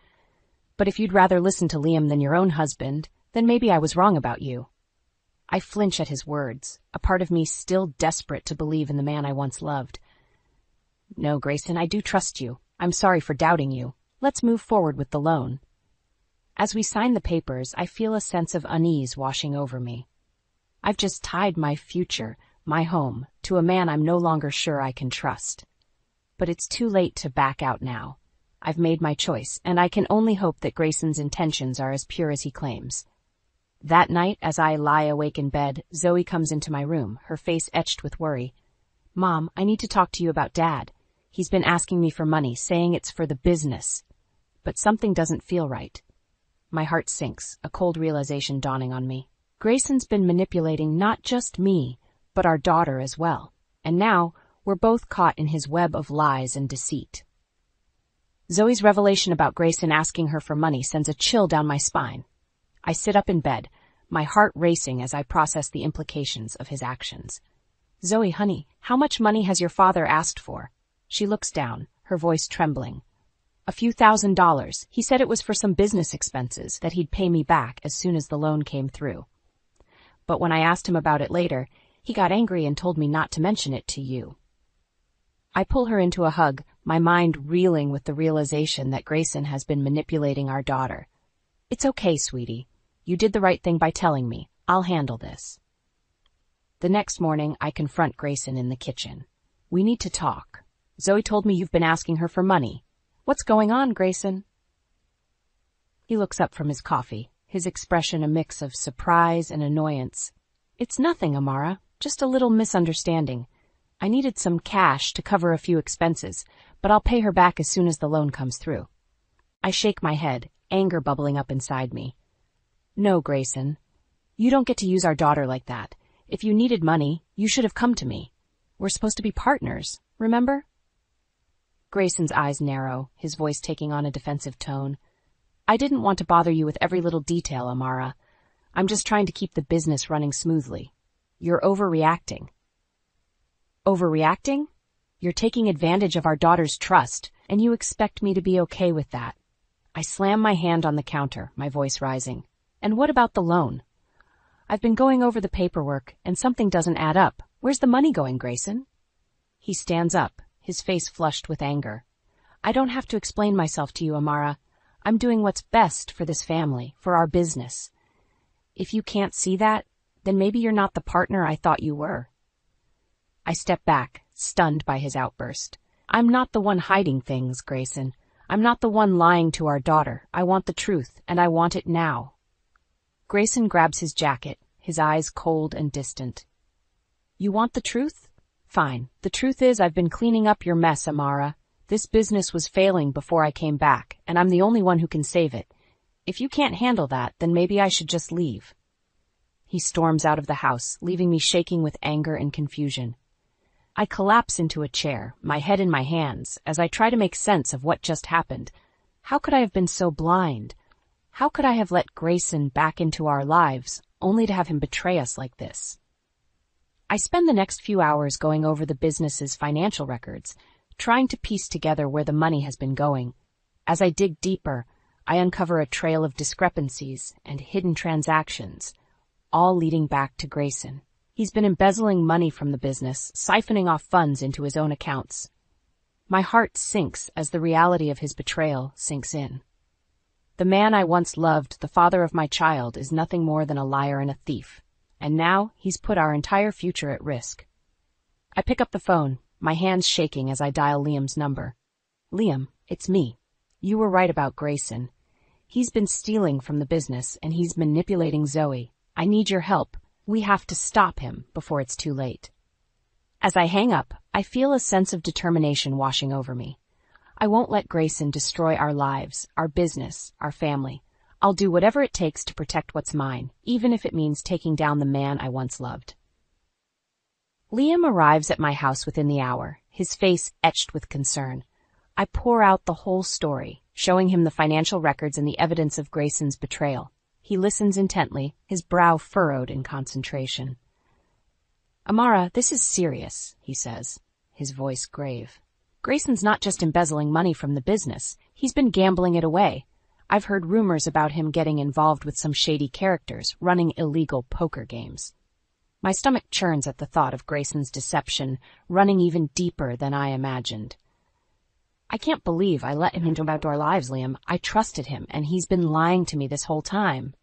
But if you'd rather listen to Liam than your own husband, then maybe I was wrong about you. I flinch at his words, a part of me still desperate to believe in the man I once loved. No, Grayson, I do trust you. I'm sorry for doubting you. Let's move forward with the loan. As we sign the papers, I feel a sense of unease washing over me. I've just tied my future, my home, to a man I'm no longer sure I can trust. But it's too late to back out now. I've made my choice, and I can only hope that Grayson's intentions are as pure as he claims. That night, as I lie awake in bed, Zoe comes into my room, her face etched with worry. Mom, I need to talk to you about Dad. He's been asking me for money, saying it's for the business. But something doesn't feel right. My heart sinks, a cold realization dawning on me. Grayson's been manipulating not just me, but our daughter as well. And now, We're both caught in his web of lies and deceit. Zoe's revelation about Grayson asking her for money sends a chill down my spine. I sit up in bed, my heart racing as I process the implications of his actions. Zoe, honey, how much money has your father asked for? She looks down, her voice trembling. A few $1,000s. He said it was for some business expenses that he'd pay me back as soon as the loan came through. But when I asked him about it later, he got angry and told me not to mention it to you. I pull her into a hug, my mind reeling with the realization that Grayson has been manipulating our daughter. It's okay, sweetie. You did the right thing by telling me. I'll handle this. The next morning, I confront Grayson in the kitchen. We need to talk. Zoe told me you've been asking her for money. What's going on, Grayson? He looks up from his coffee, his expression a mix of surprise and annoyance. It's nothing, Amara. Just a little misunderstanding. I needed some cash to cover a few expenses, but I'll pay her back as soon as the loan comes through. I shake my head, anger bubbling up inside me. No, Grayson. You don't get to use our daughter like that. If you needed money, you should have come to me. We're supposed to be partners, remember? Grayson's eyes narrow, his voice taking on a defensive tone. I didn't want to bother you with every little detail, Amara. I'm just trying to keep the business running smoothly. You're overreacting. Overreacting? You're taking advantage of our daughter's trust, and you expect me to be okay with that. I slam my hand on the counter, my voice rising. And what about the loan? I've been going over the paperwork, and something doesn't add up. Where's the money going, Grayson? He stands up, his face flushed with anger. I don't have to explain myself to you, Amara. I'm doing what's best for this family, for our business. If you can't see that, then maybe you're not the partner I thought you were. I step back, stunned by his outburst. I'm not the one hiding things, Grayson. I'm not the one lying to our daughter. I want the truth, and I want it now. Grayson grabs his jacket, his eyes cold and distant. You want the truth? Fine. The truth is I've been cleaning up your mess, Amara. This business was failing before I came back, and I'm the only one who can save it. If you can't handle that, then maybe I should just leave. He storms out of the house, leaving me shaking with anger and confusion. I collapse into a chair, my head in my hands, as I try to make sense of what just happened. How could I have been so blind? How could I have let Grayson back into our lives, only to have him betray us like this? I spend the next few hours going over the business's financial records, trying to piece together where the money has been going. As I dig deeper, I uncover a trail of discrepancies and hidden transactions, all leading back to Grayson. He's been embezzling money from the business, siphoning off funds into his own accounts. My heart sinks as the reality of his betrayal sinks in. The man I once loved, the father of my child, is nothing more than a liar and a thief, and now he's put our entire future at risk. I pick up the phone, my hands shaking as I dial Liam's number. Liam, it's me. You were right about Grayson. He's been stealing from the business, and he's manipulating Zoe. I need your help. We have to stop him before it's too late. As I hang up, I feel a sense of determination washing over me. I won't let Grayson destroy our lives, our business, our family. I'll do whatever it takes to protect what's mine, even if it means taking down the man I once loved. Liam arrives at my house within the hour, his face etched with concern. I pour out the whole story, showing him the financial records and the evidence of Grayson's betrayal. He listens intently, his brow furrowed in concentration. Amara, this is serious, he says, his voice grave. Grayson's not just embezzling money from the business. He's been gambling it away. I've heard rumors about him getting involved with some shady characters, running illegal poker games. My stomach churns at the thought of Grayson's deception, running even deeper than I imagined. I can't believe I let him into our lives, Liam. I trusted him, and he's been lying to me this whole time.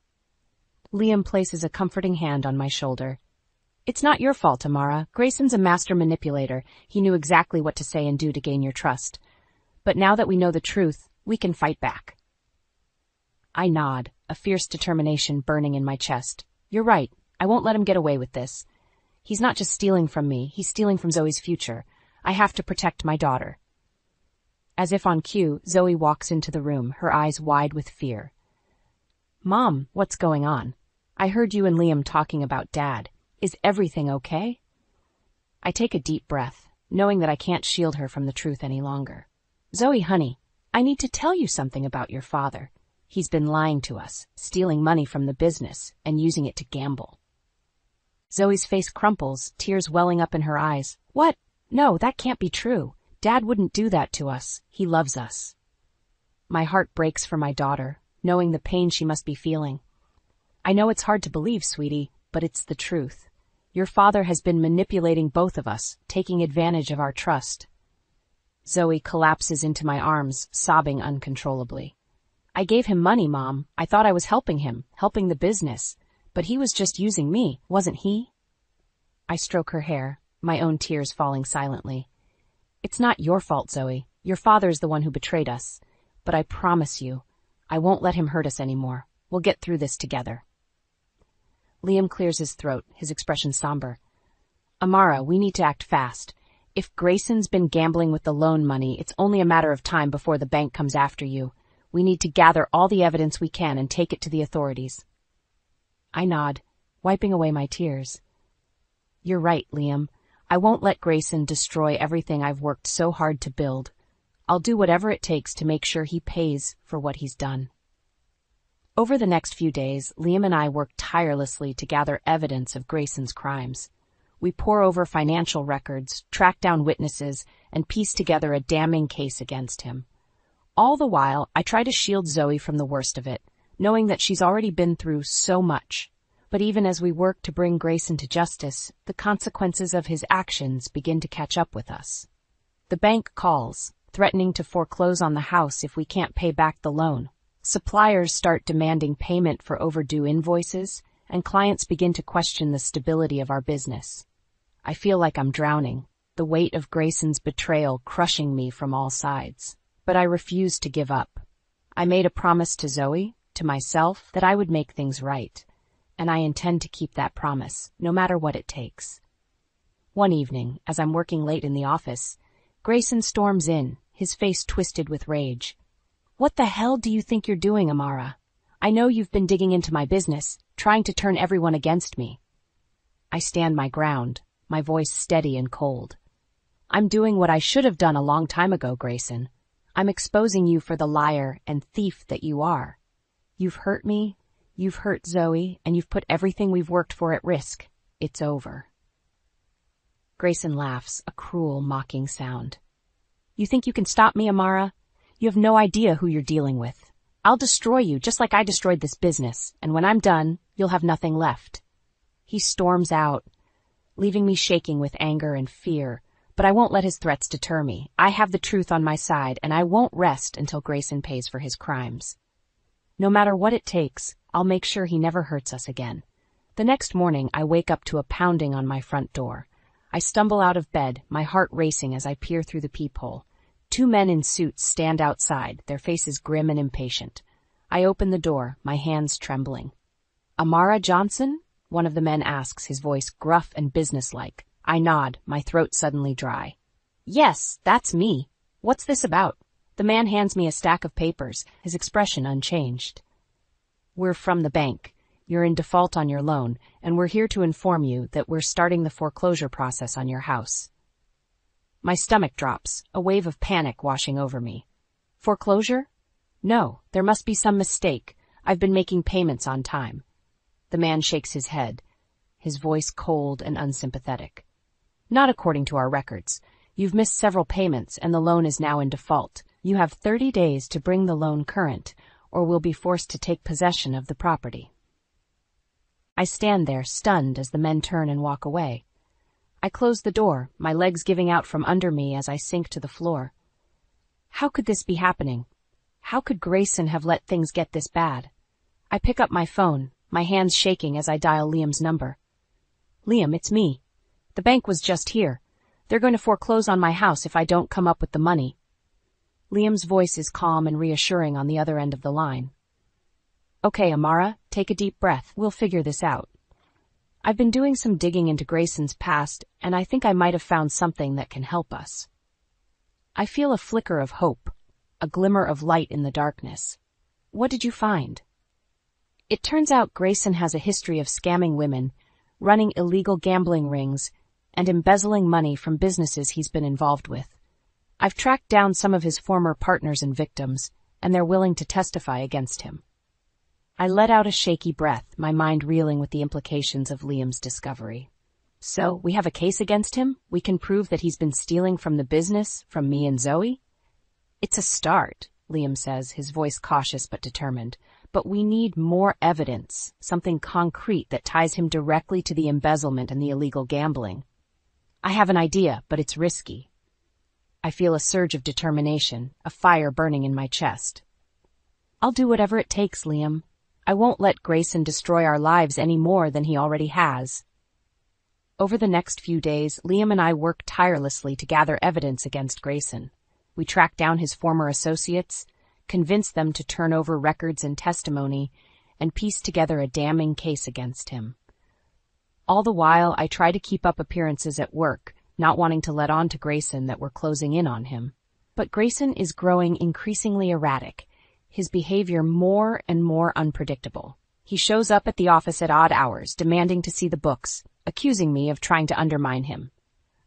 Liam places a comforting hand on my shoulder. It's not your fault, Amara. Grayson's a master manipulator. He knew exactly what to say and do to gain your trust. But now that we know the truth, we can fight back. I nod, a fierce determination burning in my chest. You're right. I won't let him get away with this. He's not just stealing from me. He's stealing from Zoe's future. I have to protect my daughter. As if on cue, Zoe walks into the room, her eyes wide with fear. Mom, what's going on? I heard you and Liam talking about Dad. Is everything okay? I take a deep breath. knowing that I can't shield her from the truth any longer. Zoe, honey, I need to tell you something about your father. He's been lying to us, stealing money from the business, and using it to gamble. Zoe's face crumples, tears welling up in her eyes. What? No, that can't be true. Dad wouldn't do that to us. He loves us. My heart breaks for my daughter, knowing the pain she must be feeling. I know it's hard to believe, sweetie, but it's the truth. Your father has been manipulating both of us, taking advantage of our trust. Zoe collapses into my arms, sobbing uncontrollably. I gave him money, Mom. I thought I was helping him, helping the business. But he was just using me, wasn't he? I stroke her hair, my own tears falling silently. It's not your fault, Zoe. Your father's the one who betrayed us. But I promise you, I won't let him hurt us anymore. We'll get through this together. Liam clears his throat, his expression somber. Amara, we need to act fast. If Grayson's been gambling with the loan money, it's only a matter of time before the bank comes after you. We need to gather all the evidence we can and take it to the authorities. I nod, wiping away my tears. You're right, Liam. I won't let Grayson destroy everything I've worked so hard to build. I'll do whatever it takes to make sure he pays for what he's done. Over the next few days, Liam and I worked tirelessly to gather evidence of Grayson's crimes. We pore over financial records, track down witnesses, and piece together a damning case against him. All the while, I try to shield Zoe from the worst of it, knowing that she's already been through so much. But even as we work to bring Grayson to justice, the consequences of his actions begin to catch up with us. The bank calls, threatening to foreclose on the house if we can't pay back the loan. Suppliers start demanding payment for overdue invoices, and clients begin to question the stability of our business. I feel like I'm drowning, the weight of Grayson's betrayal crushing me from all sides. But I refuse to give up. I made a promise to Zoe, to myself, that I would make things right, and I intend to keep that promise, no matter what it takes. One evening, as I'm working late in the office, Grayson storms in, his face twisted with rage. What the hell do you think you're doing, Amara? I know you've been digging into my business, trying to turn everyone against me. I stand my ground, my voice steady and cold. I'm doing what I should have done a long time ago, Grayson. I'm exposing you for the liar and thief that you are. You've hurt me, you've hurt Zoe, and you've put everything we've worked for at risk. It's over. Grayson laughs, a cruel, mocking sound. You think you can stop me, Amara? You have no idea who you're dealing with. I'll destroy you just like I destroyed this business, and when I'm done, you'll have nothing left. He storms out, leaving me shaking with anger and fear, but I won't let his threats deter me. I have the truth on my side, and I won't rest until Grayson pays for his crimes. No matter what it takes, I'll make sure he never hurts us again. The next morning, I wake up to a pounding on my front door. I stumble out of bed, my heart racing as I peer through the peephole. 2 men in suits stand outside, their faces grim and impatient. I open the door, my hands trembling. Amara Johnson? One of the men asks, his voice gruff and businesslike. I nod, my throat suddenly dry. Yes, that's me. What's this about? The man hands me a stack of papers, his expression unchanged. We're from the bank. You're in default on your loan, and we're here to inform you that we're starting the foreclosure process on your house. My stomach drops, a wave of panic washing over me. Foreclosure? No, there must be some mistake. I've been making payments on time. The man shakes his head, his voice cold and unsympathetic. Not according to our records. You've missed several payments, and the loan is now in default. You have 30 days to bring the loan current, or we'll be forced to take possession of the property. I stand there, stunned, as the men turn and walk away. I close the door, my legs giving out from under me as I sink to the floor. How could this be happening? How could Grayson have let things get this bad? I pick up my phone, my hands shaking as I dial Liam's number. Liam, it's me. The bank was just here. They're going to foreclose on my house if I don't come up with the money. Liam's voice is calm and reassuring on the other end of the line. Okay, Amara, take a deep breath. We'll figure this out. I've been doing some digging into Grayson's past, and I think I might have found something that can help us. I feel a flicker of hope, a glimmer of light in the darkness. What did you find? It turns out Grayson has a history of scamming women, running illegal gambling rings, and embezzling money from businesses he's been involved with. I've tracked down some of his former partners and victims, and they're willing to testify against him. I let out a shaky breath, my mind reeling with the implications of Liam's discovery. So, we have a case against him? We can prove that he's been stealing from the business, from me and Zoe? It's a start, Liam says, his voice cautious but determined. But we need more evidence, something concrete that ties him directly to the embezzlement and the illegal gambling. I have an idea, but it's risky. I feel a surge of determination, a fire burning in my chest. I'll do whatever it takes, Liam. I won't let Grayson destroy our lives any more than he already has. Over the next few days, Liam and I worked tirelessly to gather evidence against Grayson. We tracked down his former associates, convinced them to turn over records and testimony, and pieced together a damning case against him. All the while, I try to keep up appearances at work, not wanting to let on to Grayson that we're closing in on him. But Grayson is growing increasingly erratic, his behavior more and more unpredictable. He shows up at the office at odd hours, demanding to see the books, accusing me of trying to undermine him.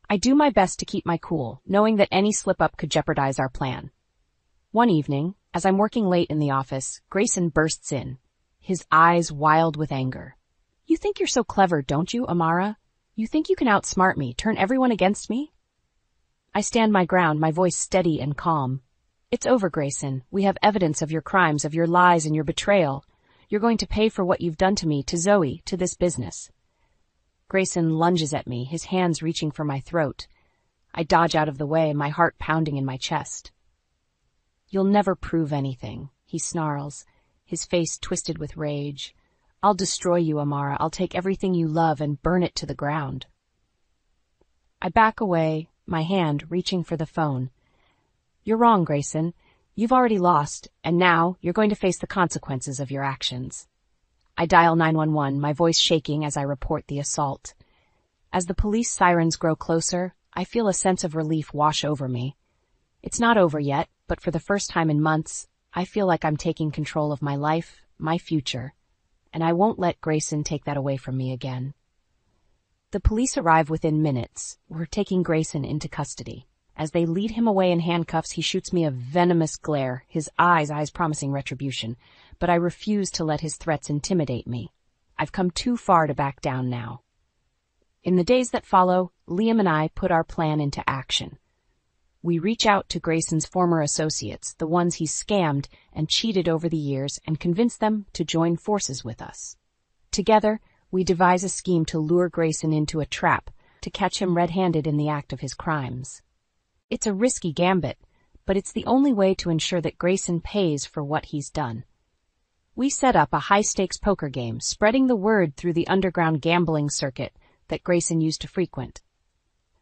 I do my best to keep my cool, knowing that any slip-up could jeopardize our plan. One evening, as I'm working late in the office, Grayson bursts in, his eyes wild with anger. You think you're so clever, don't you, Amara? You think you can outsmart me, turn everyone against me? I stand my ground, my voice steady and calm. It's over, Grayson. We have evidence of your crimes, of your lies and your betrayal. You're going to pay for what you've done to me, to Zoe, to this business. Grayson lunges at me, his hands reaching for my throat. I dodge out of the way, my heart pounding in my chest. You'll never prove anything, he snarls, his face twisted with rage. I'll destroy you, Amara. I'll take everything you love and burn it to the ground. I back away, my hand reaching for the phone. You're wrong, Grayson. You've already lost, and now you're going to face the consequences of your actions. I dial 911, my voice shaking as I report the assault. As the police sirens grow closer, I feel a sense of relief wash over me. It's not over yet, but for the first time in months, I feel like I'm taking control of my life, my future, and I won't let Grayson take that away from me again. The police arrive within minutes. We're taking Grayson into custody. As they lead him away in handcuffs, he shoots me a venomous glare, his eyes promising retribution, but I refuse to let his threats intimidate me. I've come too far to back down now. In the days that follow, Liam and I put our plan into action. We reach out to Grayson's former associates, the ones he's scammed and cheated over the years, and convince them to join forces with us. Together, we devise a scheme to lure Grayson into a trap, to catch him red-handed in the act of his crimes. It's a risky gambit, but it's the only way to ensure that Grayson pays for what he's done. We set up a high-stakes poker game, spreading the word through the underground gambling circuit that Grayson used to frequent.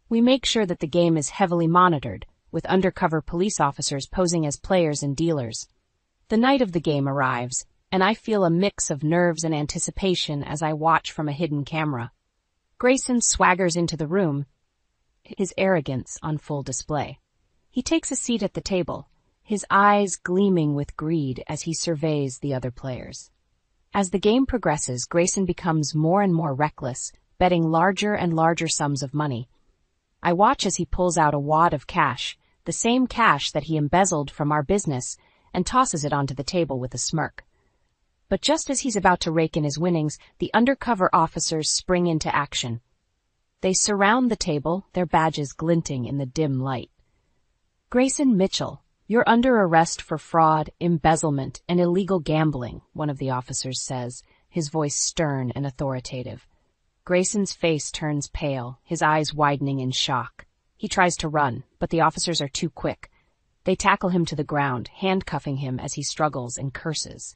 We make sure that the game is heavily monitored, with undercover police officers posing as players and dealers. The night of the game arrives, and I feel a mix of nerves and anticipation as I watch from a hidden camera. Grayson swaggers into the room, his arrogance on full display. He takes a seat at the table, his eyes gleaming with greed as he surveys the other players. As the game progresses, Grayson becomes more and more reckless, betting larger and larger sums of money. I watch as he pulls out a wad of cash, the same cash that he embezzled from our business, and tosses it onto the table with a smirk. But just as he's about to rake in his winnings, the undercover officers spring into action. They surround the table, their badges glinting in the dim light. Grayson Mitchell, you're under arrest for fraud, embezzlement, and illegal gambling, one of the officers says, his voice stern and authoritative. Grayson's face turns pale, his eyes widening in shock. He tries to run, but the officers are too quick. They tackle him to the ground, handcuffing him as he struggles and curses.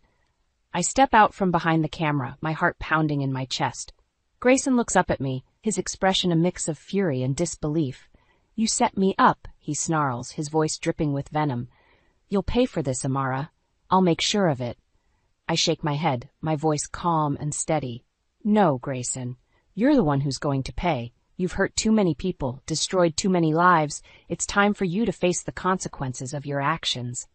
I step out from behind the camera, my heart pounding in my chest. Grayson looks up at me, his expression a mix of fury and disbelief. You set me up, he snarls, his voice dripping with venom. You'll pay for this, Amara. I'll make sure of it. I shake my head, my voice calm and steady. No, Grayson. You're the one who's going to pay. You've hurt too many people, destroyed too many lives. It's time for you to face the consequences of your actions.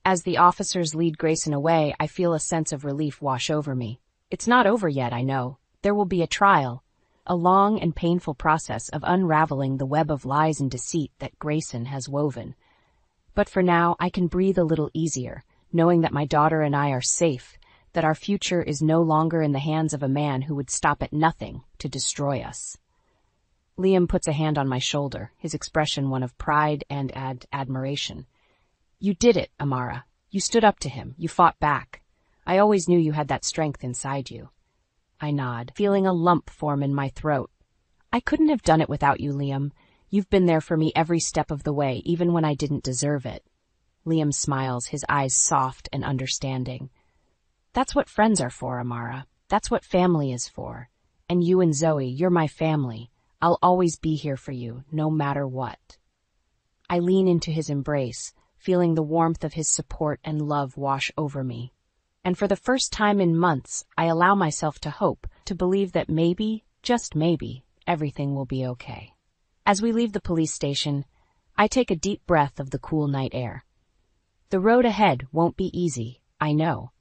As the officers lead Grayson away, I feel a sense of relief wash over me. It's not over yet, I know. There will be a trial. a long and painful process of unraveling the web of lies and deceit that Grayson has woven. But for now, I can breathe a little easier, knowing that my daughter and I are safe, that our future is no longer in the hands of a man who would stop at nothing to destroy us. Liam puts a hand on my shoulder, his expression one of pride and admiration. You did it, Amara. You stood up to him. You fought back. I always knew you had that strength inside you. I nod, feeling a lump form in my throat. I couldn't have done it without you, Liam. You've been there for me every step of the way, even when I didn't deserve it. Liam smiles, his eyes soft and understanding. That's what friends are for, Amara. That's what family is for. And you and Zoe, you're my family. I'll always be here for you, no matter what. I lean into his embrace, feeling the warmth of his support and love wash over me. And for the first time in months, I allow myself to hope, to believe that maybe, just maybe, everything will be okay. As we leave the police station, I take a deep breath of the cool night air. The road ahead won't be easy, I know.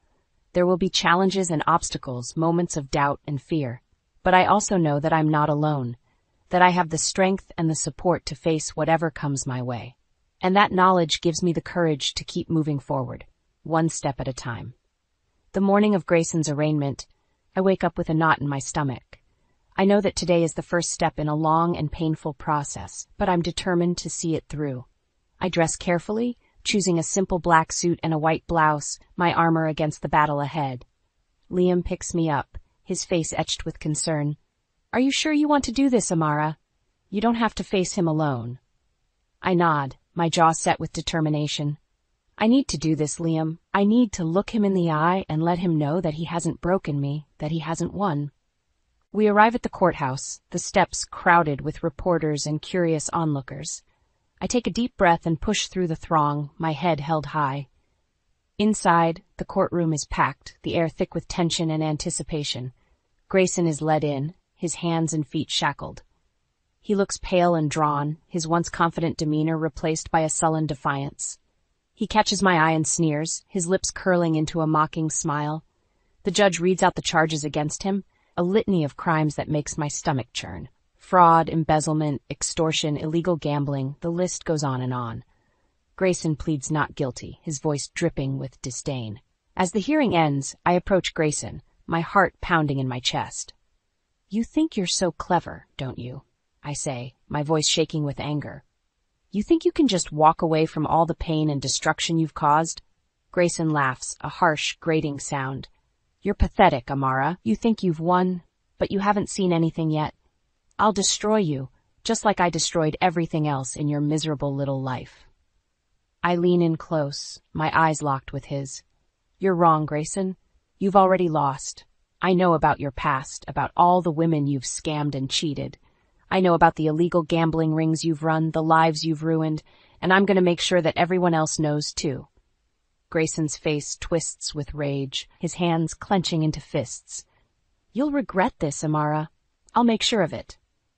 There will be challenges and obstacles, moments of doubt and fear. But I also know that I'm not alone, that I have the strength and the support to face whatever comes my way. And that knowledge gives me the courage to keep moving forward, one step at a time. The morning of Grayson's arraignment, I wake up with a knot in my stomach. I know that today is the first step in a long and painful process, but I'm determined to see it through. I dress carefully, choosing a simple black suit and a white blouse, my armor against the battle ahead. Liam picks me up, his face etched with concern. Are you sure you want to do this, Amara? You don't have to face him alone. I nod, my jaw set with determination. I need to do this, Liam. I need to look him in the eye and let him know that he hasn't broken me, that he hasn't won. We arrive at the courthouse, the steps crowded with reporters and curious onlookers. I take a deep breath and push through the throng, my head held high. Inside, the courtroom is packed, the air thick with tension and anticipation. Grayson is led in, his hands and feet shackled. He looks pale and drawn, his once confident demeanor replaced by a sullen defiance. He catches my eye and sneers, his lips curling into a mocking smile. The judge reads out the charges against him, a litany of crimes that makes my stomach churn. Fraud, embezzlement, extortion, illegal gambling, the list goes on and on. Grayson pleads not guilty, his voice dripping with disdain. As the hearing ends, I approach Grayson, my heart pounding in my chest. You think you're so clever, don't you? I say, my voice shaking with anger. You think you can just walk away from all the pain and destruction you've caused? Grayson laughs, a harsh, grating sound. You're pathetic, Amara. You think you've won, but you haven't seen anything yet. I'll destroy you, just like I destroyed everything else in your miserable little life. I lean in close, my eyes locked with his. You're wrong, Grayson. You've already lost. I know about your past, about all the women you've scammed and cheated. I know about the illegal gambling rings you've run, the lives you've ruined, and I'm going to make sure that everyone else knows too. Grayson's face twists with rage, his hands clenching into fists. You'll regret this, Amara. I'll make sure of it.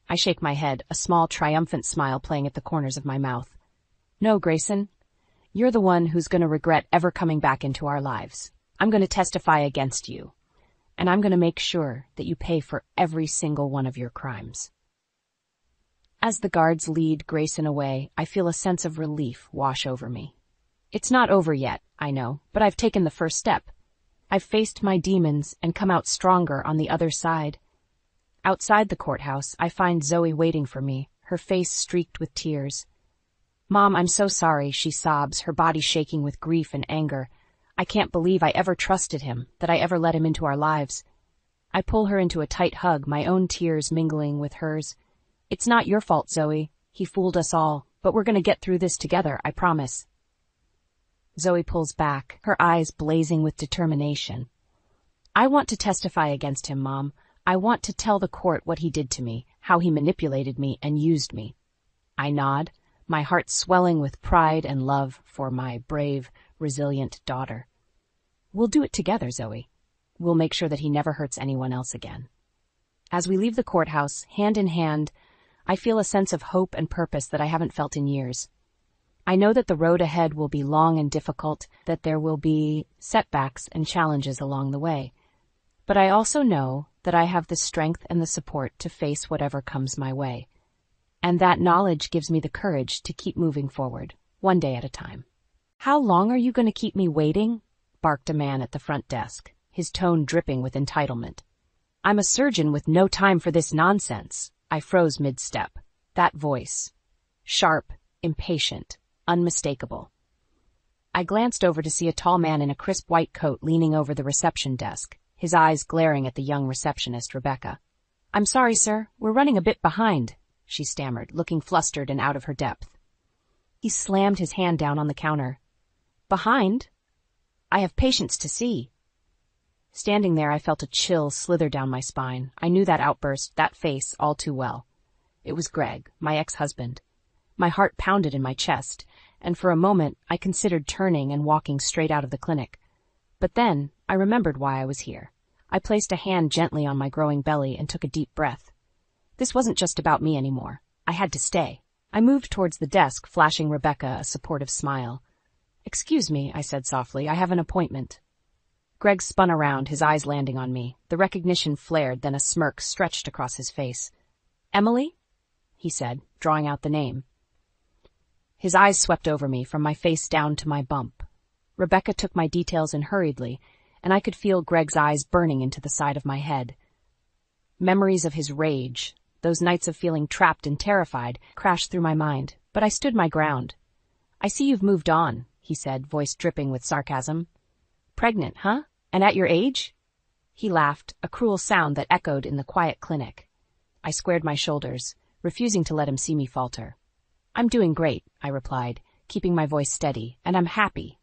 I shake my head, a small triumphant smile playing at the corners of my mouth. No, Grayson. You're the one who's going to regret ever coming back into our lives. I'm going to testify against you. And I'm going to make sure that you pay for every single one of your crimes. As the guards lead Grayson away, I feel a sense of relief wash over me. It's not over yet, I know, but I've taken the first step. I've faced my demons and come out stronger on the other side. Outside the courthouse, I find Zoe waiting for me, her face streaked with tears. Mom, I'm so sorry, she sobs, her body shaking with grief and anger. I can't believe I ever trusted him, that I ever let him into our lives. I pull her into a tight hug, my own tears mingling with hers. It's not your fault, Zoe. He fooled us all, but we're going to get through this together, I promise. Zoe pulls back, her eyes blazing with determination. I want to testify against him, Mom. I want to tell the court what he did to me, how he manipulated me and used me. I nod, my heart swelling with pride and love for my brave, resilient daughter. We'll do it together, Zoe. We'll make sure that he never hurts anyone else again. As we leave the courthouse, hand in hand, I feel a sense of hope and purpose that I haven't felt in years. I know that the road ahead will be long and difficult, that there will be setbacks and challenges along the way. But I also know that I have the strength and the support to face whatever comes my way. And that knowledge gives me the courage to keep moving forward, one day at a time. "How long are you going to keep me waiting?" barked a man at the front desk, his tone dripping with entitlement. "I'm a surgeon with no time for this nonsense." I froze mid-step. That voice. Sharp, impatient, unmistakable. I glanced over to see a tall man in a crisp white coat leaning over the reception desk, his eyes glaring at the young receptionist, Rebecca. "I'm sorry, sir. We're running a bit behind," she stammered, looking flustered and out of her depth. He slammed his hand down on the counter. "Behind? I have patients to see." Standing there, I felt a chill slither down my spine. I knew that outburst, that face, all too well. It was Greg, my ex-husband. My heart pounded in my chest, and for a moment I considered turning and walking straight out of the clinic. But then I remembered why I was here. I placed a hand gently on my growing belly and took a deep breath. This wasn't just about me anymore. I had to stay. I moved towards the desk, flashing Rebecca a supportive smile. "Excuse me," I said softly. "I have an appointment." Greg spun around, his eyes landing on me. The recognition flared, then a smirk stretched across his face. "Emily?" he said, drawing out the name. His eyes swept over me, from my face down to my bump. Rebecca took my details in hurriedly, and I could feel Greg's eyes burning into the side of my head. Memories of his rage, those nights of feeling trapped and terrified, crashed through my mind, but I stood my ground. "I see you've moved on," he said, voice dripping with sarcasm. "Pregnant, huh? And at your age?" He laughed, a cruel sound that echoed in the quiet clinic. I squared my shoulders, refusing to let him see me falter. "I'm doing great," I replied, keeping my voice steady, "and I'm happy."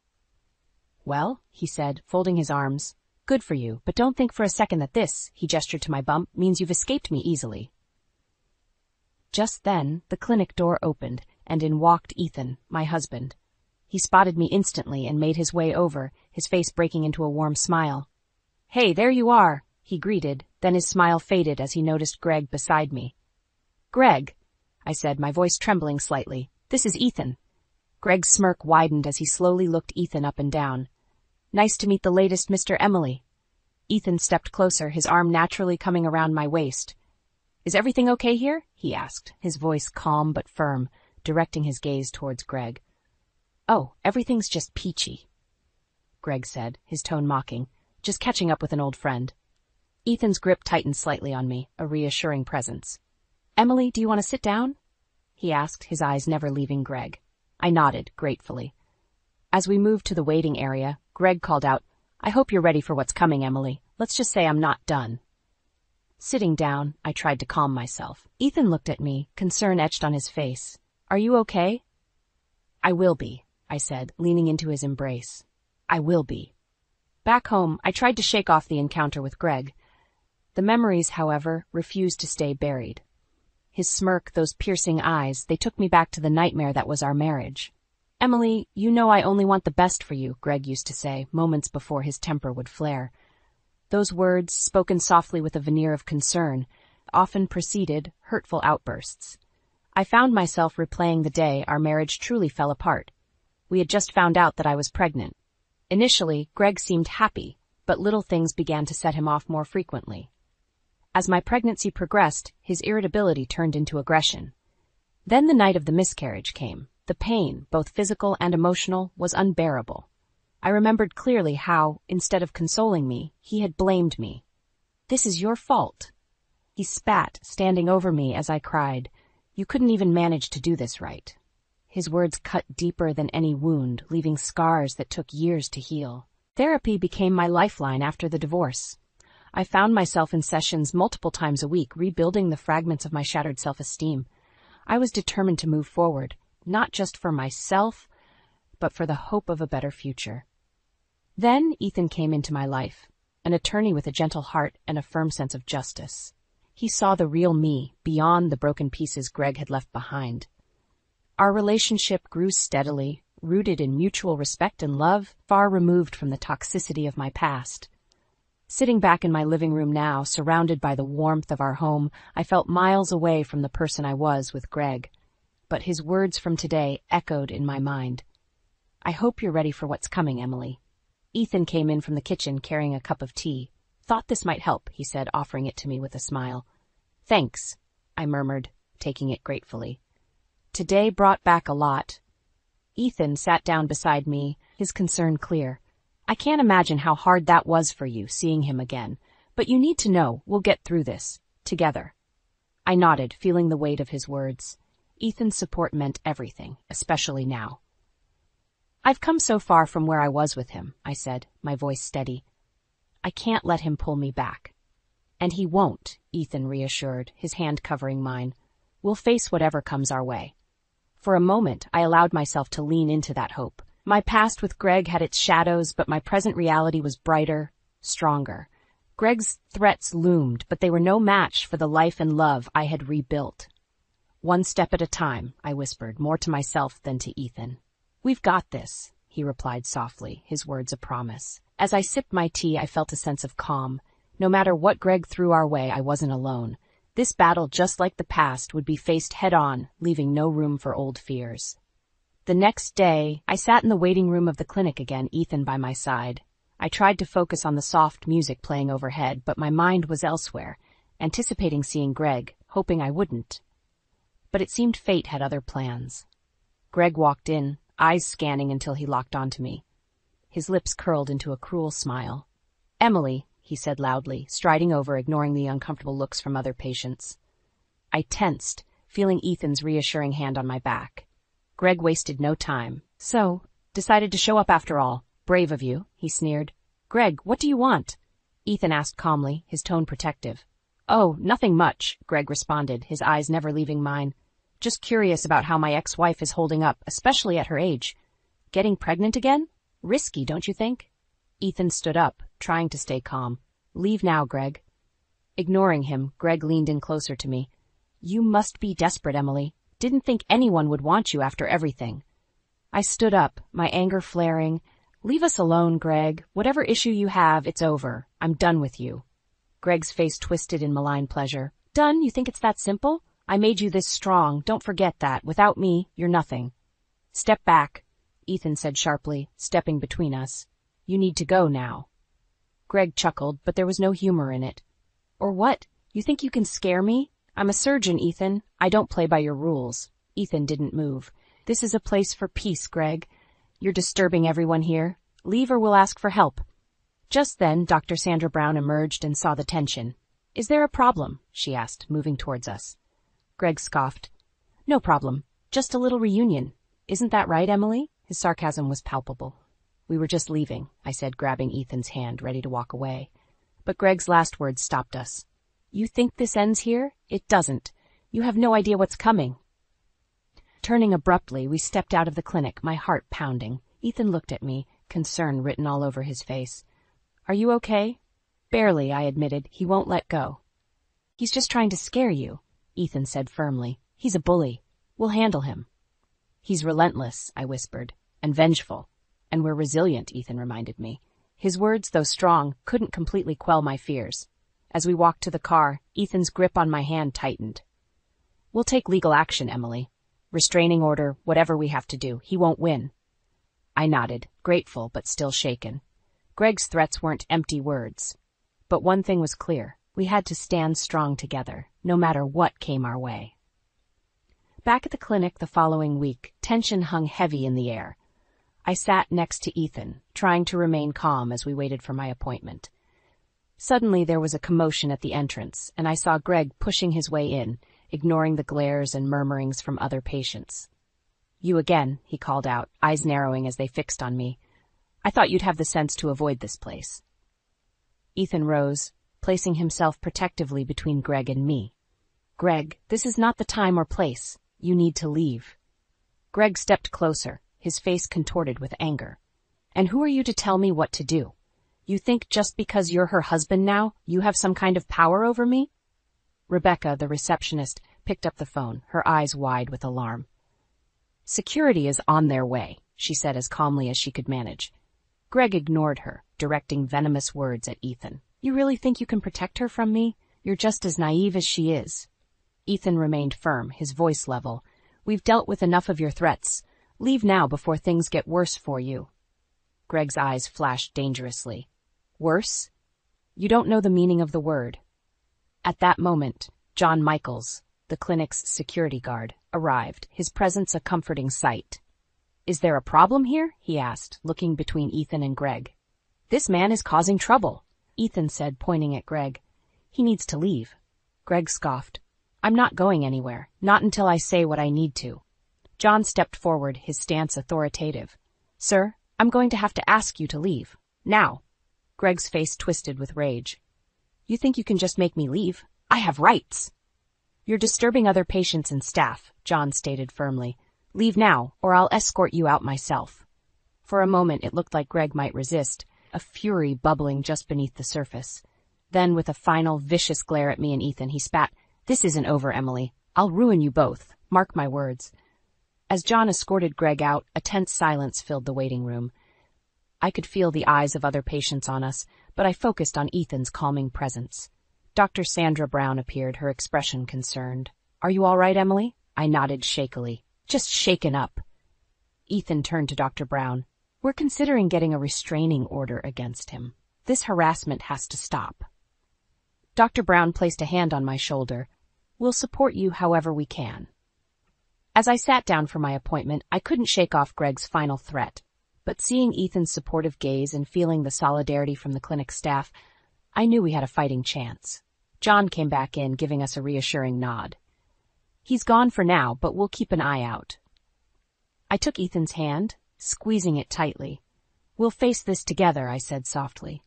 "Well," he said, folding his arms, "good for you, but don't think for a second that this," he gestured to my bump, "means you've escaped me easily." Just then, the clinic door opened, and in walked Ethan, my husband. He spotted me instantly and made his way over, his face breaking into a warm smile. "Hey, there you are," he greeted, then his smile faded as he noticed Greg beside me. "Greg," I said, my voice trembling slightly, "this is Ethan." Greg's smirk widened as he slowly looked Ethan up and down. "Nice to meet the latest Mr. Emily." Ethan stepped closer, his arm naturally coming around my waist. "Is everything okay here?" he asked, his voice calm but firm, directing his gaze towards Greg. "Oh, everything's just peachy," Greg said, his tone mocking, "just catching up with an old friend." Ethan's grip tightened slightly on me, a reassuring presence. "Emily, do you want to sit down?" he asked, his eyes never leaving Greg. I nodded, gratefully. As we moved to the waiting area, Greg called out, "I hope you're ready for what's coming, Emily. Let's just say I'm not done." Sitting down, I tried to calm myself. Ethan looked at me, concern etched on his face. "Are you okay?" "I will be," I said, leaning into his embrace. "I will be." Back home, I tried to shake off the encounter with Greg. The memories, however, refused to stay buried. His smirk, those piercing eyes, they took me back to the nightmare that was our marriage. "Emily, you know I only want the best for you," Greg used to say, moments before his temper would flare. Those words, spoken softly with a veneer of concern, often preceded hurtful outbursts. I found myself replaying the day our marriage truly fell apart. We had just found out that I was pregnant. Initially, Greg seemed happy, but little things began to set him off more frequently. As my pregnancy progressed, his irritability turned into aggression. Then the night of the miscarriage came. The pain, both physical and emotional, was unbearable. I remembered clearly how, instead of consoling me, he had blamed me. "This is your fault." He spat, standing over me as I cried, "You couldn't even manage to do this right." His words cut deeper than any wound, leaving scars that took years to heal. Therapy became my lifeline after the divorce. I found myself in sessions multiple times a week, rebuilding the fragments of my shattered self-esteem. I was determined to move forward, not just for myself, but for the hope of a better future. Then Ethan came into my life, an attorney with a gentle heart and a firm sense of justice. He saw the real me, beyond the broken pieces Greg had left behind. Our relationship grew steadily, rooted in mutual respect and love, far removed from the toxicity of my past. Sitting back in my living room now, surrounded by the warmth of our home, I felt miles away from the person I was with Greg. But his words from today echoed in my mind. "I hope you're ready for what's coming, Emily." Ethan came in from the kitchen carrying a cup of tea. Thought this might help, he said, offering it to me with a smile. Thanks, I murmured, taking it gratefully. Today brought back a lot. Ethan sat down beside me, his concern clear. I can't imagine how hard that was for you, seeing him again. But you need to know, we'll get through this, together. I nodded, feeling the weight of his words. Ethan's support meant everything, especially now. I've come so far from where I was with him, I said, my voice steady. I can't let him pull me back. And he won't, Ethan reassured, his hand covering mine. We'll face whatever comes our way. For a moment, I allowed myself to lean into that hope. My past with Greg had its shadows, but my present reality was brighter, stronger. Greg's threats loomed, but they were no match for the life and love I had rebuilt. One step at a time, I whispered, more to myself than to Ethan. We've got this, he replied softly, his words a promise. As I sipped my tea, I felt a sense of calm. No matter what Greg threw our way, I wasn't alone. This battle, just like the past, would be faced head-on, leaving no room for old fears. The next day, I sat in the waiting room of the clinic again, Ethan by my side. I tried to focus on the soft music playing overhead, but my mind was elsewhere, anticipating seeing Greg, hoping I wouldn't. But it seemed fate had other plans. Greg walked in, eyes scanning until he locked onto me. His lips curled into a cruel smile. Emily, he said loudly, striding over, ignoring the uncomfortable looks from other patients. I tensed, feeling Ethan's reassuring hand on my back. Greg wasted no time. So, decided to show up after all. Brave of you, he sneered. Greg, what do you want? Ethan asked calmly, his tone protective. Oh, nothing much, Greg responded, his eyes never leaving mine. Just curious about how my ex-wife is holding up, especially at her age. Getting pregnant again? Risky, don't you think? Ethan stood up, trying to stay calm. Leave now, Greg. Ignoring him, Greg leaned in closer to me. You must be desperate, Emily. Didn't think anyone would want you after everything. I stood up, my anger flaring. Leave us alone, Greg. Whatever issue you have, it's over. I'm done with you. Greg's face twisted in malign pleasure. Done? You think it's that simple? I made you this strong. Don't forget that. Without me, you're nothing. Step back, Ethan said sharply, stepping between us. You need to go now. Greg chuckled, but there was no humor in it. Or what? You think you can scare me? I'm a surgeon, Ethan. I don't play by your rules. Ethan didn't move. This is a place for peace, Greg. You're disturbing everyone here. Leave or we'll ask for help. Just then, Dr. Sandra Brown emerged and saw the tension. Is there a problem? She asked, moving towards us. Greg scoffed. No problem. Just a little reunion. Isn't that right, Emily? His sarcasm was palpable. We were just leaving, I said, grabbing Ethan's hand, ready to walk away. But Greg's last words stopped us. You think this ends here? It doesn't. You have no idea what's coming. Turning abruptly, we stepped out of the clinic, my heart pounding. Ethan looked at me, concern written all over his face. Are you okay? Barely, I admitted. He won't let go. He's just trying to scare you, Ethan said firmly. He's a bully. We'll handle him. He's relentless, I whispered, and vengeful. And we're resilient, Ethan reminded me. His words, though strong, couldn't completely quell my fears. As we walked to the car, Ethan's grip on my hand tightened. We'll take legal action, Emily. Restraining order, whatever we have to do. He won't win. I nodded, grateful but still shaken. Greg's threats weren't empty words. But one thing was clear. We had to stand strong together, no matter what came our way. Back at the clinic the following week, tension hung heavy in the air. I sat next to Ethan, trying to remain calm as we waited for my appointment. Suddenly there was a commotion at the entrance, and I saw Greg pushing his way in, ignoring the glares and murmurings from other patients. You again, he called out, eyes narrowing as they fixed on me. I thought you'd have the sense to avoid this place. Ethan rose, placing himself protectively between Greg and me. Greg, this is not the time or place. You need to leave. Greg stepped closer, his face contorted with anger. And who are you to tell me what to do? You think just because you're her husband now, you have some kind of power over me? Rebecca, the receptionist, picked up the phone, her eyes wide with alarm. Security is on their way, she said as calmly as she could manage. Greg ignored her, directing venomous words at Ethan. You really think you can protect her from me? You're just as naive as she is. Ethan remained firm, his voice level. We've dealt with enough of your threats. Leave now before things get worse for you. Greg's eyes flashed dangerously. Worse? You don't know the meaning of the word. At that moment, John Michaels, the clinic's security guard, arrived, his presence a comforting sight. "Is there a problem here?" he asked, looking between Ethan and Greg. "This man is causing trouble," Ethan said, pointing at Greg. "He needs to leave." Greg scoffed. "I'm not going anywhere, not until I say what I need to." John stepped forward, his stance authoritative. "Sir, I'm going to have to ask you to leave. Now." Greg's face twisted with rage. "You think you can just make me leave? I have rights." "You're disturbing other patients and staff," John stated firmly. "Leave now, or I'll escort you out myself." For a moment it looked like Greg might resist, a fury bubbling just beneath the surface. Then, with a final vicious glare at me and Ethan, he spat, "This isn't over, Emily. I'll ruin you both. Mark my words." As John escorted Greg out, a tense silence filled the waiting room. I could feel the eyes of other patients on us, but I focused on Ethan's calming presence. Dr. Sandra Brown appeared, her expression concerned. "Are you all right, Emily?" I nodded shakily. "Just shaken up." Ethan turned to Dr. Brown. "We're considering getting a restraining order against him. This harassment has to stop." Dr. Brown placed a hand on my shoulder. "We'll support you however we can." As I sat down for my appointment, I couldn't shake off Greg's final threat. But seeing Ethan's supportive gaze and feeling the solidarity from the clinic staff, I knew we had a fighting chance. John came back in, giving us a reassuring nod. "He's gone for now, but we'll keep an eye out." I took Ethan's hand, squeezing it tightly. "We'll face this together," I said softly.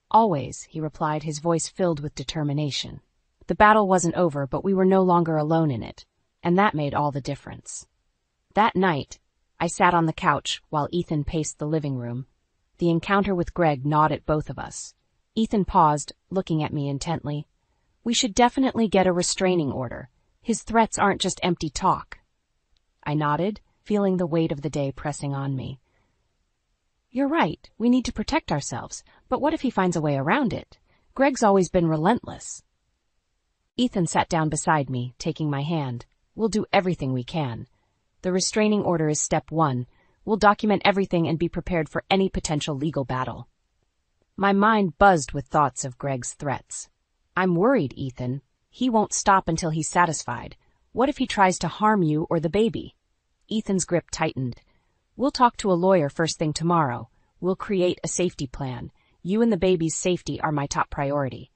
"Always," he replied, his voice filled with determination. The battle wasn't over, but we were no longer alone in it, and that made all the difference. That night, I sat on the couch while Ethan paced the living room. The encounter with Greg gnawed at both of us. Ethan paused, looking at me intently. "We should definitely get a restraining order. His threats aren't just empty talk." I nodded, feeling the weight of the day pressing on me. "You're right, we need to protect ourselves, but what if he finds a way around it? Greg's always been relentless." Ethan sat down beside me, taking my hand. "We'll do everything we can. The restraining order is step 1. We'll document everything and be prepared for any potential legal battle." My mind buzzed with thoughts of Greg's threats. "I'm worried, Ethan. He won't stop until he's satisfied. What if he tries to harm you or the baby?" Ethan's grip tightened. "We'll talk to a lawyer first thing tomorrow. We'll create a safety plan. You and the baby's safety are my top priority."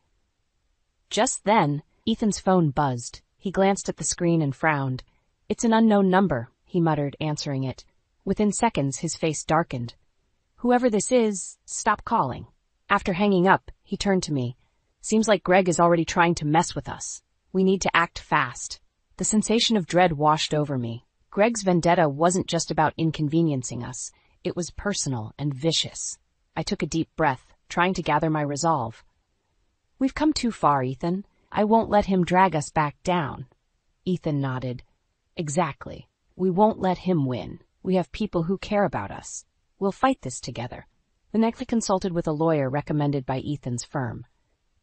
Just then, Ethan's phone buzzed. He glanced at the screen and frowned. "It's an unknown number," he muttered, answering it. Within seconds, his face darkened. "Whoever this is, stop calling." After hanging up, he turned to me. "Seems like Greg is already trying to mess with us. We need to act fast." The sensation of dread washed over me. Greg's vendetta wasn't just about inconveniencing us. It was personal and vicious. I took a deep breath, trying to gather my resolve. "We've come too far, Ethan. I won't let him drag us back down." Ethan nodded. "Exactly. We won't let him win. We have people who care about us. We'll fight this together." The next I consulted with a lawyer recommended by Ethan's firm.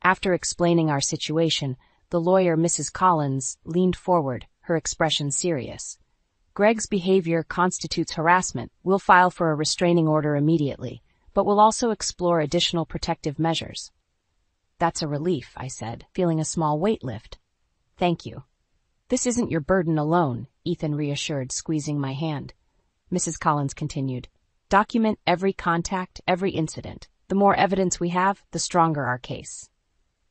After explaining our situation, the lawyer, Mrs. Collins, leaned forward, her expression serious. "Greg's behavior constitutes harassment. We'll file for a restraining order immediately, but we'll also explore additional protective measures." "That's a relief," I said, feeling a small weight lift. "Thank you." "This isn't your burden alone," Ethan reassured, squeezing my hand. Mrs. Collins continued, "Document every contact, every incident. The more evidence we have, the stronger our case."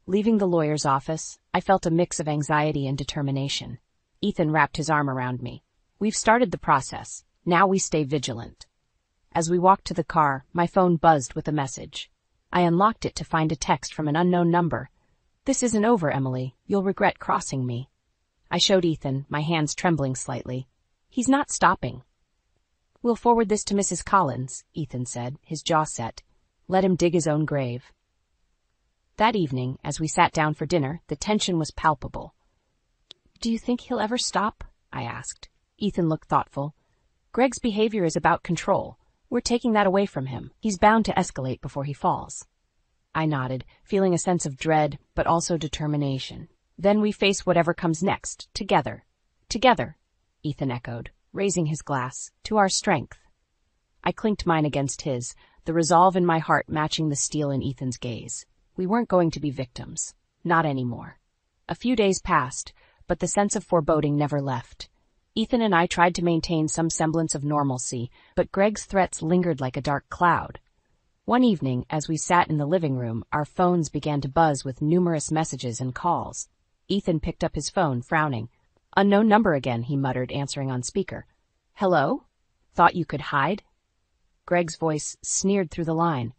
Leaving the lawyer's office, I felt a mix of anxiety and determination. Ethan wrapped his arm around me. "We've started the process. Now we stay vigilant." As we walked to the car, my phone buzzed with a message. I unlocked it to find a text from an unknown number. "This isn't over, Emily. You'll regret crossing me." I showed Ethan, my hands trembling slightly. "He's not stopping." "We'll forward this to Mrs. Collins," Ethan said, his jaw set. "Let him dig his own grave." That evening, as we sat down for dinner, the tension was palpable. "Do you think he'll ever stop?" I asked. Ethan looked thoughtful. "Greg's behavior is about control. We're taking that away from him. He's bound to escalate before he falls." I nodded, feeling a sense of dread, but also determination. "Then we face whatever comes next, together." "Together," Ethan echoed, raising his glass, "to our strength." I clinked mine against his, the resolve in my heart matching the steel in Ethan's gaze. We weren't going to be victims. Not anymore. A few days passed, but the sense of foreboding never left. Ethan and I tried to maintain some semblance of normalcy, but Greg's threats lingered like a dark cloud. One evening, as we sat in the living room, our phones began to buzz with numerous messages and calls. Ethan picked up his phone, frowning. "Unknown number again," he muttered, answering on speaker. "Hello? Thought you could hide?" Greg's voice sneered through the line.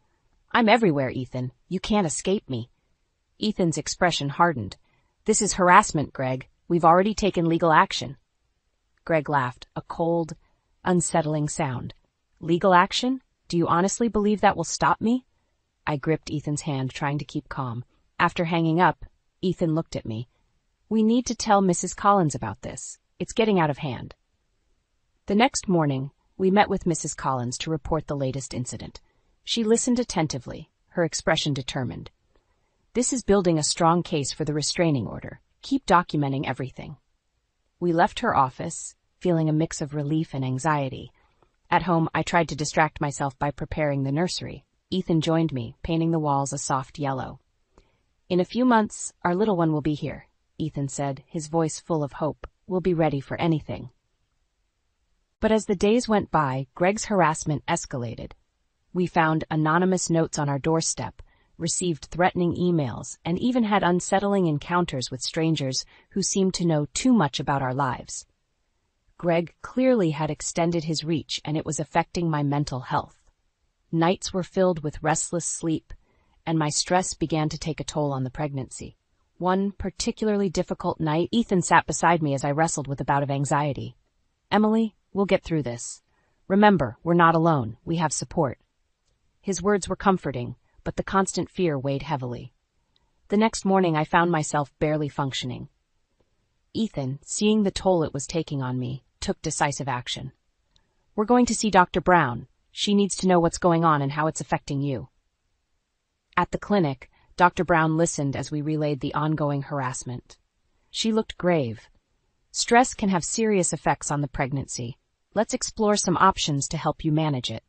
"I'm everywhere, Ethan. You can't escape me." Ethan's expression hardened. "This is harassment, Greg. We've already taken legal action." Greg laughed, a cold, unsettling sound. "Legal action? Do you honestly believe that will stop me?" I gripped Ethan's hand, trying to keep calm. After hanging up, Ethan looked at me. "We need to tell Mrs. Collins about this. It's getting out of hand." The next morning, we met with Mrs. Collins to report the latest incident. She listened attentively, her expression determined. "This is building a strong case for the restraining order. Keep documenting everything." We left her office, feeling a mix of relief and anxiety. At home, I tried to distract myself by preparing the nursery. Ethan joined me, painting the walls a soft yellow. "In a few months, our little one will be here," Ethan said, his voice full of hope. "We'll be ready for anything." But as the days went by, Greg's harassment escalated. We found anonymous notes on our doorstep, received threatening emails, and even had unsettling encounters with strangers who seemed to know too much about our lives. Greg clearly had extended his reach, and it was affecting my mental health. Nights were filled with restless sleep, and my stress began to take a toll on the pregnancy. One particularly difficult night, Ethan sat beside me as I wrestled with a bout of anxiety. "Emily, we'll get through this. Remember, we're not alone. We have support." His words were comforting, but the constant fear weighed heavily. The next morning, I found myself barely functioning. Ethan, seeing the toll it was taking on me, took decisive action. "We're going to see Dr. Brown. She needs to know what's going on and how it's affecting you." At the clinic, Dr. Brown listened as we relayed the ongoing harassment. She looked grave. "Stress can have serious effects on the pregnancy. Let's explore some options to help you manage it."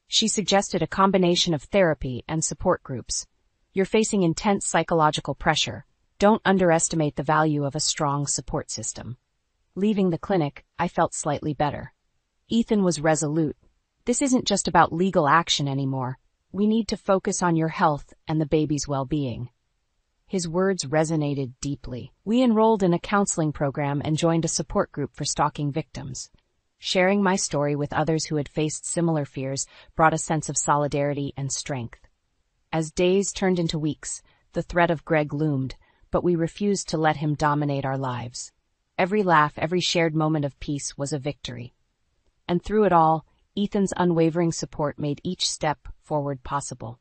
She suggested a combination of therapy and support groups. "You're facing intense psychological pressure. Don't underestimate the value of a strong support system." Leaving the clinic, I felt slightly better. Ethan was resolute. "This isn't just about legal action anymore. We need to focus on your health and the baby's well-being." His words resonated deeply. We enrolled in a counseling program and joined a support group for stalking victims. Sharing my story with others who had faced similar fears brought a sense of solidarity and strength. As days turned into weeks, the threat of Greg loomed, but we refused to let him dominate our lives. Every laugh, every shared moment of peace was a victory. And through it all, Ethan's unwavering support made each step forward possible.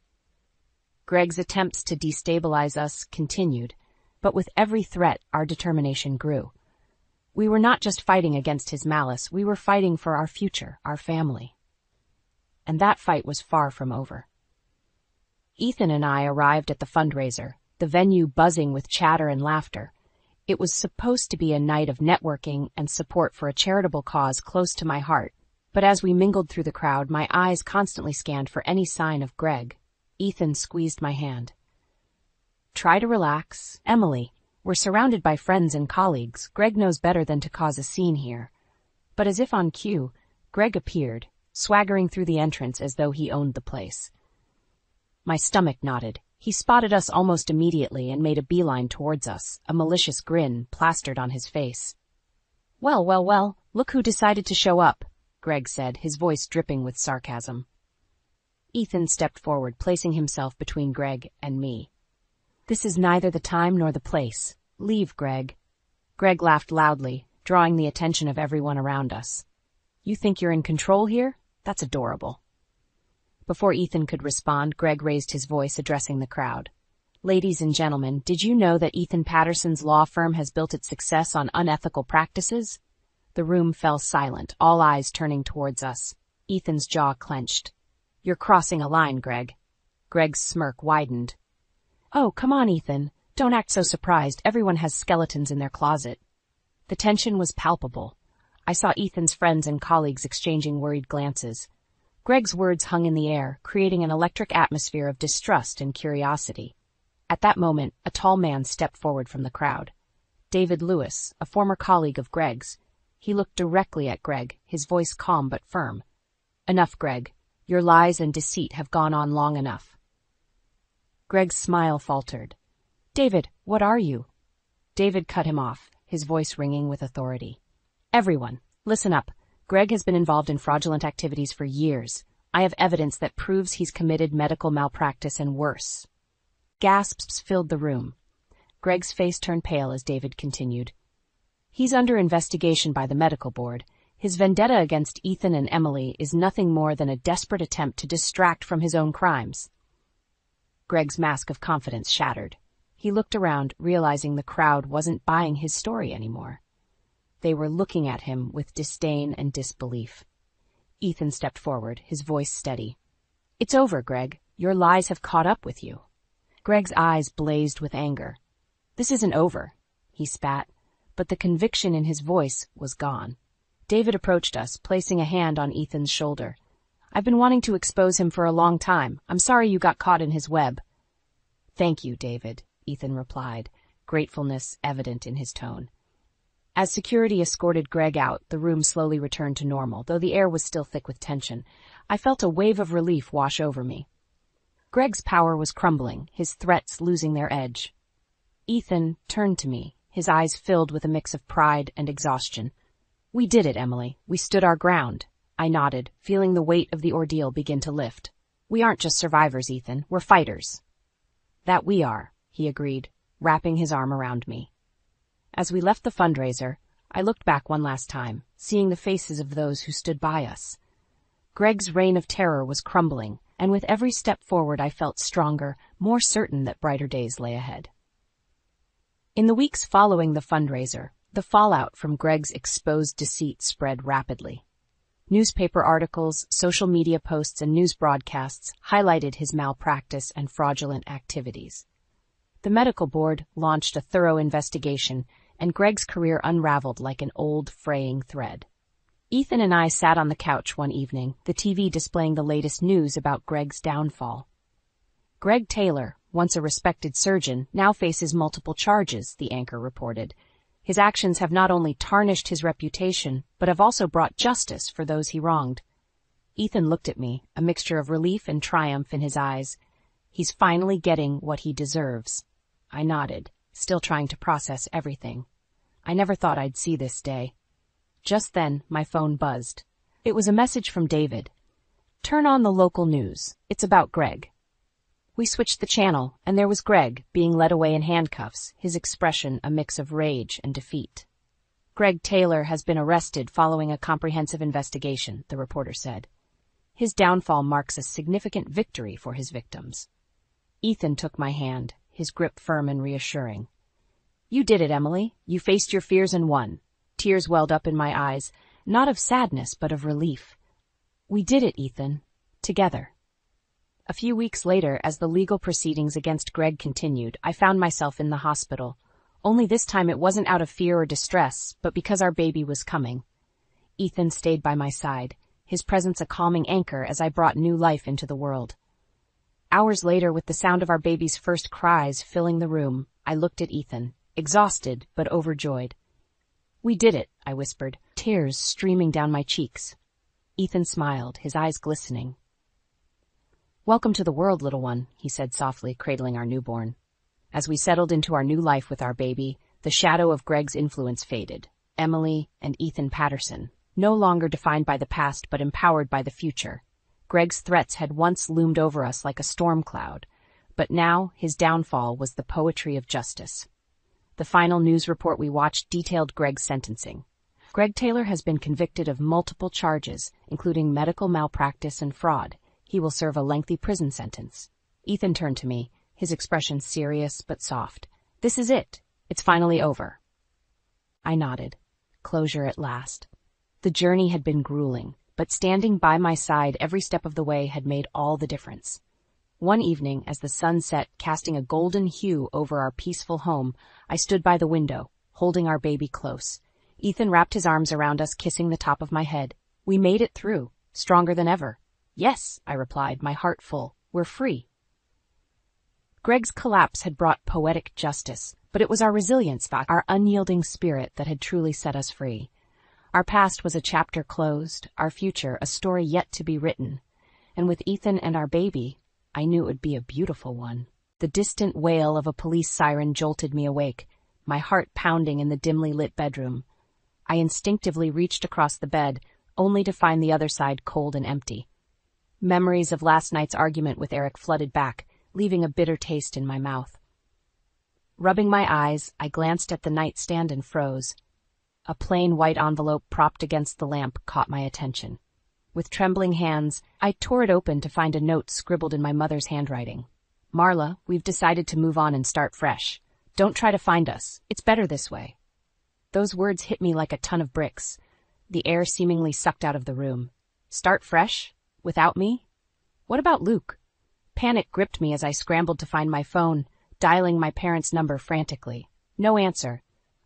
Greg's attempts to destabilize us continued, but with every threat, our determination grew. We were not just fighting against his malice, we were fighting for our future, our family. And that fight was far from over. Ethan and I arrived at the fundraiser, the venue buzzing with chatter and laughter. It was supposed to be a night of networking and support for a charitable cause close to my heart, but as we mingled through the crowd, my eyes constantly scanned for any sign of Greg. Ethan squeezed my hand. "Try to relax, Emily. We're surrounded by friends and colleagues. Greg knows better than to cause a scene here." But as if on cue, Greg appeared, swaggering through the entrance as though he owned the place. My stomach knotted. He spotted us almost immediately and made a beeline towards us, a malicious grin plastered on his face. "Well, well, well, look who decided to show up," Greg said, his voice dripping with sarcasm. Ethan stepped forward, placing himself between Greg and me. "This is neither the time nor the place. Leave, Greg." Greg laughed loudly, drawing the attention of everyone around us. "You think you're in control here? That's adorable." Before Ethan could respond, Greg raised his voice, addressing the crowd. "Ladies and gentlemen, did you know that Ethan Patterson's law firm has built its success on unethical practices?" The room fell silent, all eyes turning towards us. Ethan's jaw clenched. "You're crossing a line, Greg." Greg's smirk widened. "Oh, come on, Ethan. Don't act so surprised. Everyone has skeletons in their closet." The tension was palpable. I saw Ethan's friends and colleagues exchanging worried glances. Greg's words hung in the air, creating an electric atmosphere of distrust and curiosity. At that moment, a tall man stepped forward from the crowd. David Lewis, a former colleague of Greg's. He looked directly at Greg, his voice calm but firm. "Enough, Greg. Your lies and deceit have gone on long enough." Greg's smile faltered. "David, what are you?" David cut him off, his voice ringing with authority. "Everyone, listen up. Greg has been involved in fraudulent activities for years. I have evidence that proves he's committed medical malpractice and worse." Gasps filled the room. Greg's face turned pale as David continued. "He's under investigation by the medical board. His vendetta against Ethan and Emily is nothing more than a desperate attempt to distract from his own crimes." Greg's mask of confidence shattered. He looked around, realizing the crowd wasn't buying his story anymore. They were looking at him with disdain and disbelief. Ethan stepped forward, his voice steady. "It's over, Greg. Your lies have caught up with you." Greg's eyes blazed with anger. "This isn't over," he spat, but the conviction in his voice was gone. David approached us, placing a hand on Ethan's shoulder. "I've been wanting to expose him for a long time. I'm sorry you got caught in his web." "Thank you, David," Ethan replied, gratefulness evident in his tone. As security escorted Greg out, the room slowly returned to normal, though the air was still thick with tension. I felt a wave of relief wash over me. Greg's power was crumbling, his threats losing their edge. Ethan turned to me, his eyes filled with a mix of pride and exhaustion. "We did it, Emily. We stood our ground." I nodded, feeling the weight of the ordeal begin to lift. "We aren't just survivors, Ethan. We're fighters." "That we are," he agreed, wrapping his arm around me. As we left the fundraiser, I looked back one last time, seeing the faces of those who stood by us. Greg's reign of terror was crumbling, and with every step forward I felt stronger, more certain that brighter days lay ahead. In the weeks following the fundraiser, the fallout from Greg's exposed deceit spread rapidly. Newspaper articles, social media posts, and news broadcasts highlighted his malpractice and fraudulent activities. The medical board launched a thorough investigation, and Greg's career unraveled like an old, fraying thread. Ethan and I sat on the couch one evening, the TV displaying the latest news about Greg's downfall. "Greg Taylor, once a respected surgeon, now faces multiple charges," the anchor reported. "His actions have not only tarnished his reputation, but have also brought justice for those he wronged." Ethan looked at me, a mixture of relief and triumph in his eyes. "He's finally getting what he deserves." I nodded, still trying to process everything. I never thought I'd see this day. Just then, my phone buzzed. It was a message from David. "Turn on the local news. It's about Greg." We switched the channel, and there was Greg, being led away in handcuffs, his expression a mix of rage and defeat. "Greg Taylor has been arrested following a comprehensive investigation," the reporter said. "His downfall marks a significant victory for his victims." Ethan took my hand, his grip firm and reassuring. "You did it, Emily. You faced your fears and won." Tears welled up in my eyes, not of sadness but of relief. "We did it, Ethan. Together." A few weeks later, as the legal proceedings against Greg continued, I found myself in the hospital. Only this time it wasn't out of fear or distress, but because our baby was coming. Ethan stayed by my side, his presence a calming anchor as I brought new life into the world. Hours later, with the sound of our baby's first cries filling the room, I looked at Ethan, exhausted but overjoyed. "We did it," I whispered, tears streaming down my cheeks. Ethan smiled, his eyes glistening. "Welcome to the world, little one," he said softly, cradling our newborn. As we settled into our new life with our baby, the shadow of Greg's influence faded. Emily and Ethan Patterson, no longer defined by the past but empowered by the future. Greg's threats had once loomed over us like a storm cloud, but now his downfall was the poetry of justice. The final news report we watched detailed Greg's sentencing. Greg Taylor has been convicted of multiple charges, including medical malpractice and fraud. He will serve a lengthy prison sentence. Ethan turned to me, his expression serious but soft. "This is it. It's finally over." I nodded. Closure at last. The journey had been grueling, but standing by my side every step of the way had made all the difference. One evening, as the sun set, casting a golden hue over our peaceful home, I stood by the window, holding our baby close. Ethan wrapped his arms around us, kissing the top of my head. "We made it through, stronger than ever." "Yes," I replied, my heart full. "We're free." Greg's collapse had brought poetic justice, but it was our resilience, our unyielding spirit that had truly set us free. Our past was a chapter closed, our future a story yet to be written. And with Ethan and our baby, I knew it would be a beautiful one. The distant wail of a police siren jolted me awake, my heart pounding in the dimly lit bedroom. I instinctively reached across the bed, only to find the other side cold and empty. Memories of last night's argument with Eric flooded back, leaving a bitter taste in my mouth. Rubbing my eyes, I glanced at the nightstand and froze. A plain white envelope propped against the lamp caught my attention. With trembling hands, I tore it open to find a note scribbled in my mother's handwriting. "Marla, we've decided to move on and start fresh. Don't try to find us. It's better this way." Those words hit me like a ton of bricks. The air seemingly sucked out of the room. Start fresh? Without me? What about Luke? Panic gripped me as I scrambled to find my phone, dialing my parents' number frantically. No answer.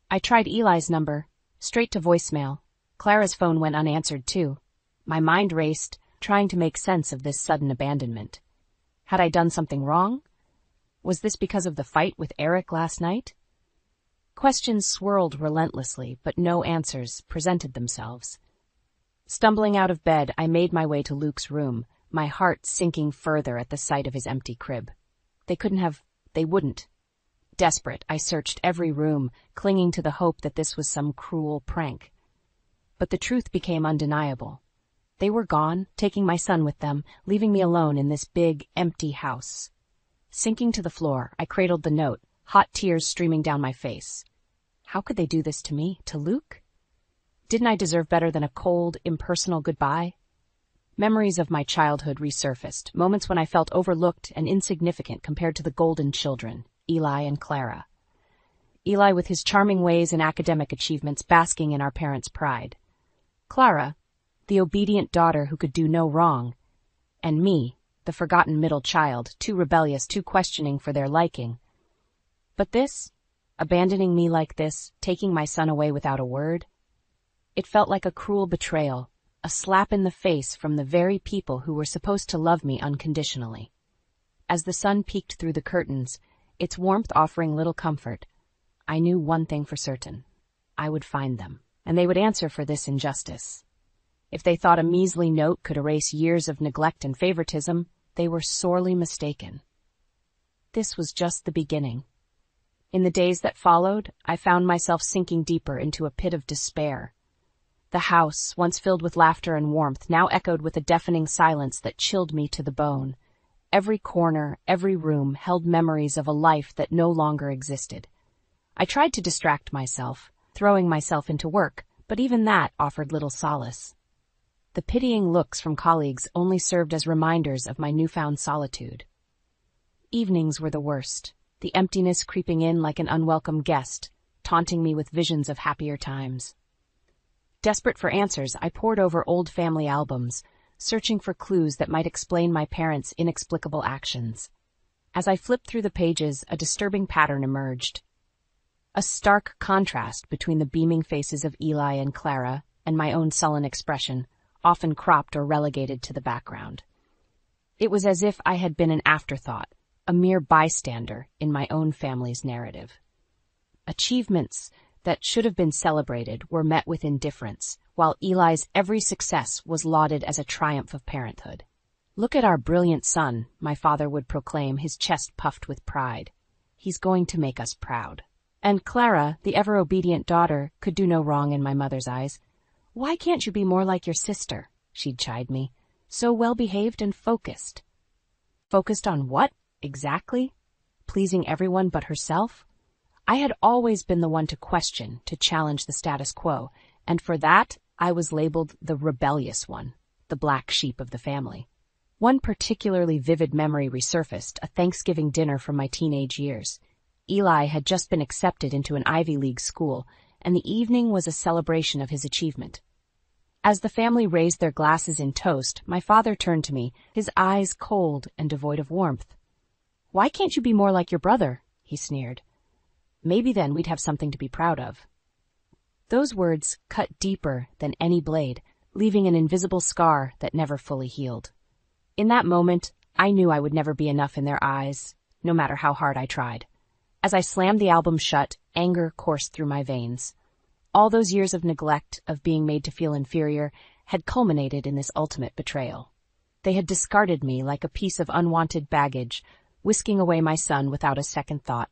I tried Eli's number, straight to voicemail. Clara's phone went unanswered too. My mind raced, trying to make sense of this sudden abandonment. Had I done something wrong? Was this because of the fight with Eric last night? Questions swirled relentlessly, but no answers presented themselves. Stumbling out of bed, I made my way to Luke's room, my heart sinking further at the sight of his empty crib. They wouldn't. Desperate, I searched every room, clinging to the hope that this was some cruel prank. But the truth became undeniable. They were gone, taking my son with them, leaving me alone in this big, empty house. Sinking to the floor, I cradled the note, hot tears streaming down my face. How could they do this to me, to Luke? Didn't I deserve better than a cold, impersonal goodbye? Memories of my childhood resurfaced, moments when I felt overlooked and insignificant compared to the golden children, Eli and Clara. Eli with his charming ways and academic achievements basking in our parents' pride. Clara, the obedient daughter who could do no wrong, and me, the forgotten middle child, too rebellious, too questioning for their liking. But this, abandoning me like this, taking my son away without a word, it felt like a cruel betrayal, a slap in the face from the very people who were supposed to love me unconditionally. As the sun peeked through the curtains, its warmth offering little comfort, I knew one thing for certain. I would find them, and they would answer for this injustice. If they thought a measly note could erase years of neglect and favoritism, they were sorely mistaken. This was just the beginning. In the days that followed, I found myself sinking deeper into a pit of despair. The house, once filled with laughter and warmth, now echoed with a deafening silence that chilled me to the bone. Every corner, every room held memories of a life that no longer existed. I tried to distract myself, throwing myself into work, but even that offered little solace. The pitying looks from colleagues only served as reminders of my newfound solitude. Evenings were the worst, the emptiness creeping in like an unwelcome guest, taunting me with visions of happier times. Desperate for answers, I pored over old family albums, searching for clues that might explain my parents' inexplicable actions. As I flipped through the pages, a disturbing pattern emerged. A stark contrast between the beaming faces of Eli and Clara and my own sullen expression, often cropped or relegated to the background. It was as if I had been an afterthought, a mere bystander in my own family's narrative. Achievements that should have been celebrated were met with indifference, while Eli's every success was lauded as a triumph of parenthood. "Look at our brilliant son," my father would proclaim, his chest puffed with pride. "He's going to make us proud." And Clara, the ever-obedient daughter, could do no wrong in my mother's eyes. "Why can't you be more like your sister?" she'd chide me. "So well-behaved and focused." Focused on what, exactly? Pleasing everyone but herself? I had always been the one to question, to challenge the status quo, and for that, I was labeled the rebellious one, the black sheep of the family. One particularly vivid memory resurfaced, a Thanksgiving dinner from my teenage years. Eli had just been accepted into an Ivy League school, and the evening was a celebration of his achievement. As the family raised their glasses in toast, my father turned to me, his eyes cold and devoid of warmth. "Why can't you be more like your brother?" he sneered. "Maybe then we'd have something to be proud of." Those words cut deeper than any blade, leaving an invisible scar that never fully healed. In that moment, I knew I would never be enough in their eyes, no matter how hard I tried. As I slammed the album shut, anger coursed through my veins. All those years of neglect, of being made to feel inferior, had culminated in this ultimate betrayal. They had discarded me like a piece of unwanted baggage, whisking away my son without a second thought.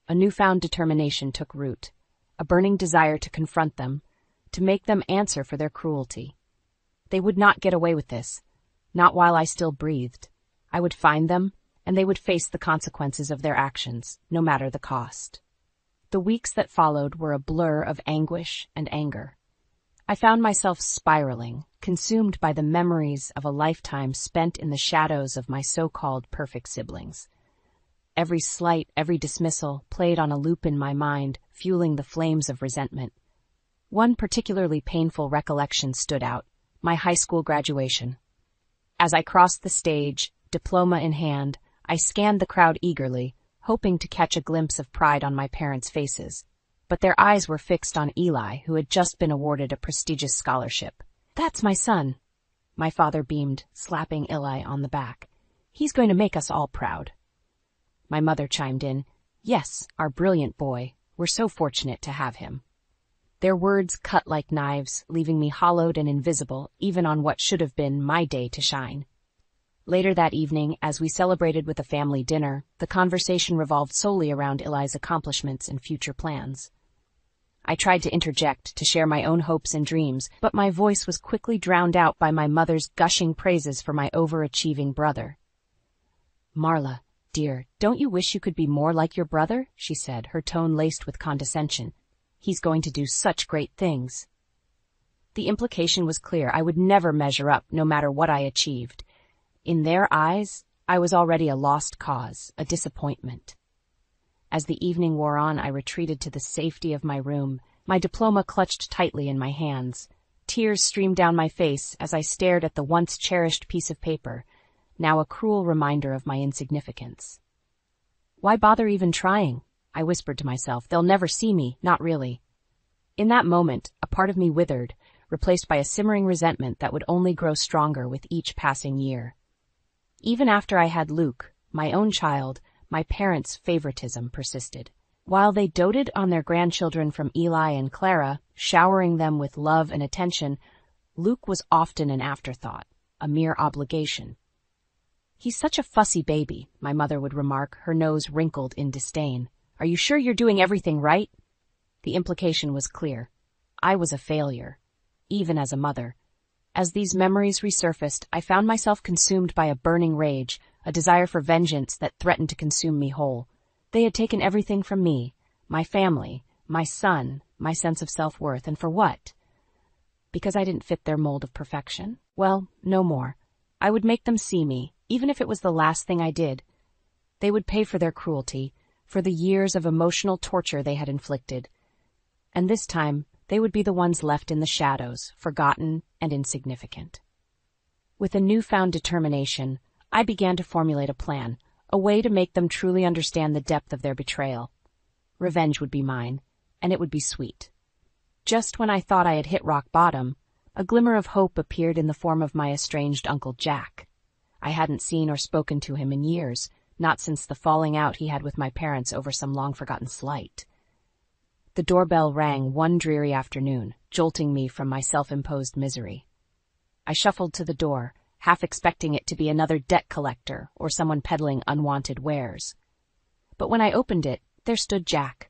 A newfound determination took root, a burning desire to confront them, to make them answer for their cruelty. They would not get away with this, not while I still breathed. I would find them, and they would face the consequences of their actions, no matter the cost. The weeks that followed were a blur of anguish and anger. I found myself spiraling, consumed by the memories of a lifetime spent in the shadows of my so-called perfect siblings. Every slight, every dismissal played on a loop in my mind, fueling the flames of resentment. One particularly painful recollection stood out: my high school graduation. As I crossed the stage, diploma in hand, I scanned the crowd eagerly, hoping to catch a glimpse of pride on my parents' faces. But their eyes were fixed on Eli, who had just been awarded a prestigious scholarship. "That's my son," my father beamed, slapping Eli on the back. "He's going to make us all proud." My mother chimed in, "Yes, our brilliant boy. We're so fortunate to have him." Their words cut like knives, leaving me hollowed and invisible, even on what should have been my day to shine. Later that evening, as we celebrated with a family dinner, the conversation revolved solely around Eli's accomplishments and future plans. I tried to interject, to share my own hopes and dreams, but my voice was quickly drowned out by my mother's gushing praises for my overachieving brother. "Marla, dear, don't you wish you could be more like your brother?" she said, her tone laced with condescension. "He's going to do such great things." The implication was clear. I would never measure up, no matter what I achieved. In their eyes, I was already a lost cause, a disappointment. As the evening wore on, I retreated to the safety of my room, my diploma clutched tightly in my hands. Tears streamed down my face as I stared at the once cherished piece of paper, now a cruel reminder of my insignificance. "Why bother even trying?" I whispered to myself. "They'll never see me, not really." In that moment, a part of me withered, replaced by a simmering resentment that would only grow stronger with each passing year. Even after I had Luke, my own child, my parents' favoritism persisted. While they doted on their grandchildren from Eli and Clara, showering them with love and attention, Luke was often an afterthought, a mere obligation. "He's such a fussy baby," my mother would remark, her nose wrinkled in disdain. "Are you sure you're doing everything right?" The implication was clear. I was a failure, even as a mother. As these memories resurfaced, I found myself consumed by a burning rage, a desire for vengeance that threatened to consume me whole. They had taken everything from me, my family, my son, my sense of self-worth, and for what? Because I didn't fit their mold of perfection? Well, no more. I would make them see me, even if it was the last thing I did. They would pay for their cruelty, for the years of emotional torture they had inflicted. And this time, they would be the ones left in the shadows, forgotten and insignificant. With a newfound determination, I began to formulate a plan, a way to make them truly understand the depth of their betrayal. Revenge would be mine, and it would be sweet. Just when I thought I had hit rock bottom, a glimmer of hope appeared in the form of my estranged Uncle Jack. I hadn't seen or spoken to him in years, not since the falling out he had with my parents over some long-forgotten slight. The doorbell rang one dreary afternoon, jolting me from my self-imposed misery. I shuffled to the door, half expecting it to be another debt collector or someone peddling unwanted wares. But when I opened it, there stood Jack,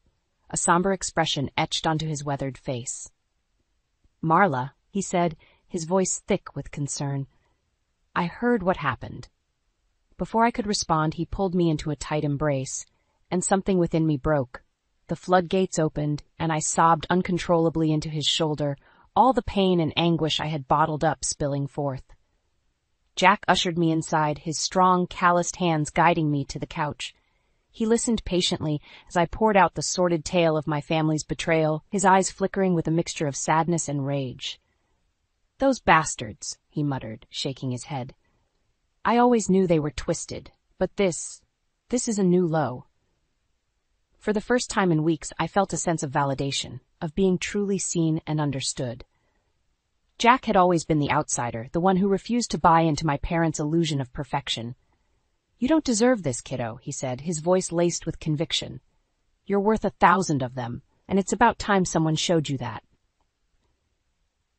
a somber expression etched onto his weathered face. "Marla," he said, his voice thick with concern, "I heard what happened." Before I could respond, he pulled me into a tight embrace, and something within me broke. The floodgates opened, and I sobbed uncontrollably into his shoulder, all the pain and anguish I had bottled up spilling forth. Jack ushered me inside, his strong, calloused hands guiding me to the couch. He listened patiently as I poured out the sordid tale of my family's betrayal, his eyes flickering with a mixture of sadness and rage. "Those bastards," he muttered, shaking his head. "I always knew they were twisted, but this is a new low." For the first time in weeks, I felt a sense of validation, of being truly seen and understood. Jack had always been the outsider, the one who refused to buy into my parents' illusion of perfection. "You don't deserve this, kiddo," he said, his voice laced with conviction. "You're worth 1,000 of them, and it's about time someone showed you that."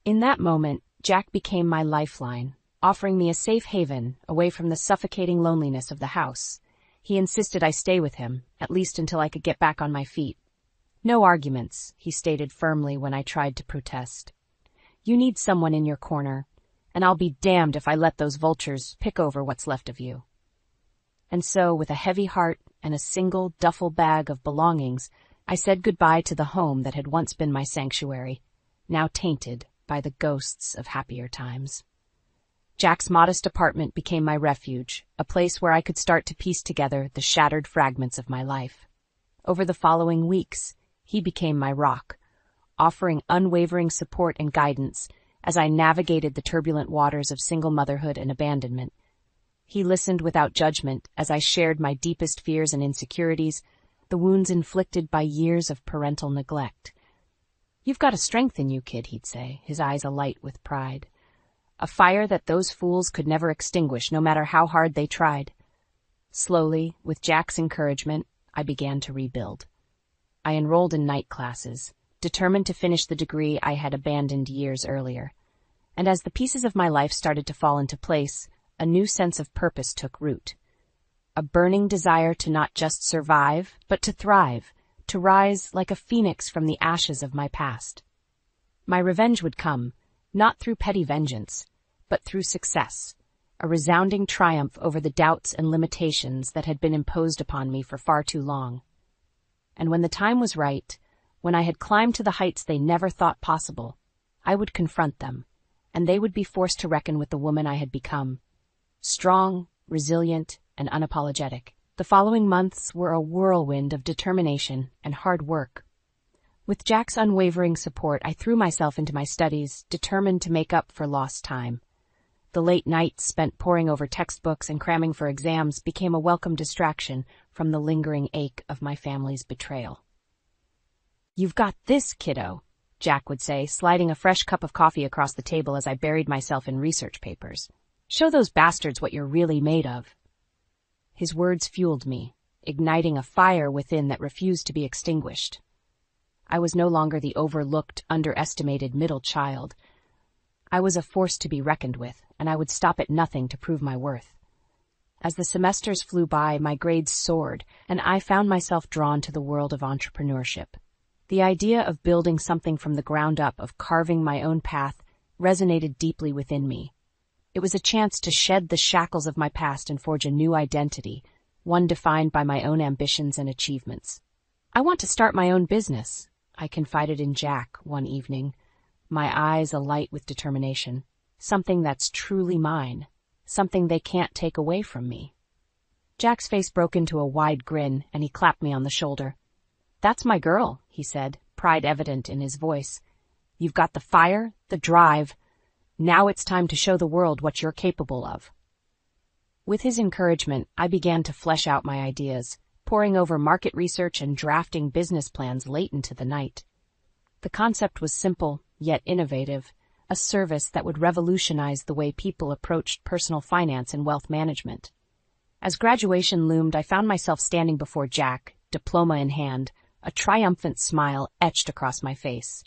In that moment, Jack became my lifeline, offering me a safe haven away from the suffocating loneliness of the house. He insisted I stay with him, at least until I could get back on my feet. "No arguments," he stated firmly when I tried to protest. "You need someone in your corner, and I'll be damned if I let those vultures pick over what's left of you." And so, with a heavy heart and a single duffel bag of belongings, I said goodbye to the home that had once been my sanctuary, now tainted by the ghosts of happier times. Jack's modest apartment became my refuge, a place where I could start to piece together the shattered fragments of my life. Over the following weeks, he became my rock, offering unwavering support and guidance as I navigated the turbulent waters of single motherhood and abandonment. He listened without judgment as I shared my deepest fears and insecurities, the wounds inflicted by years of parental neglect. "You've got a strength in you, kid," he'd say, his eyes alight with pride. "A fire that those fools could never extinguish, no matter how hard they tried." Slowly, with Jack's encouragement, I began to rebuild. I enrolled in night classes, determined to finish the degree I had abandoned years earlier. And as the pieces of my life started to fall into place, a new sense of purpose took root. A burning desire to not just survive, but to thrive, to rise like a phoenix from the ashes of my past. My revenge would come, not through petty vengeance, but through success, a resounding triumph over the doubts and limitations that had been imposed upon me for far too long. And when the time was right, when I had climbed to the heights they never thought possible, I would confront them, and they would be forced to reckon with the woman I had become. Strong, resilient, and unapologetic. The following months were a whirlwind of determination and hard work. With Jack's unwavering support, I threw myself into my studies, determined to make up for lost time. The late nights spent poring over textbooks and cramming for exams became a welcome distraction from the lingering ache of my family's betrayal. "You've got this, kiddo," Jack would say, sliding a fresh cup of coffee across the table as I buried myself in research papers. "Show those bastards what you're really made of." His words fueled me, igniting a fire within that refused to be extinguished. I was no longer the overlooked, underestimated middle child. I was a force to be reckoned with, and I would stop at nothing to prove my worth. As the semesters flew by, my grades soared, and I found myself drawn to the world of entrepreneurship. The idea of building something from the ground up, of carving my own path, resonated deeply within me. It was a chance to shed the shackles of my past and forge a new identity, one defined by my own ambitions and achievements. "I want to start my own business," I confided in Jack one evening, my eyes alight with determination. "Something that's truly mine, something they can't take away from me." Jack's face broke into a wide grin, and he clapped me on the shoulder. "That's my girl," he said, pride evident in his voice. "You've got the fire, the drive. Now it's time to show the world what you're capable of." With his encouragement, I began to flesh out my ideas, poring over market research and drafting business plans late into the night. The concept was simple, yet innovative, a service that would revolutionize the way people approached personal finance and wealth management. As graduation loomed, I found myself standing before Jack, diploma in hand, a triumphant smile etched across my face.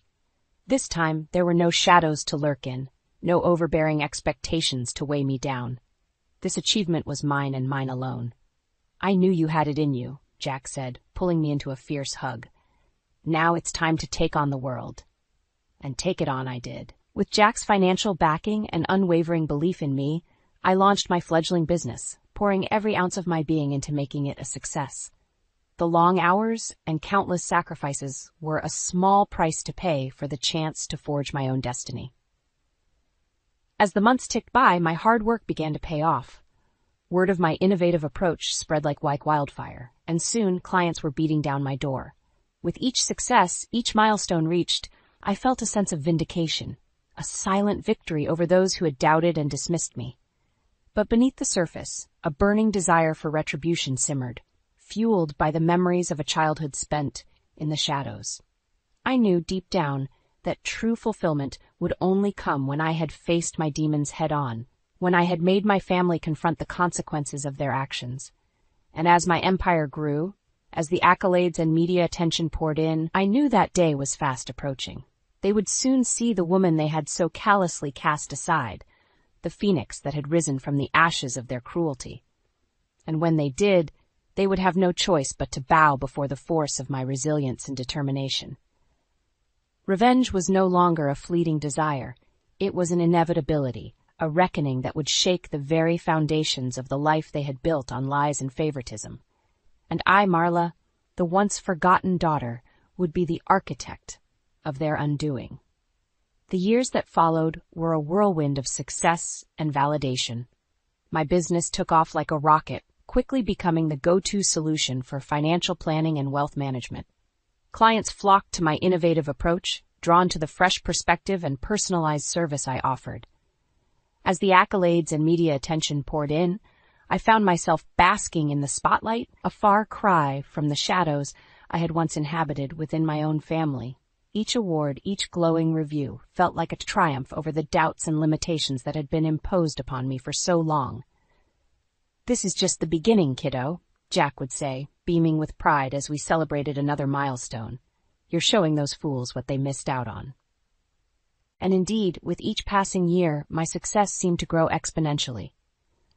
This time, there were no shadows to lurk in, no overbearing expectations to weigh me down. This achievement was mine and mine alone. "I knew you had it in you," Jack said, pulling me into a fierce hug. "Now it's time to take on the world." And take it on I did. With Jack's financial backing and unwavering belief in me, I launched my fledgling business, pouring every ounce of my being into making it a success. The long hours and countless sacrifices were a small price to pay for the chance to forge my own destiny. As the months ticked by, my hard work began to pay off. Word of my innovative approach spread like wildfire, and soon clients were beating down my door. With each success, each milestone reached, I felt a sense of vindication, a silent victory over those who had doubted and dismissed me. But beneath the surface, a burning desire for retribution simmered, fueled by the memories of a childhood spent in the shadows. I knew deep down that true fulfillment would only come when I had faced my demons head-on, when I had made my family confront the consequences of their actions. And as my empire grew, as the accolades and media attention poured in, I knew that day was fast approaching. They would soon see the woman they had so callously cast aside, the phoenix that had risen from the ashes of their cruelty. And when they did, they would have no choice but to bow before the force of my resilience and determination. Revenge was no longer a fleeting desire. It was an inevitability, a reckoning that would shake the very foundations of the life they had built on lies and favoritism. And I, Marla, the once forgotten daughter, would be the architect of their undoing. The years that followed were a whirlwind of success and validation. My business took off like a rocket, quickly becoming the go-to solution for financial planning and wealth management. Clients flocked to my innovative approach, drawn to the fresh perspective and personalized service I offered. As the accolades and media attention poured in, I found myself basking in the spotlight, a far cry from the shadows I had once inhabited within my own family. Each award, each glowing review, felt like a triumph over the doubts and limitations that had been imposed upon me for so long. "This is just the beginning, kiddo," Jack would say, beaming with pride as we celebrated another milestone. "You're showing those fools what they missed out on." And indeed, with each passing year, my success seemed to grow exponentially.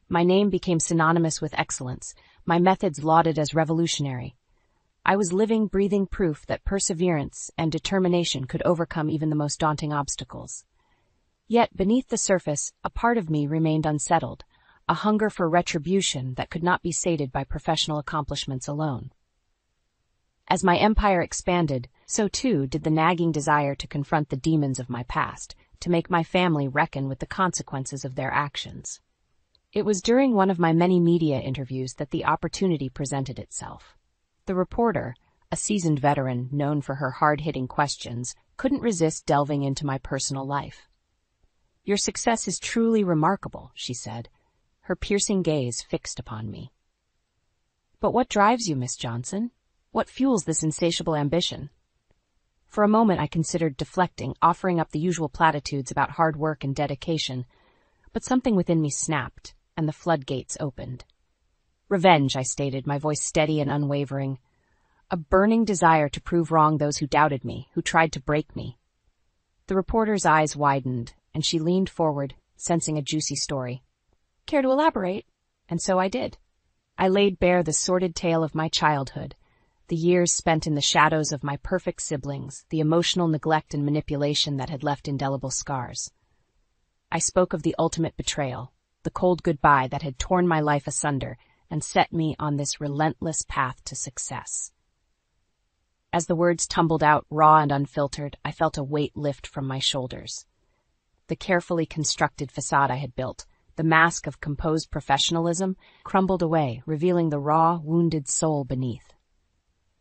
My name became synonymous with excellence, my methods lauded as revolutionary. I was living, breathing proof that perseverance and determination could overcome even the most daunting obstacles. Yet, beneath the surface, a part of me remained unsettled, a hunger for retribution that could not be sated by professional accomplishments alone. As my empire expanded, so too did the nagging desire to confront the demons of my past, to make my family reckon with the consequences of their actions. It was during one of my many media interviews that the opportunity presented itself. The reporter, a seasoned veteran known for her hard-hitting questions, couldn't resist delving into my personal life. "Your success is truly remarkable," she said, her piercing gaze fixed upon me. "But what drives you, Miss Johnson? What fuels this insatiable ambition?" For a moment I considered deflecting, offering up the usual platitudes about hard work and dedication, but something within me snapped, and the floodgates opened. "Revenge," I stated, my voice steady and unwavering. "A burning desire to prove wrong those who doubted me, who tried to break me." The reporter's eyes widened, and she leaned forward, sensing a juicy story. "Care to elaborate?" And so I did. I laid bare the sordid tale of my childhood, the years spent in the shadows of my perfect siblings, the emotional neglect and manipulation that had left indelible scars. I spoke of the ultimate betrayal, the cold goodbye that had torn my life asunder and set me on this relentless path to success. As the words tumbled out raw and unfiltered, I felt a weight lift from my shoulders. The carefully constructed facade I had built, the mask of composed professionalism, crumbled away, revealing the raw, wounded soul beneath.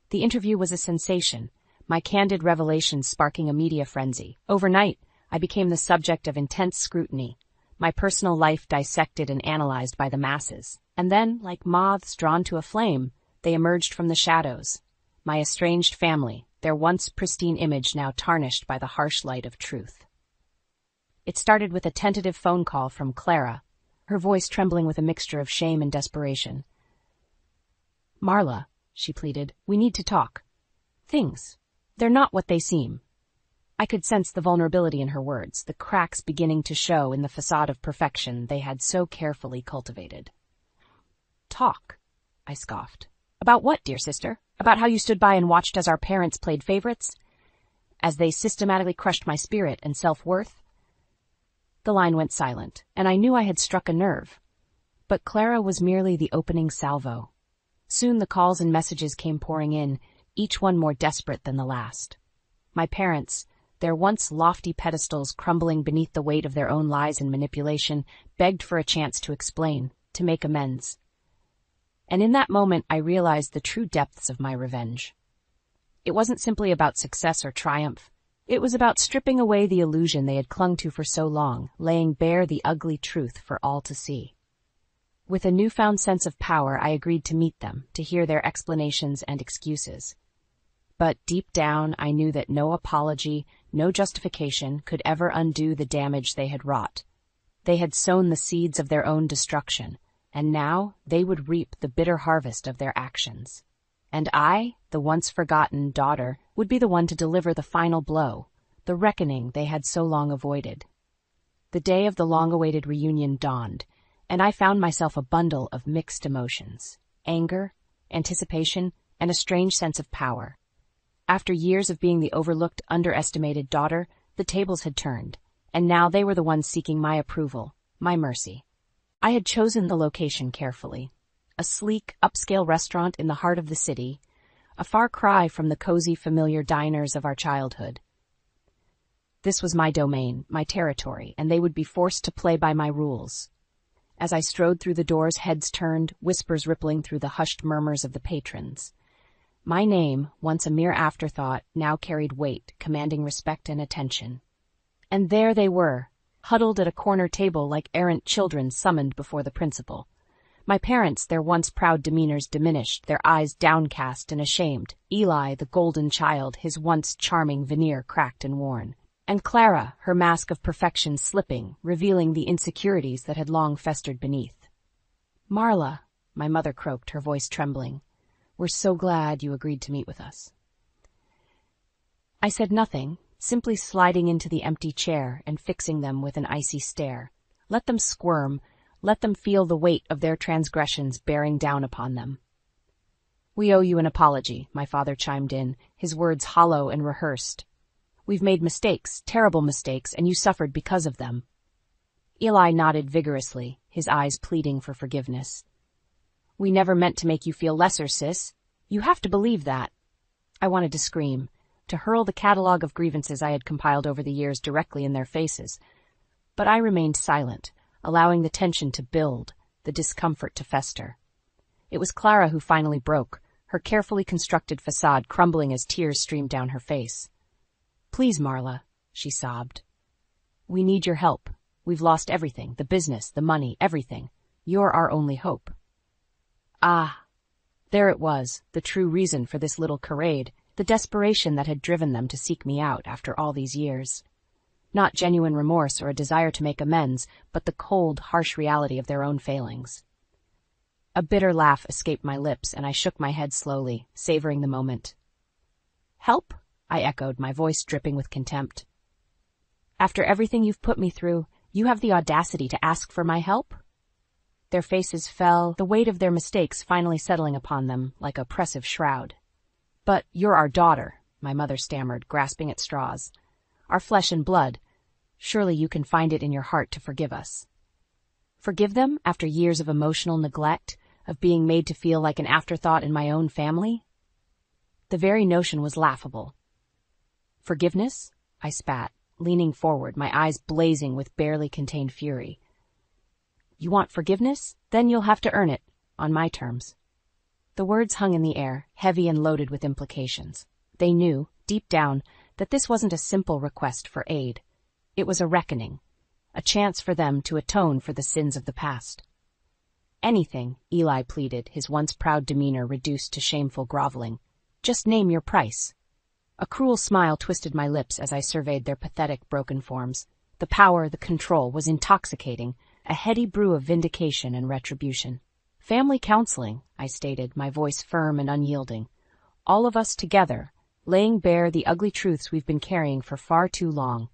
The interview was a sensation, my candid revelations sparking a media frenzy. Overnight, I became the subject of intense scrutiny, my personal life dissected and analyzed by the masses. And then, like moths drawn to a flame, they emerged from the shadows. My estranged family, their once pristine image now tarnished by the harsh light of truth. It started with a tentative phone call from Clara, her voice trembling with a mixture of shame and desperation. "Marla," she pleaded, "we need to talk. They're not what they seem." I could sense the vulnerability in her words, the cracks beginning to show in the facade of perfection they had so carefully cultivated. "Talk," I scoffed. "About what, dear sister? About how you stood by and watched as our parents played favorites? As they systematically crushed my spirit and self-worth?" The line went silent, and I knew I had struck a nerve. But Clara was merely the opening salvo. Soon the calls and messages came pouring in, each one more desperate than the last. My parents, their once lofty pedestals crumbling beneath the weight of their own lies and manipulation, begged for a chance to explain, to make amends. And in that moment I realized the true depths of my revenge. It wasn't simply about success or triumph. It was about stripping away the illusion they had clung to for so long, laying bare the ugly truth for all to see. With a newfound sense of power, I agreed to meet them, to hear their explanations and excuses. But deep down, I knew that no apology, no justification could ever undo the damage they had wrought. They had sown the seeds of their own destruction, and now they would reap the bitter harvest of their actions. And I, the once forgotten daughter, would be the one to deliver the final blow, the reckoning they had so long avoided. The day of the long-awaited reunion dawned, and I found myself a bundle of mixed emotions: anger, anticipation, and a strange sense of power. After years of being the overlooked, underestimated daughter, the tables had turned, and now they were the ones seeking my approval, my mercy. I had chosen the location carefully. A sleek, upscale restaurant in the heart of the city, a far cry from the cozy, familiar diners of our childhood. This was my domain, my territory, and they would be forced to play by my rules. As I strode through the doors, heads turned, whispers rippling through the hushed murmurs of the patrons. My name, once a mere afterthought, now carried weight, commanding respect and attention. And there they were, huddled at a corner table like errant children summoned before the principal. My parents, their once proud demeanors diminished, their eyes downcast and ashamed. Eli, the golden child, his once charming veneer cracked and worn. And Clara, her mask of perfection slipping, revealing the insecurities that had long festered beneath. "Marla," my mother croaked, her voice trembling, "we're so glad you agreed to meet with us." I said nothing, simply sliding into the empty chair and fixing them with an icy stare. Let them squirm, let them feel the weight of their transgressions bearing down upon them. "We owe you an apology," my father chimed in, his words hollow and rehearsed. "We've made mistakes, terrible mistakes, and you suffered because of them." Eli nodded vigorously, his eyes pleading for forgiveness. "We never meant to make you feel lesser, sis. You have to believe that." I wanted to scream, to hurl the catalogue of grievances I had compiled over the years directly in their faces. But I remained silent, allowing the tension to build, the discomfort to fester. It was Clara who finally broke, her carefully constructed facade crumbling as tears streamed down her face. "Please, Marla," she sobbed. "We need your help. We've lost everything, the business, the money, everything. You're our only hope." Ah, there it was, the true reason for this little charade, the desperation that had driven them to seek me out after all these years. Not genuine remorse or a desire to make amends, but the cold, harsh reality of their own failings. A bitter laugh escaped my lips, and I shook my head slowly, savoring the moment. "Help?" I echoed, my voice dripping with contempt. "After everything you've put me through, you have the audacity to ask for my help?" Their faces fell, the weight of their mistakes finally settling upon them like a oppressive shroud. "But you're our daughter," my mother stammered, grasping at straws. "Our flesh and blood. Surely you can find it in your heart to forgive us." Forgive them after years of emotional neglect, of being made to feel like an afterthought in my own family? The very notion was laughable. "Forgiveness?" I spat, leaning forward, my eyes blazing with barely contained fury. "You want forgiveness? Then you'll have to earn it, on my terms." The words hung in the air, heavy and loaded with implications. They knew, deep down, that this wasn't a simple request for aid. It was a reckoning, a chance for them to atone for the sins of the past. "Anything," Eli pleaded, his once proud demeanor reduced to shameful groveling. "Just name your price." A cruel smile twisted my lips as I surveyed their pathetic, broken forms. The power, the control, was intoxicating, a heady brew of vindication and retribution. "Family counseling," I stated, my voice firm and unyielding. "All of us together, laying bare the ugly truths we've been carrying for far too long.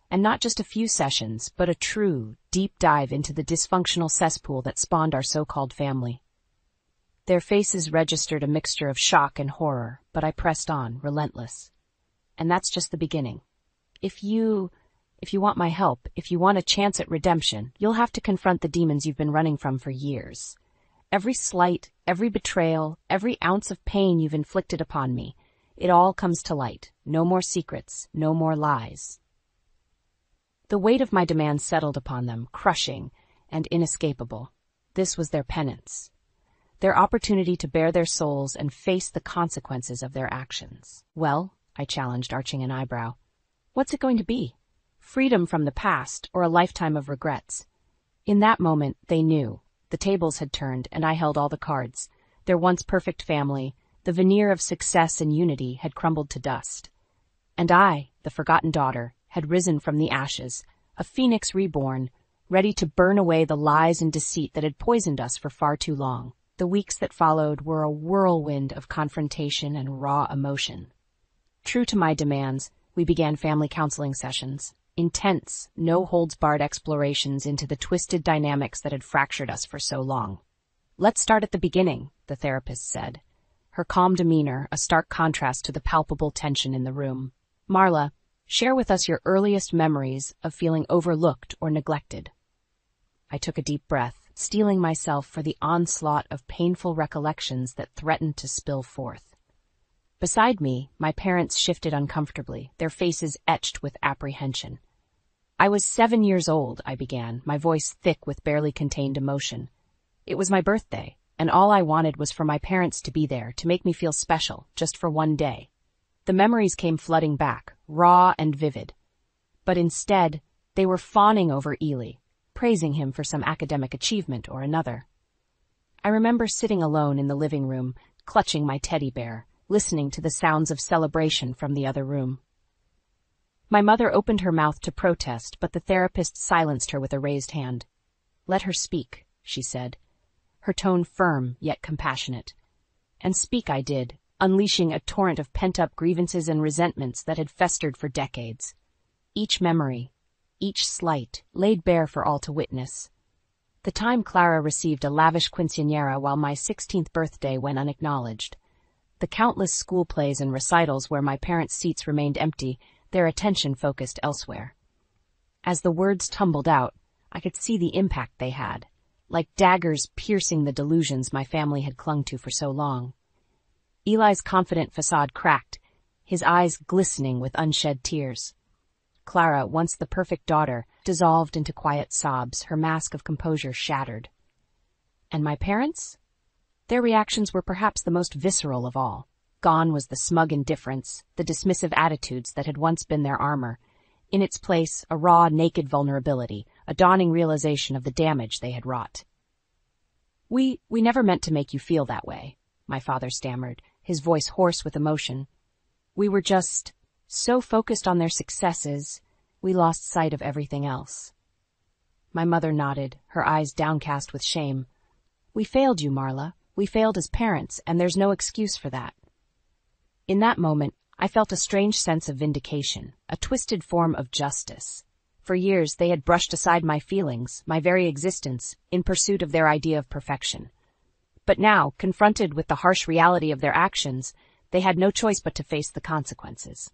And not just a few sessions, but a true, deep dive into the dysfunctional cesspool that spawned our so-called family." Their faces registered a mixture of shock and horror, but I pressed on, relentless. "And that's just the beginning. If you want my help, if you want a chance at redemption, you'll have to confront the demons you've been running from for years. Every slight, every betrayal, every ounce of pain you've inflicted upon me, it all comes to light. No more secrets, no more lies." The weight of my demands settled upon them, crushing and inescapable. This was their penance, their opportunity to bare their souls and face the consequences of their actions. "Well," I challenged, arching an eyebrow, "what's it going to be? Freedom from the past, or a lifetime of regrets?" In that moment, they knew. The tables had turned, and I held all the cards. Their once perfect family, the veneer of success and unity, had crumbled to dust. And I, the forgotten daughter, had risen from the ashes, a phoenix reborn, ready to burn away the lies and deceit that had poisoned us for far too long. The weeks that followed were a whirlwind of confrontation and raw emotion. True to my demands, we began family counseling sessions, intense, no-holds-barred explorations into the twisted dynamics that had fractured us for so long. "Let's start at the beginning," the therapist said, her calm demeanor a stark contrast to the palpable tension in the room. "Marla, share with us your earliest memories of feeling overlooked or neglected." I took a deep breath, steeling myself for the onslaught of painful recollections that threatened to spill forth. Beside me, my parents shifted uncomfortably, their faces etched with apprehension. "I was 7 years old," I began, my voice thick with barely contained emotion. "It was my birthday, and all I wanted was for my parents to be there, to make me feel special, just for one day." The memories came flooding back, raw and vivid. But instead, they were fawning over Ely, praising him for some academic achievement or another. I remember sitting alone in the living room, clutching my teddy bear, listening to the sounds of celebration from the other room. My mother opened her mouth to protest, but the therapist silenced her with a raised hand. "Let her speak," she said, her tone firm yet compassionate. And speak I did, unleashing a torrent of pent-up grievances and resentments that had festered for decades. Each memory, each slight, laid bare for all to witness. The time Clara received a lavish quinceañera while my 16th birthday went unacknowledged. The countless school plays and recitals where my parents' seats remained empty, their attention focused elsewhere. As the words tumbled out, I could see the impact they had, like daggers piercing the delusions my family had clung to for so long. Eli's confident facade cracked, his eyes glistening with unshed tears. Clara, once the perfect daughter, dissolved into quiet sobs, her mask of composure shattered. And my parents? Their reactions were perhaps the most visceral of all. Gone was the smug indifference, the dismissive attitudes that had once been their armor. In its place, a raw, naked vulnerability, a dawning realization of the damage they had wrought. We never meant to make you feel that way," my father stammered, his voice hoarse with emotion. "We were just so focused on their successes, we lost sight of everything else." My mother nodded, her eyes downcast with shame. "We failed you, Marla. We failed as parents, and there's no excuse for that." In that moment, I felt a strange sense of vindication, a twisted form of justice. For years, they had brushed aside my feelings, my very existence, in pursuit of their idea of perfection. But now, confronted with the harsh reality of their actions, they had no choice but to face the consequences.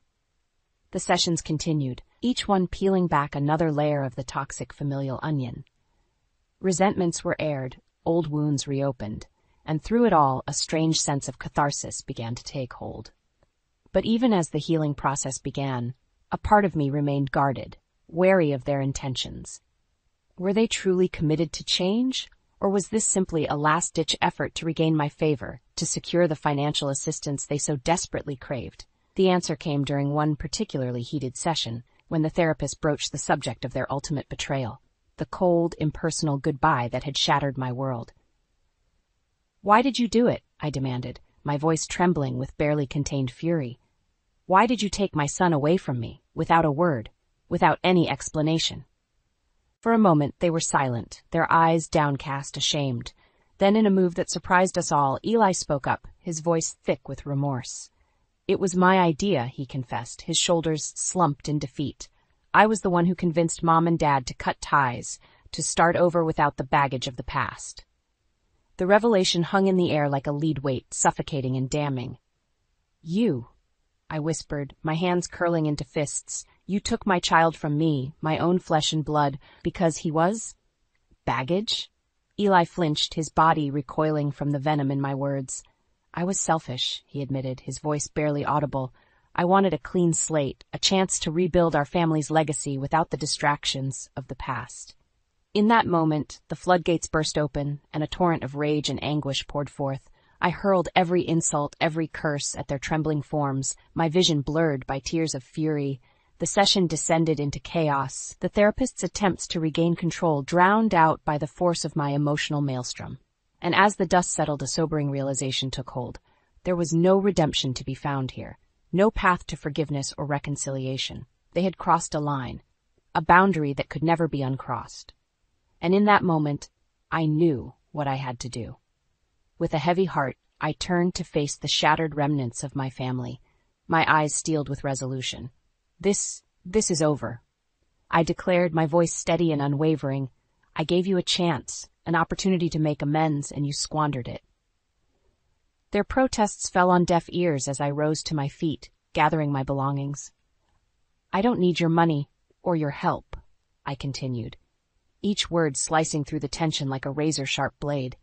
The sessions continued, each one peeling back another layer of the toxic familial onion. Resentments were aired, old wounds reopened, and through it all, a strange sense of catharsis began to take hold. But even as the healing process began, a part of me remained guarded, wary of their intentions. Were they truly committed to change, or was this simply a last-ditch effort to regain my favor, to secure the financial assistance they so desperately craved? The answer came during one particularly heated session, when the therapist broached the subject of their ultimate betrayal, the cold, impersonal goodbye that had shattered my world. "Why did you do it?" I demanded, my voice trembling with barely contained fury. "Why did you take my son away from me, without a word, without any explanation?" For a moment they were silent, their eyes downcast, ashamed. Then, in a move that surprised us all, Eli spoke up, his voice thick with remorse. "It was my idea," he confessed, his shoulders slumped in defeat. "I was the one who convinced Mom and Dad to cut ties, to start over without the baggage of the past." The revelation hung in the air like a lead weight, suffocating and damning. "You," I whispered, my hands curling into fists, "you took my child from me, my own flesh and blood, because he was baggage?" Eli flinched, his body recoiling from the venom in my words. "I was selfish," he admitted, his voice barely audible. "I wanted a clean slate, a chance to rebuild our family's legacy without the distractions of the past." In that moment, the floodgates burst open, and a torrent of rage and anguish poured forth. I hurled every insult, every curse at their trembling forms, my vision blurred by tears of fury. The session descended into chaos, the therapist's attempts to regain control drowned out by the force of my emotional maelstrom. And as the dust settled, a sobering realization took hold. There was no redemption to be found here, no path to forgiveness or reconciliation. They had crossed a line, a boundary that could never be uncrossed. And in that moment, I knew what I had to do. With a heavy heart, I turned to face the shattered remnants of my family, my eyes steeled with resolution. This is over. I declared, my voice steady and unwavering. I gave you a chance, an opportunity to make amends, and you squandered it. Their protests fell on deaf ears as I rose to my feet, gathering my belongings. I don't need your money or your help, I continued, each word slicing through the tension like a razor-sharp blade.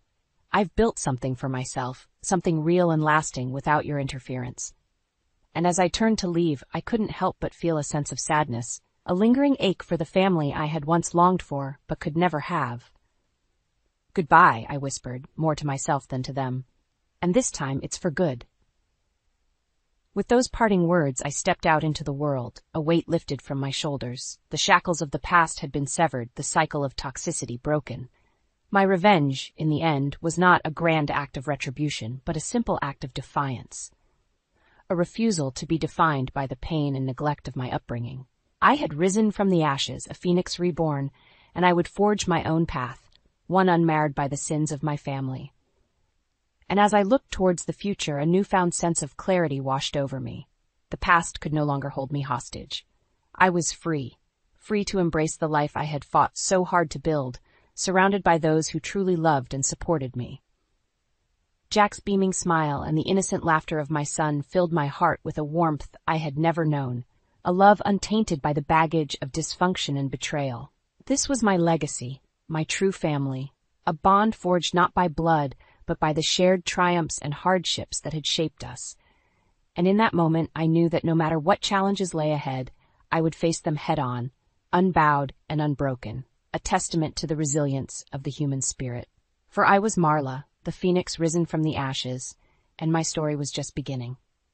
I've built something for myself, something real and lasting without your interference. And as I turned to leave, I couldn't help but feel a sense of sadness, a lingering ache for the family I had once longed for but could never have. Goodbye, I whispered, more to myself than to them. And this time it's for good. With those parting words, I stepped out into the world, a weight lifted from my shoulders. The shackles of the past had been severed, the cycle of toxicity broken. My revenge, in the end, was not a grand act of retribution, but a simple act of defiance. A refusal to be defined by the pain and neglect of my upbringing. I had risen from the ashes, a phoenix reborn, and I would forge my own path, one unmarred by the sins of my family. And as I looked towards the future, a newfound sense of clarity washed over me. The past could no longer hold me hostage. I was free to embrace the life I had fought so hard to build, surrounded by those who truly loved and supported me. Jack's beaming smile and the innocent laughter of my son filled my heart with a warmth I had never known, a love untainted by the baggage of dysfunction and betrayal. This was my legacy, my true family, a bond forged not by blood, but by the shared triumphs and hardships that had shaped us. And in that moment, I knew that no matter what challenges lay ahead, I would face them head-on, unbowed and unbroken, a testament to the resilience of the human spirit. For I was Marla, the phoenix risen from the ashes, and my story was just beginning.